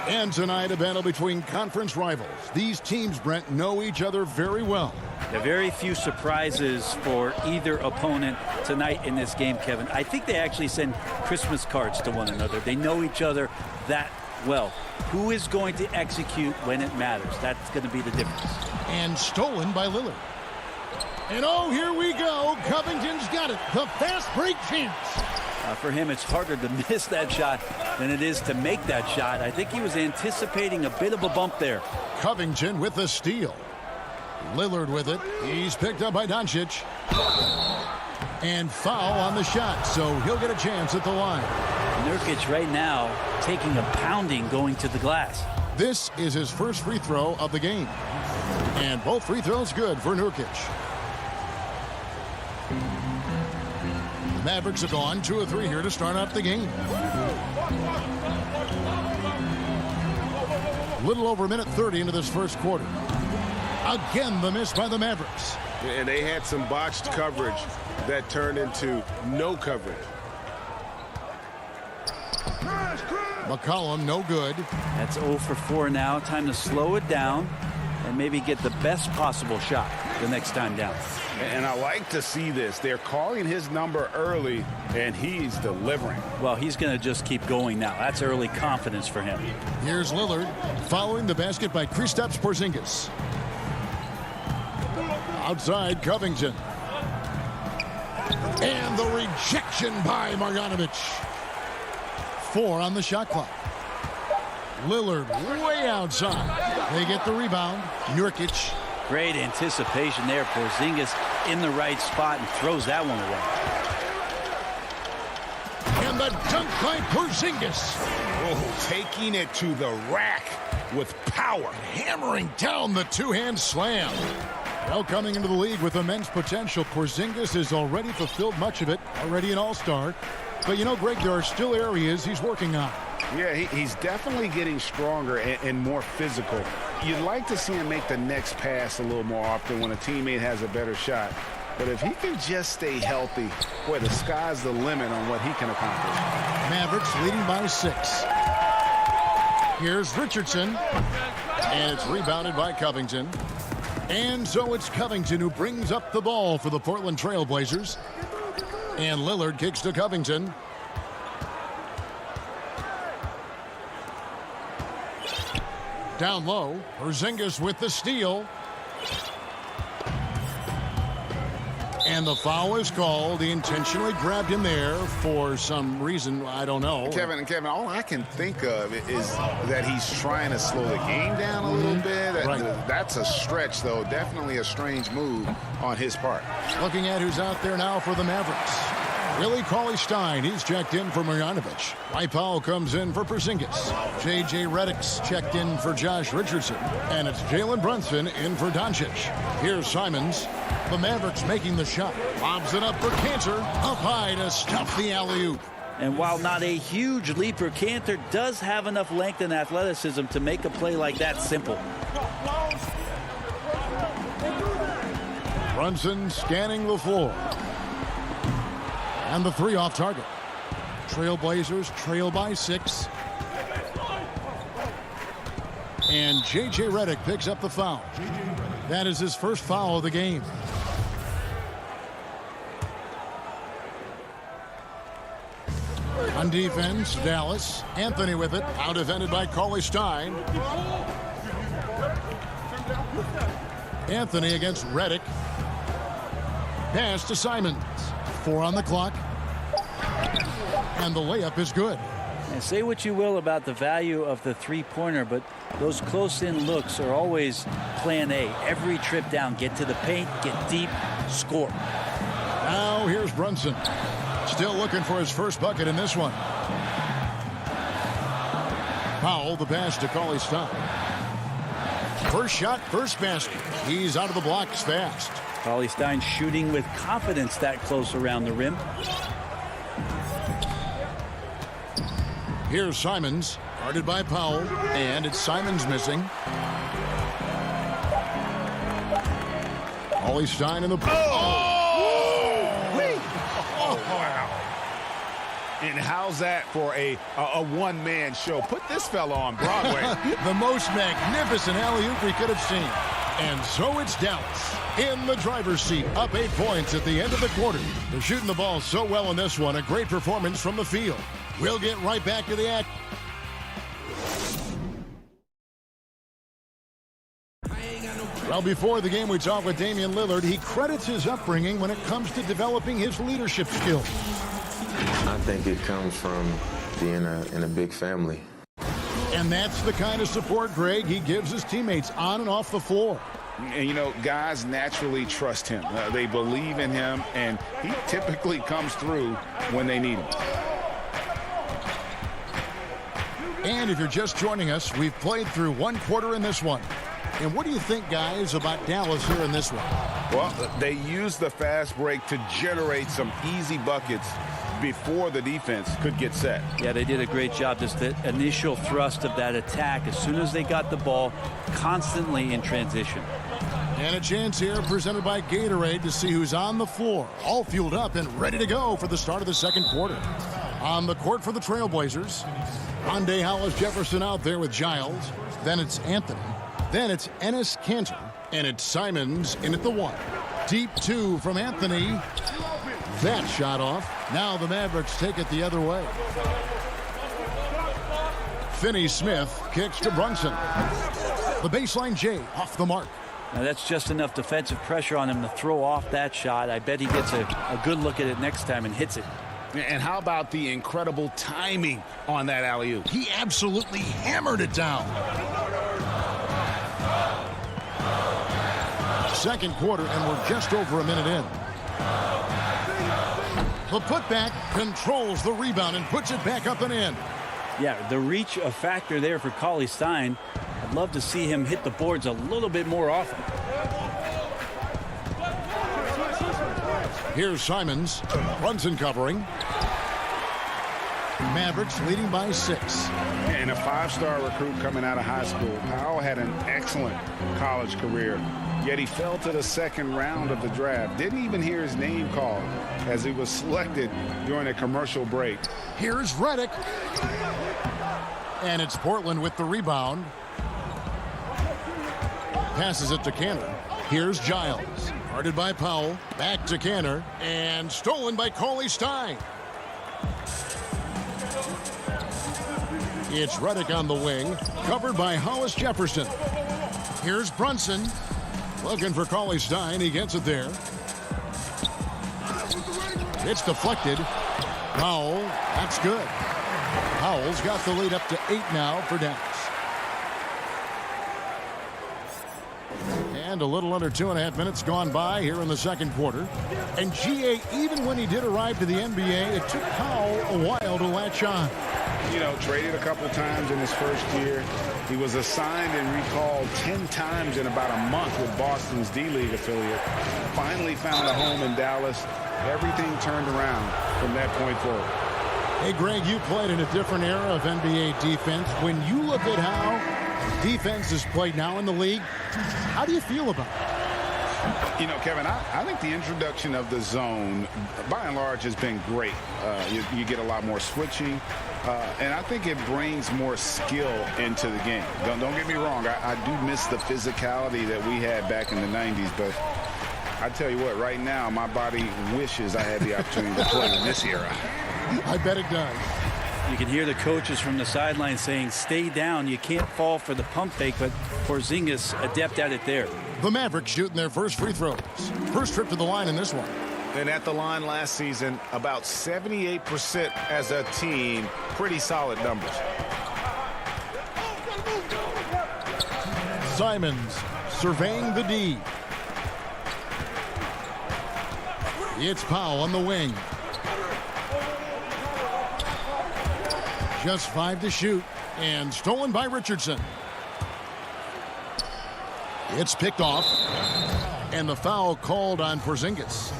And tonight, a battle between conference rivals. These teams, Brent, know each other very well. There are very few surprises for either opponent tonight in this game, Kevin. I think they actually send Christmas cards to one another. They know each other that well. Who is going to execute when it matters? That's going to be the difference. And stolen by Lillard. And oh, here we go. Covington's got it. The fast break chance. For him, it's harder to miss that shot than it is to make that shot. I think he was anticipating a bit of a bump there. Covington with the steal. Lillard with it. He's picked up by Doncic. And foul on the shot, so he'll get a chance at the line. Nurkic right now taking a pounding going to the glass. This is his first free throw of the game. And both free throws good for Nurkic. The Mavericks have gone 2 of 3 here to start off the game. A little over a minute 30 into this first quarter. Again, the miss by the Mavericks. And they had some botched coverage that turned into no coverage. McCollum, no good. That's 0 for 4 now. Time to slow it down and maybe get the best possible shot the next time down. And I like to see this. They're calling his number early, and he's delivering. Well, he's going to just keep going now. That's early confidence for him. Here's Lillard following the basket by Kristaps Porzingis. Outside, Covington. And the rejection by Marjanovic. 4 on the shot clock. Lillard way outside. They get the rebound. Nurkic. Great anticipation there. Porzingis in the right spot and throws that one away. And the dunk by Porzingis. Oh, taking it to the rack with power. Hammering down the two-hand slam. Well, coming into the league with immense potential, Porzingis has already fulfilled much of it. Already an all-star. But, you know, Greg, there are still areas he's working on. Yeah, he's definitely getting stronger and more physical. You'd like to see him make the next pass a little more often when a teammate has a better shot. But if he can just stay healthy, boy, the sky's the limit on what he can accomplish. Mavericks leading by 6. Here's Richardson. And it's rebounded by Covington. And so it's Covington who brings up the ball for the Portland Trail Blazers. And Lillard kicks to Covington. Down low, Porzingis with the steal. And the foul is called. He intentionally grabbed him there for some reason. I don't know. Kevin, all I can think of is that he's trying to slow the game down a little bit. Right. That's a stretch, though. Definitely a strange move on his part. Looking at who's out there now for the Mavericks. Willie Cauley-Stein, he's checked in for Marjanovic. Dwight Powell comes in for Porzingis. J.J. Redick's checked in for Josh Richardson. And it's Jalen Brunson in for Doncic. Here's Simons. The Mavericks making the shot. Lobs it up for Cantor. Up high to stuff the alley-oop. And while not a huge leaper, Cantor does have enough length and athleticism to make a play like that simple. Brunson scanning the floor. And the 3 off target. Trailblazers trail by 6. And J.J. Redick picks up the foul. That is his first foul of the game. On defense, Dallas. Anthony with it. Out defended by Cauley-Stein. Anthony against Redick. Pass to Simons. 4 on the clock. And the layup is good. And say what you will about the value of the three-pointer, but those close-in looks are always plan A. Every trip down, get to the paint, get deep, score. Now here's Brunson. Still looking for his first bucket in this one. Powell, the pass to Cauley-Stein. First shot, first basket. He's out of the blocks fast. Cauley-Stein shooting with confidence that close around the rim. Here's Simons, guarded by Powell, and it's Simons missing. Cauley-Stein in the... And how's that for a one-man show? Put this fella on Broadway. The most magnificent alley-oop we could have seen. And so it's Dallas in the driver's seat, up 8 points at the end of the quarter. They're shooting the ball so well in this one. A great performance from the field. We'll get right back to the act. Well, before the game, we talked with Damian Lillard. He credits his upbringing when it comes to developing his leadership skills. I think it comes from being in a big family. And that's the kind of support, Greg, he gives his teammates on and off the floor. And, you know, guys naturally trust him. They believe in him, and he typically comes through when they need him. And if you're just joining us, we've played through 1 quarter in this one. And what do you think, guys, about Dallas here in this one? Well, they used the fast break to generate some easy buckets before the defense could get set. Yeah, they did a great job. Just the initial thrust of that attack, as soon as they got the ball, constantly in transition. And a chance here presented by Gatorade to see who's on the floor. All fueled up and ready to go for the start of the second quarter. On the court for the Trailblazers, Hyundai Hollis Jefferson out there with Giles. Then it's Anthony. Then it's Enes Kanter. And it's Simons in at the 1. Deep 2 from Anthony. That shot off. Now the Mavericks take it the other way. Finney-Smith kicks to Brunson. The baseline J off the mark. Now that's just enough defensive pressure on him to throw off that shot. I bet he gets a good look at it next time and hits it. And how about the incredible timing on that alley-oop? He absolutely hammered it down. Second quarter, and we're just over a minute in. The putback controls the rebound and puts it back up and in. Yeah, the reach a factor there for Cauley-Stein. I'd love to see him hit the boards a little bit more often. Here's Simons. Brunson covering. Mavericks leading by 6. And a 5-star recruit coming out of high school. Powell had an excellent college career, yet he fell to the second round of the draft. Didn't even hear his name called as he was selected during a commercial break. Here's Redick. And it's Portland with the rebound. Passes it to Kanter. Here's Giles. Guarded by Powell. Back to Kanter. And stolen by Cauley-Stein. It's Redick on the wing. Covered by Hollis Jefferson. Here's Brunson. Looking for Cauley-Stein. He gets it there. It's deflected. Powell. That's good. Powell's got the lead up to 8 now for Dallas. And a little under 2.5 minutes gone by here in the second quarter. And GA, even when he did arrive to the NBA, it took Powell a while to latch on. You know, traded a couple times in his first year. He was assigned and recalled 10 times in about a month with Boston's D-League affiliate. Finally found a home in Dallas. Everything turned around from that point forward. Hey, Greg, you played in a different era of NBA defense. When you look at how defense is played now in the league, how do you feel about it? You know, Kevin, I think the introduction of the zone, by and large, has been great. You get a lot more switching, and I think it brings more skill into the game. Don't get me wrong. I do miss the physicality that we had back in the 90s, but I tell you what, right now, my body wishes I had the opportunity to play in this era. I bet it does. You can hear the coaches from the sideline saying, stay down. You can't fall for the pump fake, but Porzingis adept at it there. The Mavericks shooting their first free throws. First trip to the line in this one. And at the line last season, about 78% as a team. Pretty solid numbers. Simons surveying the D. It's Powell on the wing. Just 5 to shoot, and stolen by Richardson. It's picked off, and the foul called on Porzingis.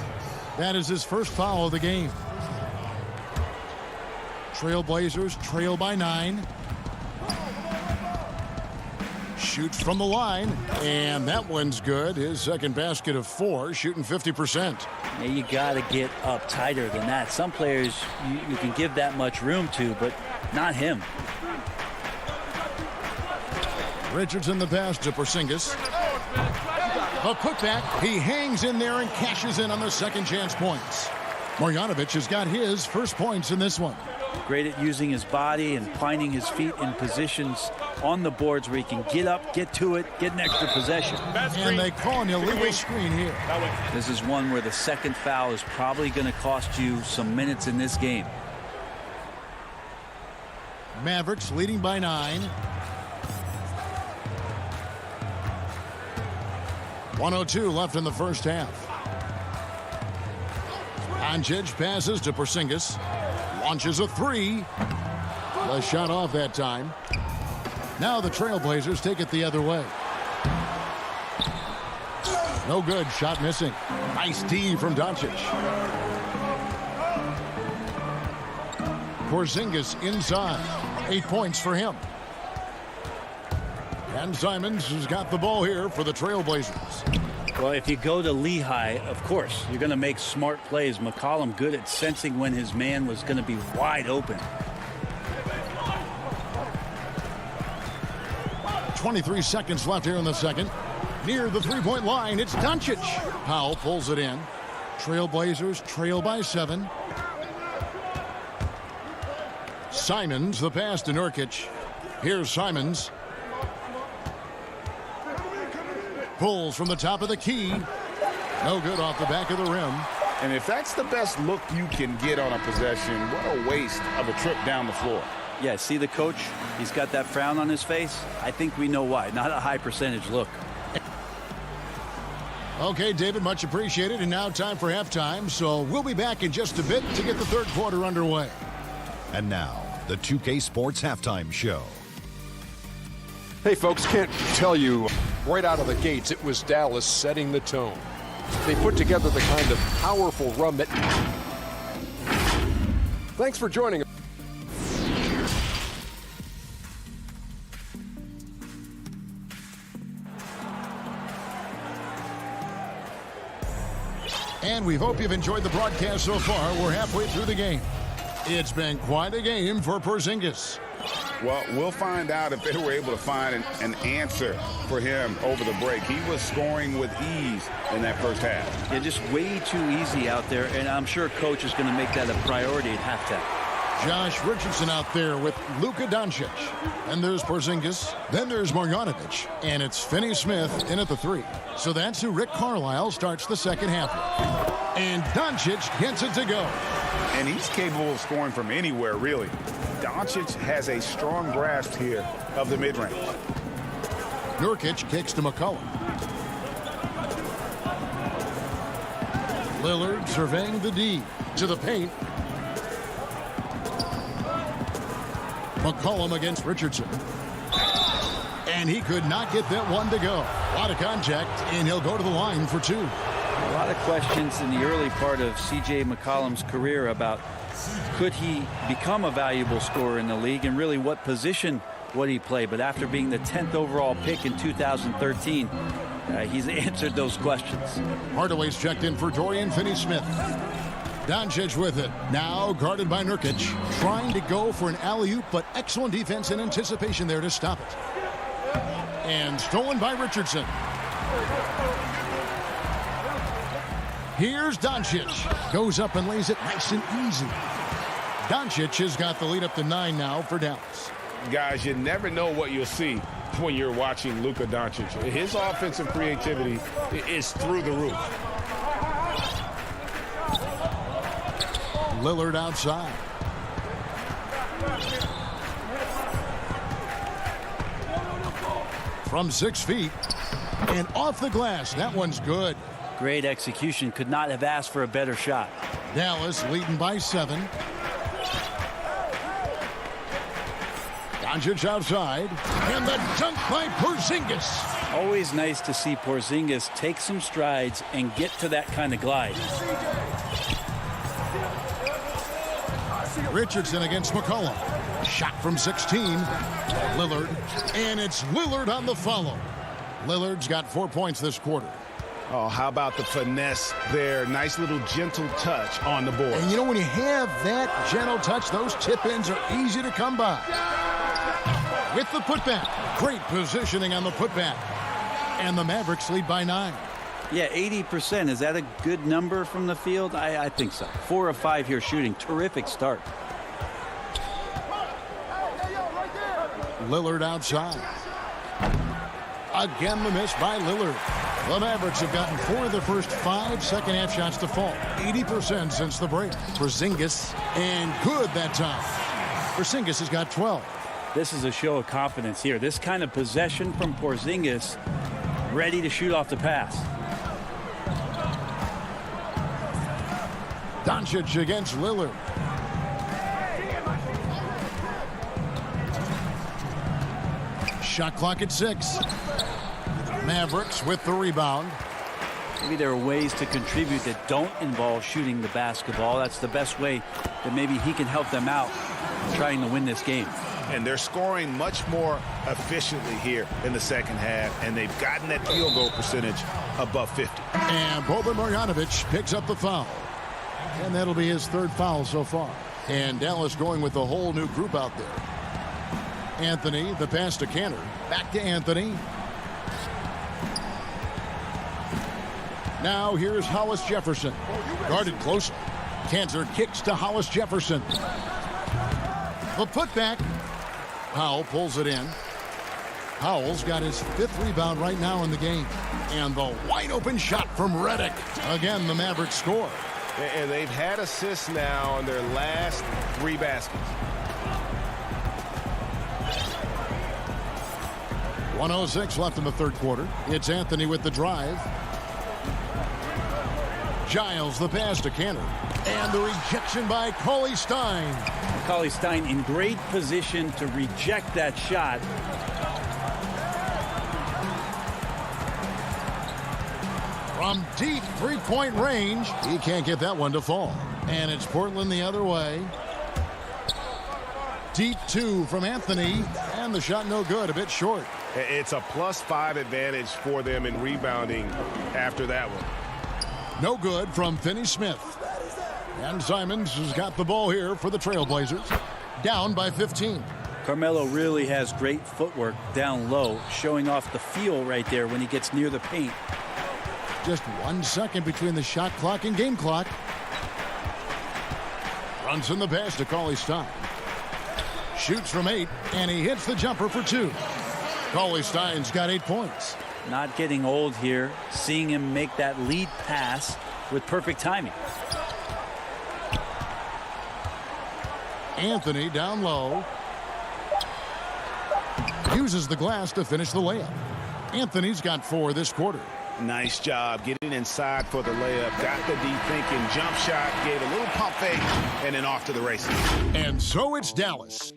That is his first foul of the game. Trailblazers trail by 9. Shoots from the line, and that one's good. His second basket of 4, shooting 50%. Yeah, you got to get up tighter than that. Some players you can give that much room to, but not him. Richardson the pass to Porzingis. A putback. He hangs in there and cashes in on the second chance points. Marjanovic has got his first points in this one. Great at using his body and finding his feet in positions on the boards where he can get up, get to it, get an extra possession. And they call an illegal screen here. This is one where the second foul is probably going to cost you some minutes in this game. Mavericks leading by 9. 1:02 left in the first half. Doncic passes to Porzingis. Launches a 3. The shot off that time. Now the Trailblazers take it the other way. No good. Shot missing. Nice D from Doncic. Porzingis inside. 8 points for him. And Simons has got the ball here for the Trailblazers. Well, if you go to Lehigh, of course, you're going to make smart plays. McCollum good at sensing when his man was going to be wide open. 23 seconds left here in the second. Near the three-point line, it's Doncic. Powell pulls it in. Trailblazers trail by 7. Simons, the pass to Nurkic. Here's Simons. Pulls from the top of the key. No good off the back of the rim. And if that's the best look you can get on a possession, what a waste of a trip down the floor. Yeah, see the coach? He's got that frown on his face. I think we know why. Not a high percentage look. Okay, David, much appreciated. And now time for halftime. So we'll be back in just a bit to get the third quarter underway. And now, the 2K Sports Halftime Show. Hey, folks, can't tell you right out of the gates, it was Dallas setting the tone. They put together the kind of powerful run that... Thanks for joining us. And we hope you've enjoyed the broadcast so far. We're halfway through the game. It's been quite a game for Porzingis. Well, we'll find out if they were able to find an answer for him over the break. He was scoring with ease in that first half. Yeah, just way too easy out there, and I'm sure coach is going to make that a priority at halftime. Josh Richardson out there with Luka Doncic. And there's Porzingis. Then there's Marjanovic. And it's Finney-Smith in at the 3. So that's who Rick Carlisle starts the second half with. And Doncic gets it to go. And he's capable of scoring from anywhere, really. Doncic has a strong grasp here of the mid-range. Nurkic kicks to McCollum. Lillard surveying the D to the paint. McCollum against Richardson. And he could not get that one to go. A lot of contact, and he'll go to the line for 2. A lot of questions in the early part of C.J. McCollum's career about could he become a valuable scorer in the league and really what position would he play. But after being the 10th overall pick in 2013, he's answered those questions. Hardaway's checked in for Dorian Finney-Smith. Doncic with it. Now guarded by Nurkic. Trying to go for an alley-oop, but excellent defense and anticipation there to stop it. And stolen by Richardson. Here's Doncic. Goes up and lays it nice and easy. Doncic has got the lead up to 9 now for Dallas. Guys, you never know what you'll see when you're watching Luka Doncic. His offensive creativity is through the roof. Lillard outside. From 6 feet and off the glass. That one's good. Great execution. Could not have asked for a better shot. Dallas leading by 7. Doncic outside. And the dunk by Porzingis. Always nice to see Porzingis take some strides and get to that kind of glide. Richardson against McCollum. Shot from 16. Lillard. And it's Lillard on the follow. Lillard's got 4 points this quarter. Oh, how about the finesse there? Nice little gentle touch on the board. And you know, when you have that gentle touch, those tip-ins are easy to come by. With the putback. Great positioning on the putback. And the Mavericks lead by 9. Yeah, 80%. Is that a good number from the field? I think so. 4 of 5 here shooting. Terrific start. Lillard outside. Again, the miss by Lillard. The Mavericks have gotten 4 of their first 5 second-half shots to fall. 80% since the break. Porzingis, and good that time. Porzingis has got 12. This is a show of confidence here. This kind of possession from Porzingis, ready to shoot off the pass. Doncic against Lillard. Shot clock at 6. Mavericks with the rebound. Maybe there are ways to contribute that don't involve shooting the basketball. That's the best way that maybe he can help them out trying to win this game. And they're scoring much more efficiently here in the second half, and they've gotten that field goal percentage above 50. And Boban Marjanovic picks up the foul. And that'll be his third foul so far. And Dallas going with a whole new group out there. Anthony, the pass to Cantor. Back to Anthony. Now here's Hollis Jefferson. Guarded closely. Cantor kicks to Hollis Jefferson. The putback. Powell pulls it in. Powell's got his 5th rebound right now in the game. And the wide open shot from Redick. Again, the Mavericks score. And they've had assists now on their last 3 baskets. 1:06 left in the third quarter. It's Anthony with the drive. Giles the pass to Cantor. And the rejection by Cauley Stein. Cauley Stein in great position to reject that shot. From deep three-point range, he can't get that one to fall. And it's Portland the other way. Deep 2 from Anthony, and the shot no good, a bit short. It's a +5 advantage for them in rebounding after that one. No good from Finney-Smith. And Simons has got the ball here for the Trailblazers. Down by 15. Carmelo really has great footwork down low, showing off the feel right there when he gets near the paint. Just 1 second between the shot clock and game clock. Runs in the pass to Cauley Stein. Shoots from 8, and he hits the jumper for 2. Cauley Stein's got 8 points. Not getting old here, seeing him make that lead pass with perfect timing. Anthony down low. Uses the glass to finish the layup. Anthony's got 4 this quarter. Nice job getting inside for the layup. Got the deep thinking jump shot, gave a little pump fake, and then off to the races. And so it's Dallas.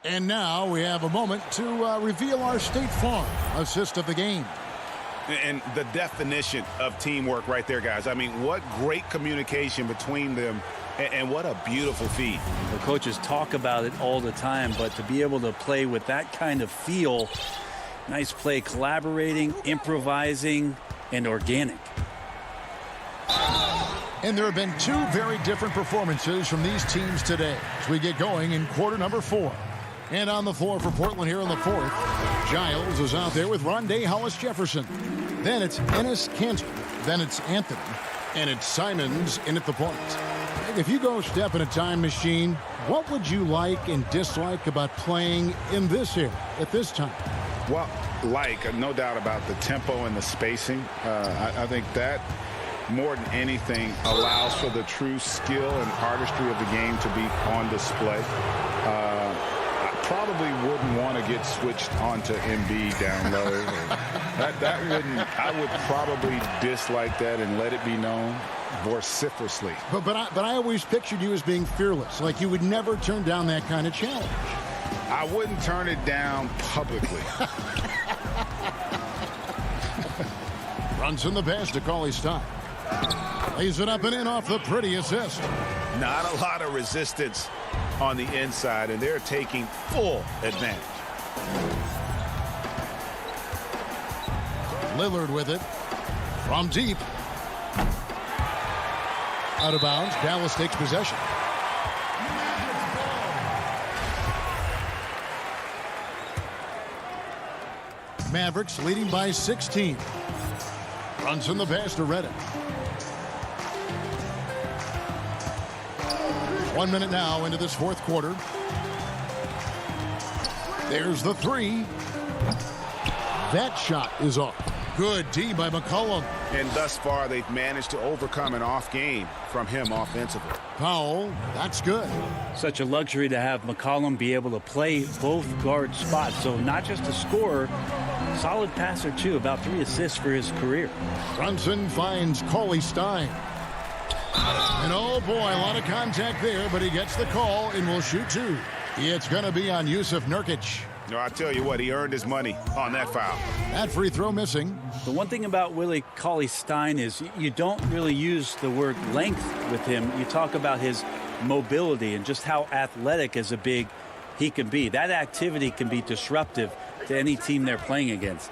And now we have a moment to reveal our State Farm assist of the game. And the definition of teamwork right there, guys. I mean, what great communication between them, and what a beautiful feed. The coaches talk about it all the time, but to be able to play with that kind of feel, nice play, collaborating, improvising, and organic. And there have been 2 very different performances from these teams today as we get going in quarter number 4. And on the floor for Portland here in the 4th, Giles is out there with Rondé Hollis Jefferson. Then it's Enes Kanter. Then it's Anthony. And it's Simons in at the point. If you go step in a time machine, what would you like and dislike about playing in this era at this time? Well, no doubt about the tempo and the spacing. I think that, more than anything, allows for the true skill and artistry of the game to be on display. Probably wouldn't want to get switched onto Embiid down low. I would probably dislike that and let it be known vociferously. But I always pictured you as being fearless, like you would never turn down that kind of challenge. I wouldn't turn it down publicly. Runs in the pass to Cauley Stein. Lays it up and in off the pretty assist. Not a lot of resistance on the inside, and they're taking full advantage. Lillard with it from deep. Out of bounds. Dallas takes possession. Mavericks leading by 16. Runs in the pass to Redick. 1 minute now into this 4th quarter. There's the 3. That shot is off. Good D by McCollum. And thus far, they've managed to overcome an off game from him offensively. Powell, that's good. Such a luxury to have McCollum be able to play both guard spots. So not just a scorer, solid passer too, about 3 assists for his career. Brunson finds Cauley Stein. And oh boy, a lot of contact there, but he gets the call and will shoot 2. It's going to be on Yusuf Nurkic. No, I tell you what, he earned his money on that foul. That free throw missing. The one thing about Willie Cauley Stein is you don't really use the word length with him. You talk about his mobility and just how athletic as a big he can be. That activity can be disruptive to any team they're playing against.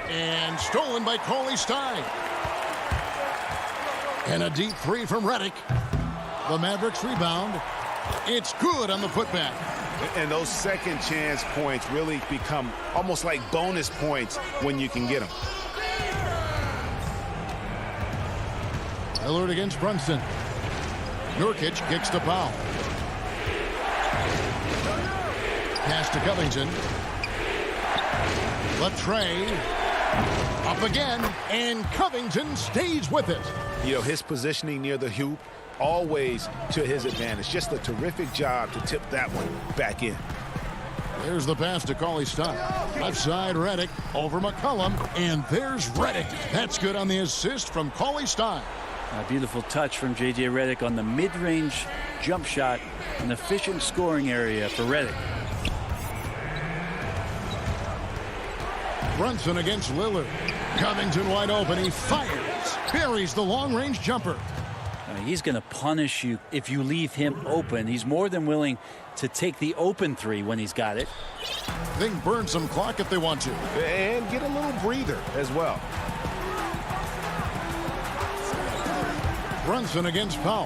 And stolen by Cauley Stein. And a deep three from Redick. The Mavericks rebound. It's good on the putback. And those second chance points really become almost like bonus points when you can get them. Lillard against Brunson. Nurkic kicks to Powell. Pass to Covington. Latrey. Up again, and Covington stays with it. You know, his positioning near the hoop, always to his advantage. Just a terrific job to tip that one back in. There's the pass to Cauley Stein. Left side, Redick over McCollum, and there's Redick. That's good on the assist from Cauley Stein. A beautiful touch from J.J. Redick on the mid-range jump shot, an efficient scoring area for Redick. Brunson against Lillard. Covington wide open. He fires. Buries the long-range jumper. He's going to punish you if you leave him open. He's more than willing to take the open three when he's got it. They can burn some clock if they want to. And get a little breather as well. Brunson against Powell.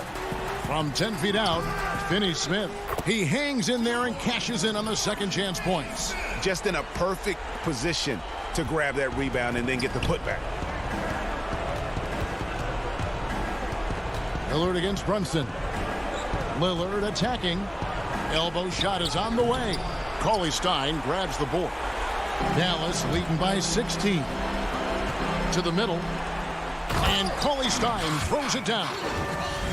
From 10 feet out, Finney-Smith. He hangs in there and cashes in on the second chance points. Just in a perfect position to grab that rebound and then get the putback. Lillard against Brunson. Lillard attacking. Elbow shot is on the way. Cauley Stein grabs the board. Dallas leading by 16. To the middle. And Cauley Stein throws it down.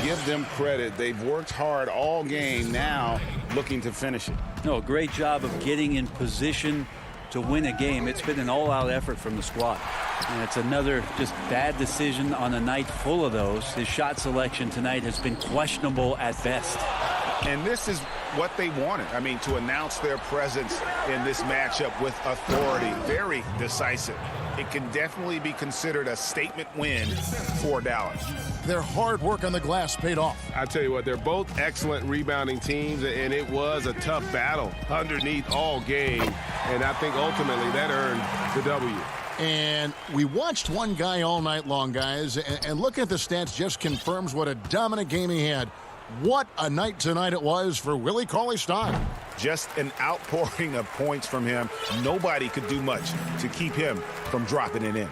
Give them credit. They've worked hard all game, now looking to finish it. No, great job of getting in position to win a game. It's been an all-out effort from the squad. And it's another just bad decision on a night full of those. His shot selection tonight has been questionable at best. And this is what they wanted. I mean, to announce their presence in this matchup with authority. Very decisive. It can definitely be considered a statement win for Dallas. Their hard work on the glass paid off. I tell you what, they're both excellent rebounding teams, and it was a tough battle underneath all game. And I think ultimately that earned the W. And we watched one guy all night long, guys, and looking at the stats just confirms what a dominant game he had. What a night tonight it was for Willie Cauley-Stein. Just an outpouring of points from him. Nobody could do much to keep him from dropping it in.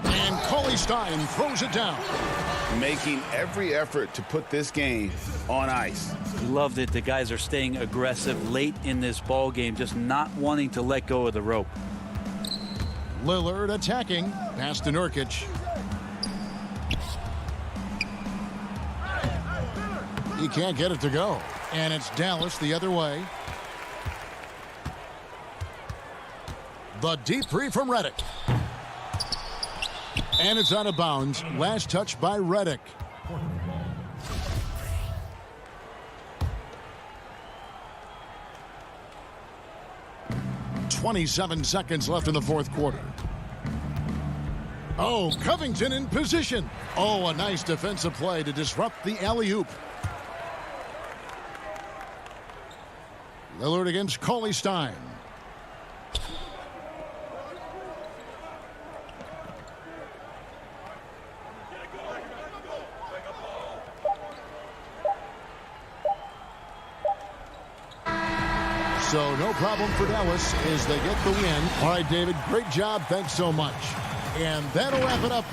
And Cauley-Stein throws it down. Making every effort to put this game on ice. Loved it. The guys are staying aggressive late in this ball game, just not wanting to let go of the rope. Lillard attacking. Pass to Nurkic. He can't get it to go. And it's Dallas the other way. The deep three from Redick. And it's out of bounds. Last touch by Redick. .27 seconds left in the fourth quarter. Oh, Covington in position. Oh, a nice defensive play to disrupt the alley-oop. Lillard against Cauley-Stein. So no problem for Dallas as they get the win. All right, David, great job. Thanks so much. And that'll wrap it up.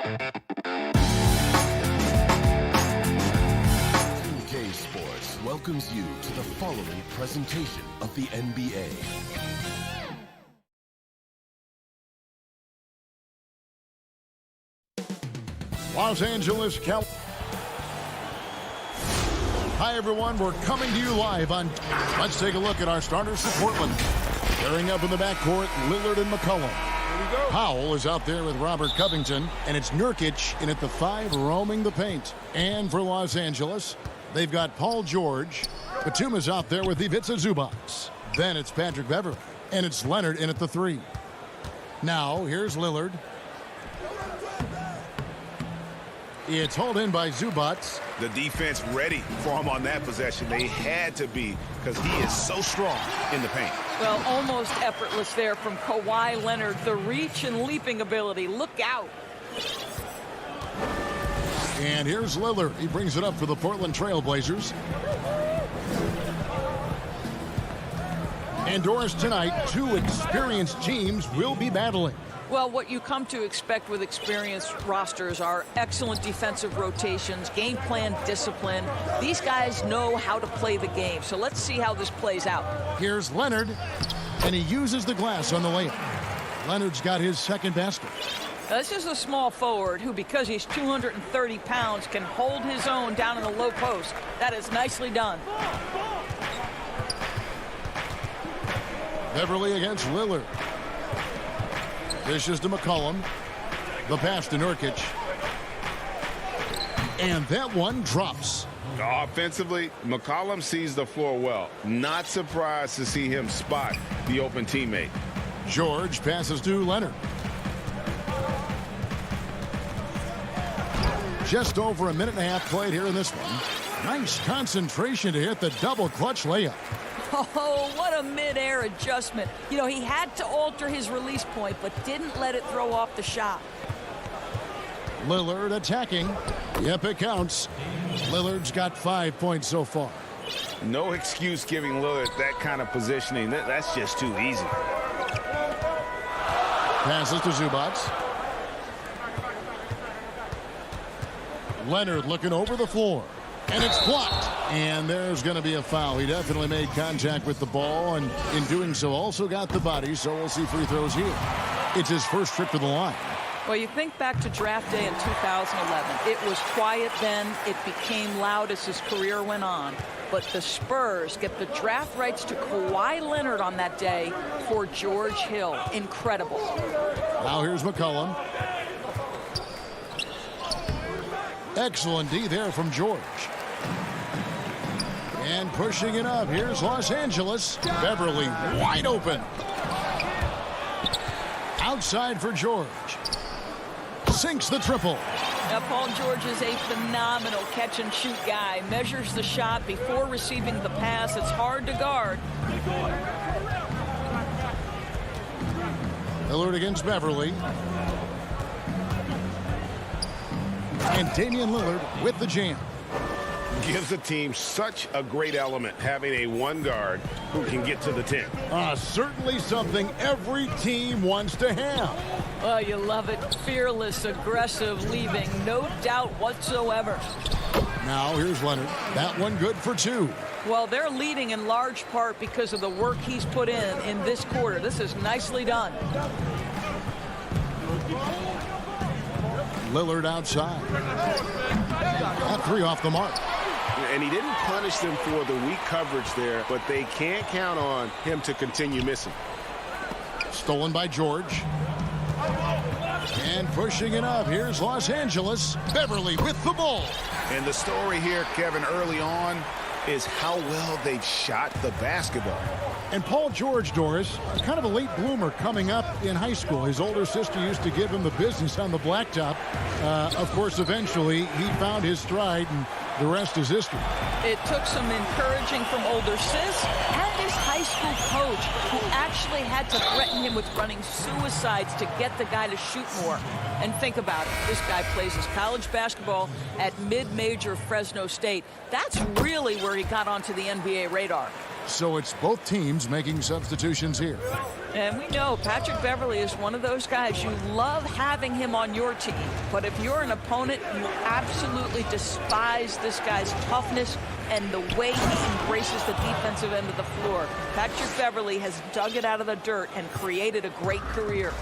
2K Sports welcomes you to the following presentation of the NBA. Los Angeles, California. Hi, everyone. We're coming to you live on... Let's take a look at our starters for Portland. Pairing up in the backcourt, Lillard and McCollum. Powell is out there with Robert Covington, and it's Nurkic in at the 5 roaming the paint. And for Los Angeles, they've got Paul George. Batum's out there with Ivica Zubac. Then it's Patrick Beverley, and it's Leonard in at the 3. Now, here's Lillard. It's hauled in by Zubac. The defense ready for him on that possession. They had to be, because he is so strong in the paint. Well, almost effortless there from Kawhi Leonard. The reach and leaping ability. Look out. And here's Lillard. He brings it up for the Portland Trail Blazers. And Doris, tonight, 2 experienced teams will be battling. Well, what you come to expect with experienced rosters are excellent defensive rotations, game plan discipline. These guys know how to play the game. So let's see how this plays out. Here's Leonard, and he uses the glass on the layup. Leonard's got his second basket. Now, this is a small forward who, because he's 230 pounds, can hold his own down in the low post. That is nicely done. Beverley against Lillard. Dishes to McCollum. The pass to Nurkic. And that one drops. Offensively, McCollum sees the floor well. Not surprised to see him spot the open teammate. George passes to Leonard. Just over a minute and a half played here in this one. Nice concentration to hit the double clutch layup. Oh, what a mid-air adjustment. You know, he had to alter his release point, but didn't let it throw off the shot. Lillard attacking. Yep, it counts. Lillard's got 5 points so far. No excuse giving Lillard that kind of positioning. That's just too easy. Passes to Zubac. Leonard looking over the floor. And it's blocked. And there's going to be a foul. He definitely made contact with the ball, and in doing so also got the body, so we'll see free throws here. It's his first trip to the line. Well, you think back to draft day in 2011. It was quiet then. It became loud as his career went on. But the Spurs get the draft rights to Kawhi Leonard on that day for George Hill. Incredible. Now here's McCollum. Excellent D there from George. And pushing it up. Here's Los Angeles. Beverley wide open. Outside for George. Sinks the triple. Now, Paul George is a phenomenal catch-and-shoot guy. Measures the shot before receiving the pass. It's hard to guard. Lillard against Beverley. And Damian Lillard with the jam. Gives the team such a great element, having a one guard who can get to the 10. Certainly something every team wants to have. Oh, you love it. Fearless, aggressive, leaving no doubt whatsoever. Now here's Leonard. That one good for 2. Well, they're leading in large part because of the work he's put in this quarter. This is nicely done. Lillard outside. That 3 off the mark. And he didn't punish them for the weak coverage there, but they can't count on him to continue missing. Stolen by George. And pushing it up. Here's Los Angeles. Beverley with the ball. And the story here, Kevin, early on is how well they've shot the basketball. And Paul George, Doris, kind of a late bloomer coming up in high school. His older sister used to give him the business on the blacktop. Of course, eventually, he found his stride, and the rest is history. It took some encouraging from older sis and his high school coach, who actually had to threaten him with running suicides to get the guy to shoot more. And think about it. This guy plays his college basketball at mid-major Fresno State. That's really where he got onto the NBA radar. So it's both teams making substitutions here. And we know Patrick Beverley is one of those guys. You love having him on your team. But if you're an opponent, you absolutely despise this guy's toughness and the way he embraces the defensive end of the floor. Patrick Beverley has dug it out of the dirt and created a great career.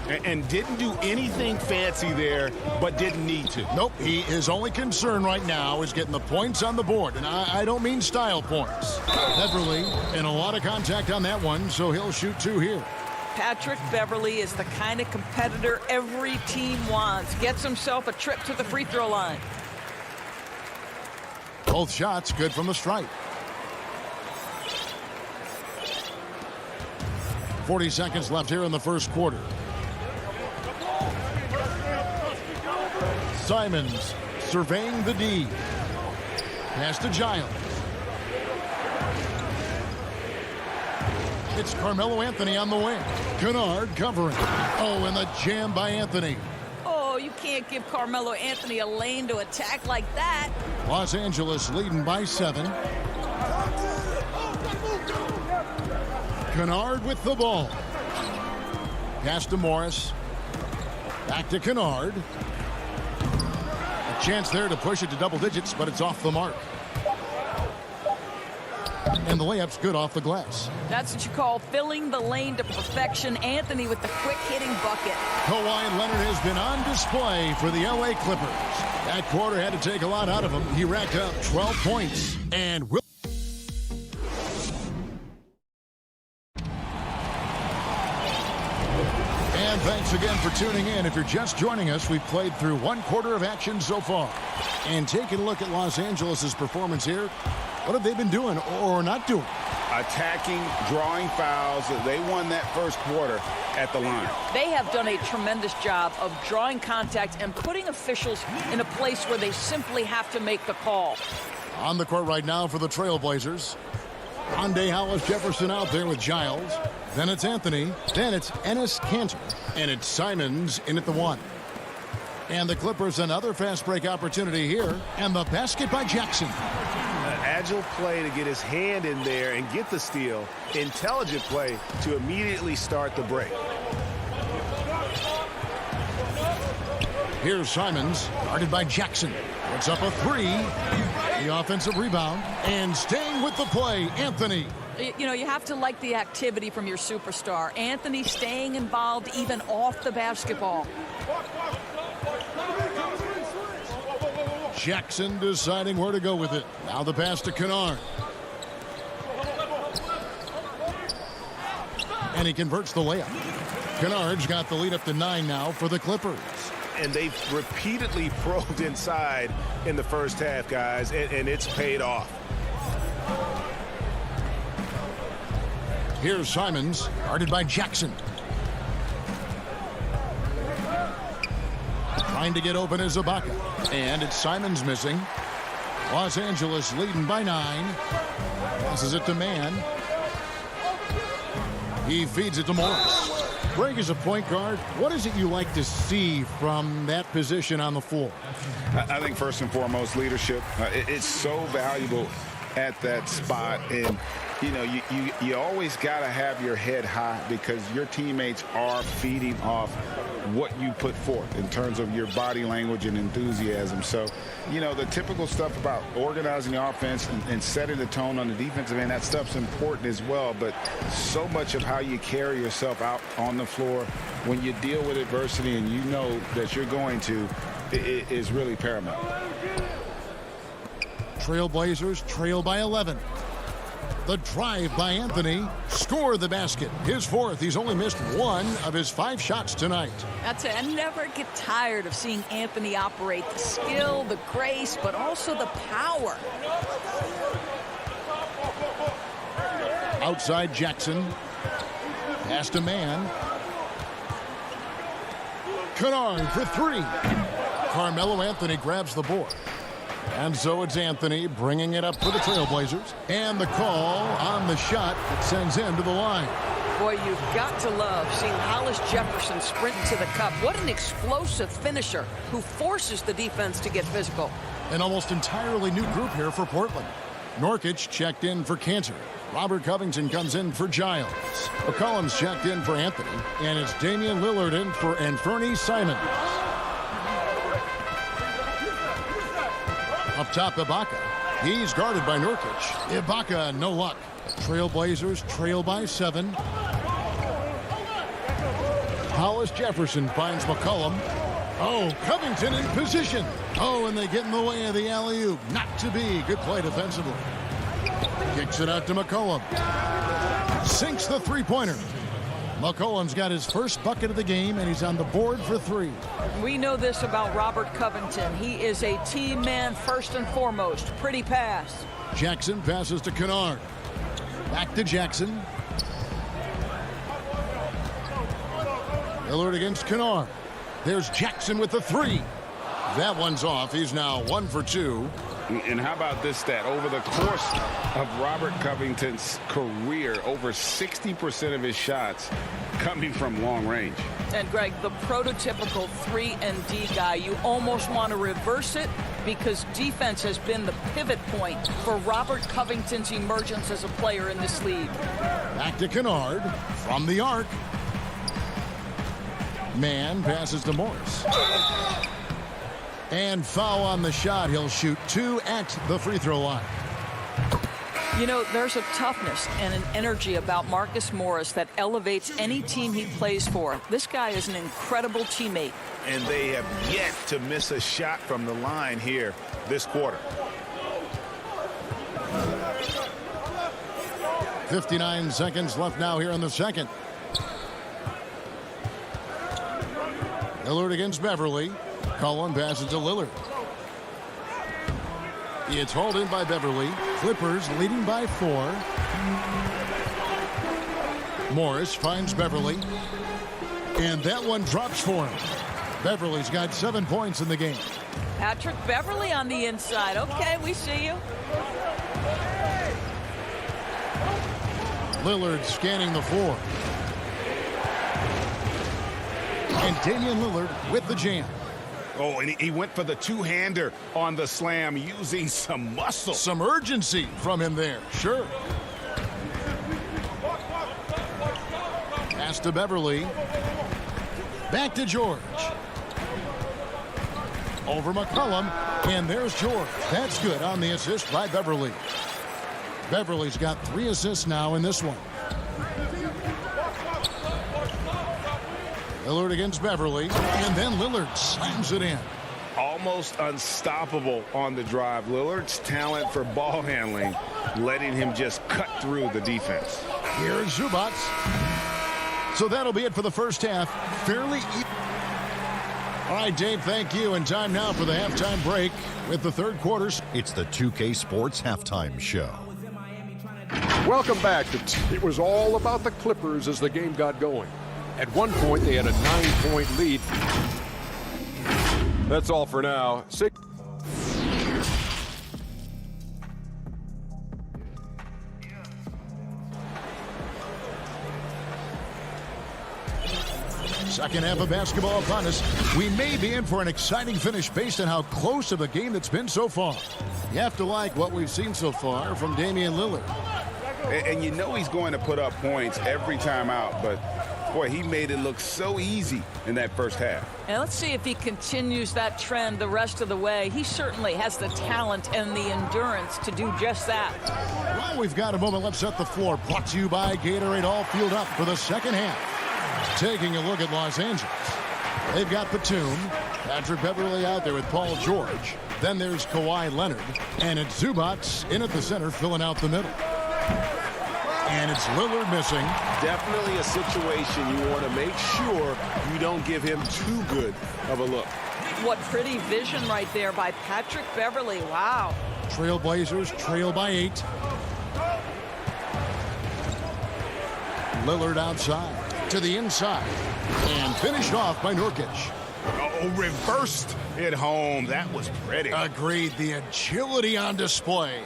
And didn't do anything fancy there, but didn't need to. Nope, his only concern right now is getting the points on the board, and I don't mean style points. Beverley in a lot of contact on that one, so he'll shoot 2 here. Patrick Beverley is the kind of competitor every team wants. Gets himself a trip to the free throw line. Both shots good from the stripe. 40 seconds left here in the first quarter. Simons surveying the D. Pass to Giles. It's Carmelo Anthony on the wing. Kennard covering. Oh, and the jam by Anthony. Oh, you can't give Carmelo Anthony a lane to attack like that. Los Angeles leading by 7. Kennard with the ball. Pass to Morris. Back to Kennard. A chance there to push it to double digits, but it's off the mark. And the layup's good off the glass. That's what you call filling the lane to perfection. Anthony with the quick hitting bucket. Kawhi Leonard has been on display for the LA Clippers. That quarter had to take a lot out of him. He racked up 12 points and will. And thanks again for tuning in. If you're just joining us, we've played through 1 quarter of action so far. And taking a look at Los Angeles' performance here, what have they been doing or not doing? Attacking, drawing fouls. They won that first quarter at the line. They have done a tremendous job of drawing contact and putting officials in a place where they simply have to make the call. On the court right now for the Trailblazers. Rondé Hollis-Jefferson out there with Giles. Then it's Anthony. Then it's Enes Kanter. And it's Simons in at the 1. And the Clippers another fast break opportunity here. And the basket by Jackson. Agile play to get his hand in there and get the steal. Intelligent play to immediately start the break. Here's Simons, guarded by Jackson. Puts up a 3. The offensive rebound. And staying with the play, Anthony. You know, you have to like the activity from your superstar. Anthony staying involved even off the basketball. Jackson deciding where to go with it. Now the pass to Kennard. And he converts the layup. Kennard's got the lead up to 9 now for the Clippers. And they've repeatedly probed inside in the first half, guys, and it's paid off. Here's Simons, guarded by Jackson. Trying to get open is Ibaka. And it's Simons missing. Los Angeles leading by 9. Passes it to Mann. He feeds it to Morris. Greg, as a point guard, what is it you like to see from that position on the floor? I think first and foremost, leadership. It's so valuable at that spot. And, you know, you always got to have your head high because your teammates are feeding off what you put forth in terms of your body language and enthusiasm. So, you know, the typical stuff about organizing the offense and setting the tone on the defensive end, that stuff's important as well. But so much of how you carry yourself out on the floor when you deal with adversity and you know that you're going to is really paramount. Trailblazers trail by 11. The drive by Anthony. Score the basket. His 4th. He's only missed 1 of his 5 shots tonight. That's it. I never get tired of seeing Anthony operate. The skill, the grace, but also the power. Outside Jackson. Pass to Mann. Kennard for 3. Carmelo Anthony grabs the board. And so it's Anthony bringing it up for the Trailblazers. And the call on the shot that sends him to the line. Boy, you've got to love seeing Hollis-Jefferson sprint to the cup. What an explosive finisher who forces the defense to get physical. An almost entirely new group here for Portland. Nurkic checked in for Kanter. Robert Covington comes in for Giles. McCollum's checked in for Anthony. And it's Damian Lillard in for Anthony Simons. Up top, Ibaka. He's guarded by Nurkic. Ibaka, no luck. Trailblazers trail by 7. Hollis Jefferson finds McCollum. Oh, Covington in position. Oh, and they get in the way of the alley-oop. Not to be. Good play defensively. Kicks it out to McCollum. Sinks the three-pointer. McCollum's got his first bucket of the game, and he's on the board for 3. We know this about Robert Covington. He is a team man first and foremost. Pretty pass. Jackson passes to Kennard. Back to Jackson. Lillard against Kennard. There's Jackson with the 3. That one's off. He's now 1 for 2. And how about this stat? Over the course of Robert Covington's career, over 60% of his shots coming from long range. And Greg, the prototypical 3-and-D guy, you almost want to reverse it because defense has been the pivot point for Robert Covington's emergence as a player in this league. Back to Kennard from the arc. Man passes to Morris. And foul on the shot. He'll shoot 2 at the free throw line. You know, there's a toughness and an energy about Marcus Morris that elevates any team he plays for. This guy is an incredible teammate. And they have yet to miss a shot from the line here this quarter. 59 seconds left now here in the second. Lillard against Beverly. Cullen passes to Lillard. It's hauled in by Beverly. Clippers leading by 4. Morris finds Beverly. And that one drops for him. Beverly's got 7 points in the game. Patrick Beverly on the inside. Okay, we see you. Lillard scanning the floor. And Damian Lillard with the jam. Oh, and he went for the two-hander on the slam using some muscle. Some urgency from him there. Sure. Pass to Beverly. Back to George. Over McCollum. And there's George. That's good on the assist by Beverly. Beverly's got 3 assists now in this one. Lillard against Beverly, and then Lillard slams it in. Almost unstoppable on the drive. Lillard's talent for ball handling, letting him just cut through the defense. Here's Zubac. So that'll be it for the first half. Fairly even. All right, Dave, thank you. And time now for the halftime break with the third quarter. It's the 2K Sports Halftime Show. Welcome back. It was all about the Clippers as the game got going. At one point, they had a 9-point lead. That's all for now. Second half of basketball upon us. We may be in for an exciting finish based on how close of a game that's been so far. You have to like what we've seen so far from Damian Lillard. And you know he's going to put up points every time out, but boy, he made it look so easy in that first half. And let's see if he continues that trend the rest of the way. He certainly has the talent and the endurance to do just that. Well, we've got a moment left. Set the floor. Brought to you by Gatorade. All fueled up for the second half. Taking a look at Los Angeles. They've got Batum. Patrick Beverly out there with Paul George. Then there's Kawhi Leonard. And it's Zubac in at the center, filling out the middle. And it's Lillard missing. Definitely a situation you want to make sure you don't give him too good of a look. What pretty vision right there by Patrick Beverly. Wow. Trailblazers trail by 8. Lillard outside to the inside. And finished off by Nurkic. Oh, reversed it home. That was pretty. Agreed. The agility on display.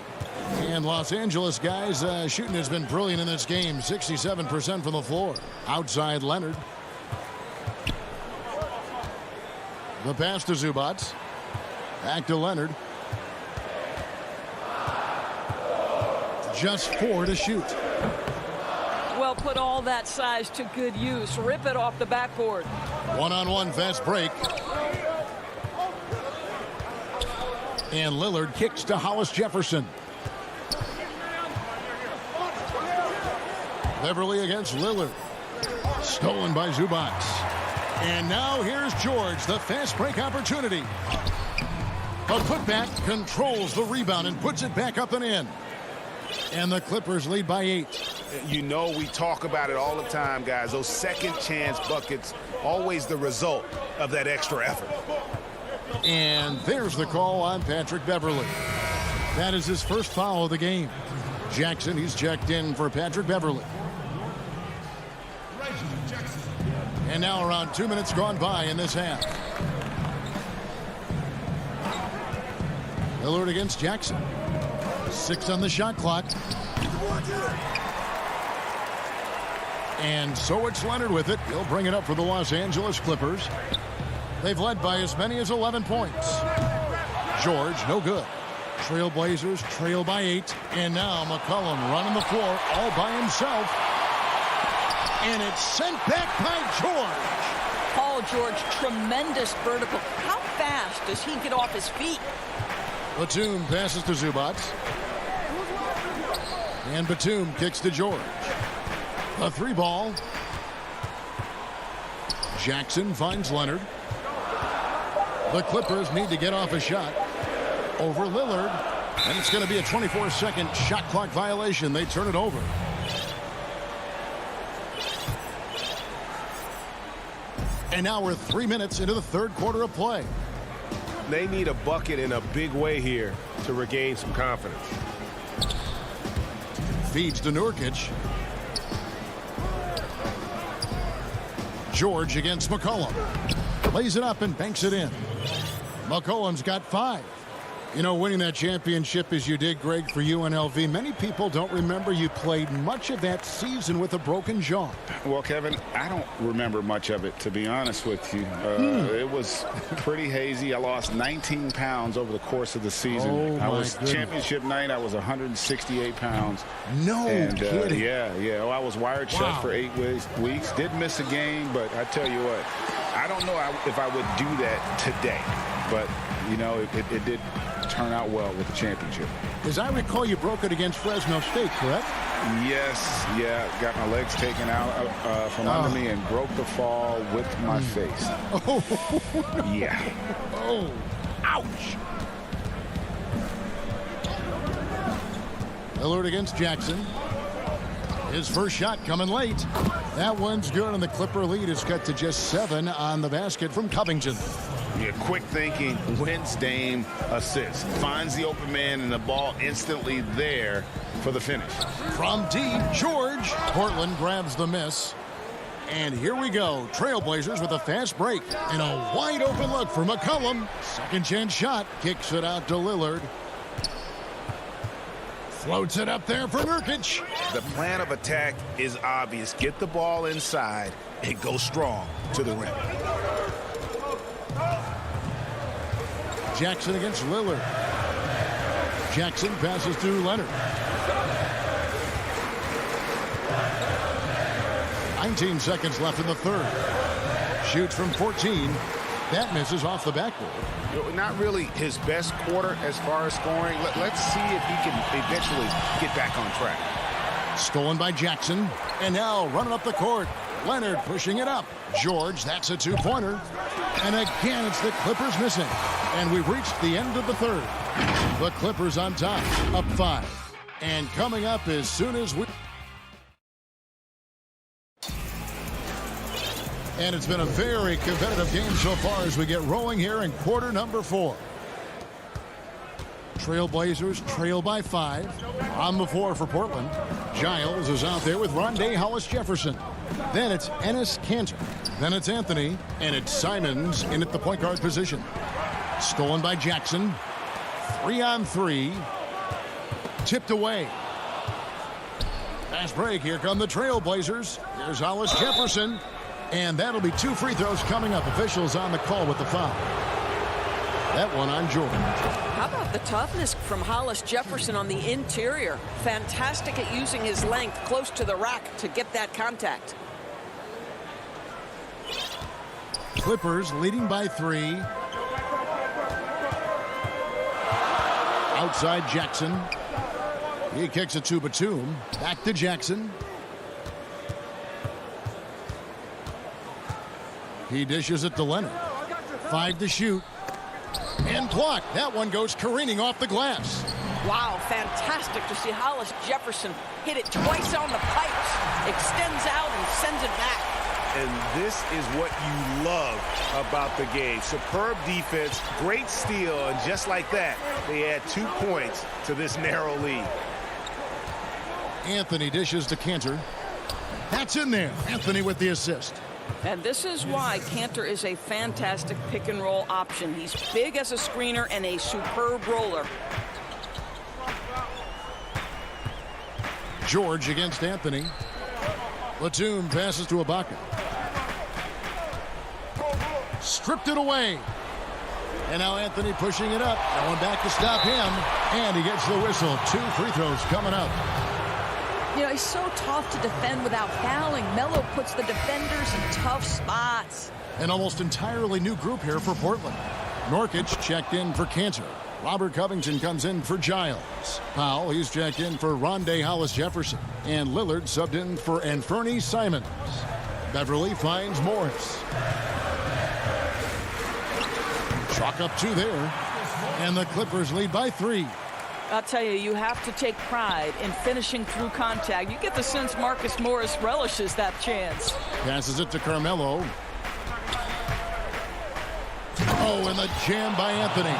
And Los Angeles guys, shooting has been brilliant in this game. 67% from the floor. Outside Leonard. The pass to Zubac. Back to Leonard. Just 4 to shoot. Well, put all that size to good use. Rip it off the backboard. One-on-one fast break. And Lillard kicks to Hollis Jefferson. Beverly against Lillard. Stolen by Zubac. And now here's George, the fast break opportunity. A putback controls the rebound and puts it back up and in. And the Clippers lead by 8. You know, we talk about it all the time, guys. Those second chance buckets, always the result of that extra effort. And there's the call on Patrick Beverly. That is his first foul of the game. Jackson, he's checked in for Patrick Beverly. And now around 2 minutes gone by in this half. Lillard against Jackson. 6 on the shot clock. And so it's Leonard with it. He'll bring it up for the Los Angeles Clippers. They've led by as many as 11 points. George, no good. Trailblazers trail by 8. And now McCollum running the floor all by himself. And it's sent back by George. Paul George, tremendous vertical. How fast does he get off his feet? Batum passes to Zubac. And Batum kicks to George. A 3 ball. Jackson finds Leonard. The Clippers need to get off a shot over Lillard. And it's going to be a 24-second shot clock violation. They turn it over. And now we're 3 minutes into the third quarter of play. They need a bucket in a big way here to regain some confidence. Feeds to Nurkic. George against McCollum. Lays it up and banks it in. McCollum's got 5. You know, winning that championship as you did, Greg, for UNLV, many people don't remember you played much of that season with a broken jaw. Well, Kevin, I don't remember much of it, to be honest with you. It was pretty hazy. I lost 19 pounds over the course of the season. Championship night, I was 168 pounds. No kidding. Yeah. Well, I was wired shut for 8 weeks. Did miss a game, but I tell you what, I don't know if I would do that today. But, you know, it did turn out well with the championship. As I recall, you broke it against Fresno State, correct? Yes, got my legs taken out from under me and broke the fall with my face. Oh, no. Yeah. Oh, ouch. Lillard against Jackson. His first shot coming late. That one's good, and the Clipper lead is cut to just 7 on the basket from Covington. Yeah, quick thinking, wins Dame assist. Finds the open man and the ball instantly there for the finish. From deep, George. Portland grabs the miss. And here we go. Trailblazers with a fast break. And a wide open look for McCollum. Second chance shot. Kicks it out to Lillard. Floats it up there for Nurkic. The plan of attack is obvious. Get the ball inside and go strong to the rim. Jackson against Lillard. Jackson passes to Leonard. 19 seconds left in the third. Shoots from 14. That misses off the backboard. Not really his best quarter as far as scoring. Let's see if he can eventually get back on track. Stolen by Jackson. And now running up the court. Leonard pushing it up. George, that's a 2-pointer. And again, it's the Clippers missing. And we've reached the end of the third. The Clippers on top, up 5. And coming up as soon as we... And it's been a very competitive game so far as we get rolling here in quarter number 4. Trailblazers trail by 5. On the floor for Portland. Giles is out there with Rondé Hollis Jefferson. Then it's Enes Kanter. Then it's Anthony. And it's Simons in at the point guard position. Stolen by Jackson. 3-on-3. Tipped away. Fast break. Here come the Trailblazers. Here's Hollis Jefferson. And that'll be 2 free throws coming up. Officials on the call with the foul. That one on George. How about the toughness from Hollis Jefferson on the interior? Fantastic at using his length close to the rack to get that contact. Clippers leading by 3. Outside Jackson. He kicks it to Batum. Back to Jackson. He dishes it to Leonard. 5 to shoot. And blocked. That one goes careening off the glass. Wow, fantastic to see Hollis Jefferson hit it twice on the pipes. Extends out and sends it back. And this is what you love about the game. Superb defense, great steal, and just like that, they add 2 points to this narrow lead. Anthony dishes to Cantor. That's in there. Anthony with the assist. And this is why Cantor is a fantastic pick-and-roll option. He's big as a screener and a superb roller. George against Anthony. Batum passes to Ibaka. Stripped it away. And now Anthony pushing it up. No one back to stop him. And he gets the whistle. 2 free throws coming up. You know, he's so tough to defend without fouling. Melo puts the defenders in tough spots. An almost entirely new group here for Portland. Nurkic checked in for Cantor. Robert Covington comes in for Giles. Powell, he's checked in for Rondé Hollis-Jefferson. And Lillard subbed in for Anfernee Simons. Beverly finds Morris. Chalk up 2 there. And the Clippers lead by 3. I'll tell you, you have to take pride in finishing through contact. You get the sense Marcus Morris relishes that chance. Passes it to Carmelo. Oh, and the jam by Anthony.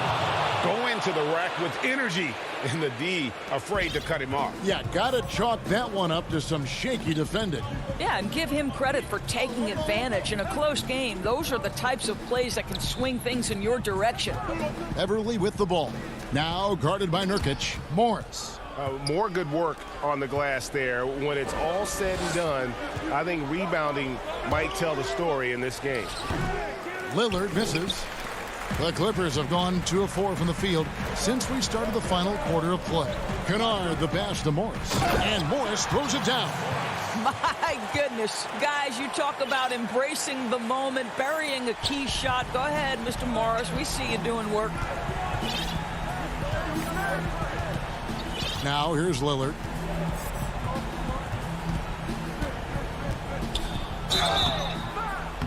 Going to the rack with energy. And the D afraid to cut him off. Yeah, got to chalk that one up to some shaky defending. Yeah, and give him credit for taking advantage in a close game. Those are the types of plays that can swing things in your direction. Everly with the ball. Now guarded by Nurkic. Morris. More good work on the glass there. When it's all said and done, I think rebounding might tell the story in this game. Lillard misses. The Clippers have gone 2 of 4 from the field since we started the final quarter of play. Kennard the pass to Morris. And Morris throws it down. My goodness. Guys, you talk about embracing the moment, burying a key shot. Go ahead, Mr. Morris. We see you doing work. Now here's Lillard.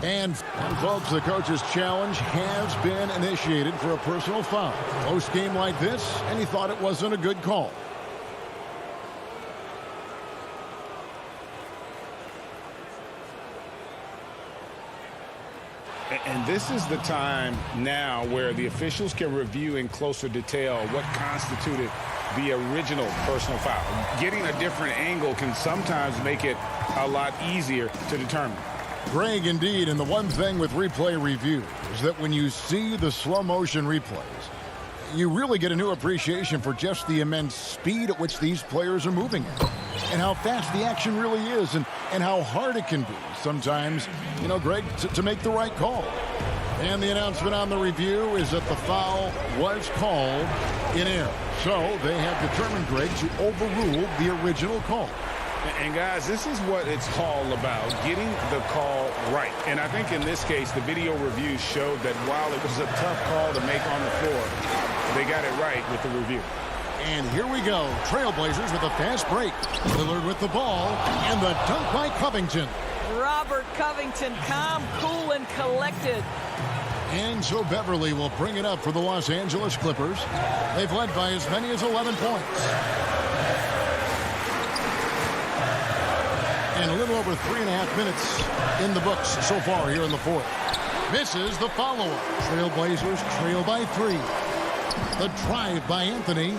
And folks, the coach's challenge has been initiated for a personal foul. Close game like this, and he thought it wasn't a good call. And this is the time now where the officials can review in closer detail what constituted the original personal foul. Getting a different angle can sometimes make it a lot easier to determine. Greg, indeed, and the one thing with replay review is that when you see the slow motion replays, you really get a new appreciation for just the immense speed at which these players are moving at, and how fast the action really is, and how hard it can be sometimes, you know, Greg, to make the right call. And the announcement on the review is that the foul was called in error. So they have determined, Greg, to overrule the original call. And guys, this is what it's all about, getting the call right. And I think in this case, the video review showed that while it was a tough call to make on the floor, they got it right with the review. And here we go. Trailblazers with a fast break. Lillard with the ball, and the dunk by Covington. Robert Covington, calm, cool, and collected. And so Beverly will bring it up for the Los Angeles Clippers. They've led by as many as 11 points. And a little over 3.5 minutes in the books so far here in the fourth. Misses the follow-up. Trailblazers trail by 3. The drive by Anthony.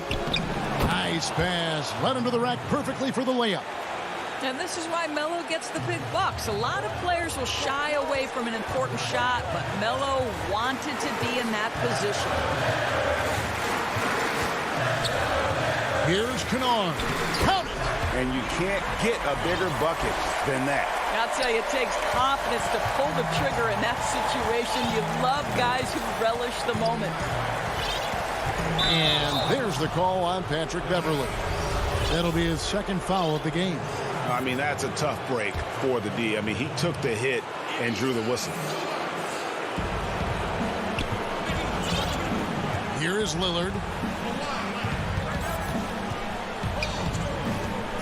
Nice pass. Led into the rack perfectly for the layup. And this is why Melo gets the big bucks. A lot of players will shy away from an important shot, but Melo wanted to be in that position. Here's Kennard. Count it. And you can't get a bigger bucket than that. I'll tell you, it takes confidence to pull the trigger in that situation. You love guys who relish the moment. And there's the call on Patrick Beverley. That'll be his second foul of the game. I mean, that's a tough break for the D. I mean, he took the hit and drew the whistle. Here is Lillard.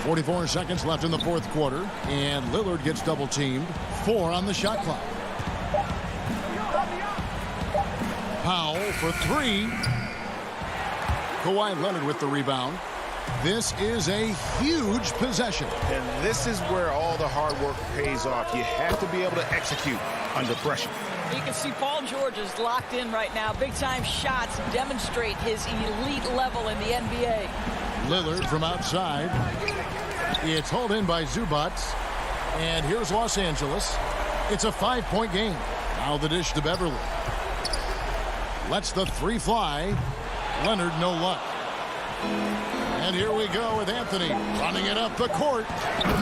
44 seconds left in the fourth quarter, and Lillard gets double teamed. 4 on the shot clock. Powell for 3. Kawhi Leonard with the rebound. This is a huge possession. And this is where all the hard work pays off. You have to be able to execute under pressure. You can see Paul George is locked in right now. Big-time shots demonstrate his elite level in the NBA. Lillard from outside. It's hauled in by Zubac. And here's Los Angeles. It's a 5-point game. Now the dish to Beverley. Lets the 3 fly. Leonard, no luck. And here we go with Anthony running it up the court.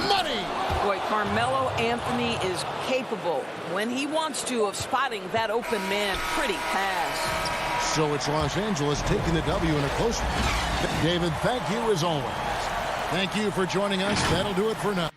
Money! Boy, Carmelo Anthony is capable, when he wants to, of spotting that open man. Pretty pass. So it's Los Angeles taking the W in a close one. David, thank you as always. Thank you for joining us. That'll do it for now.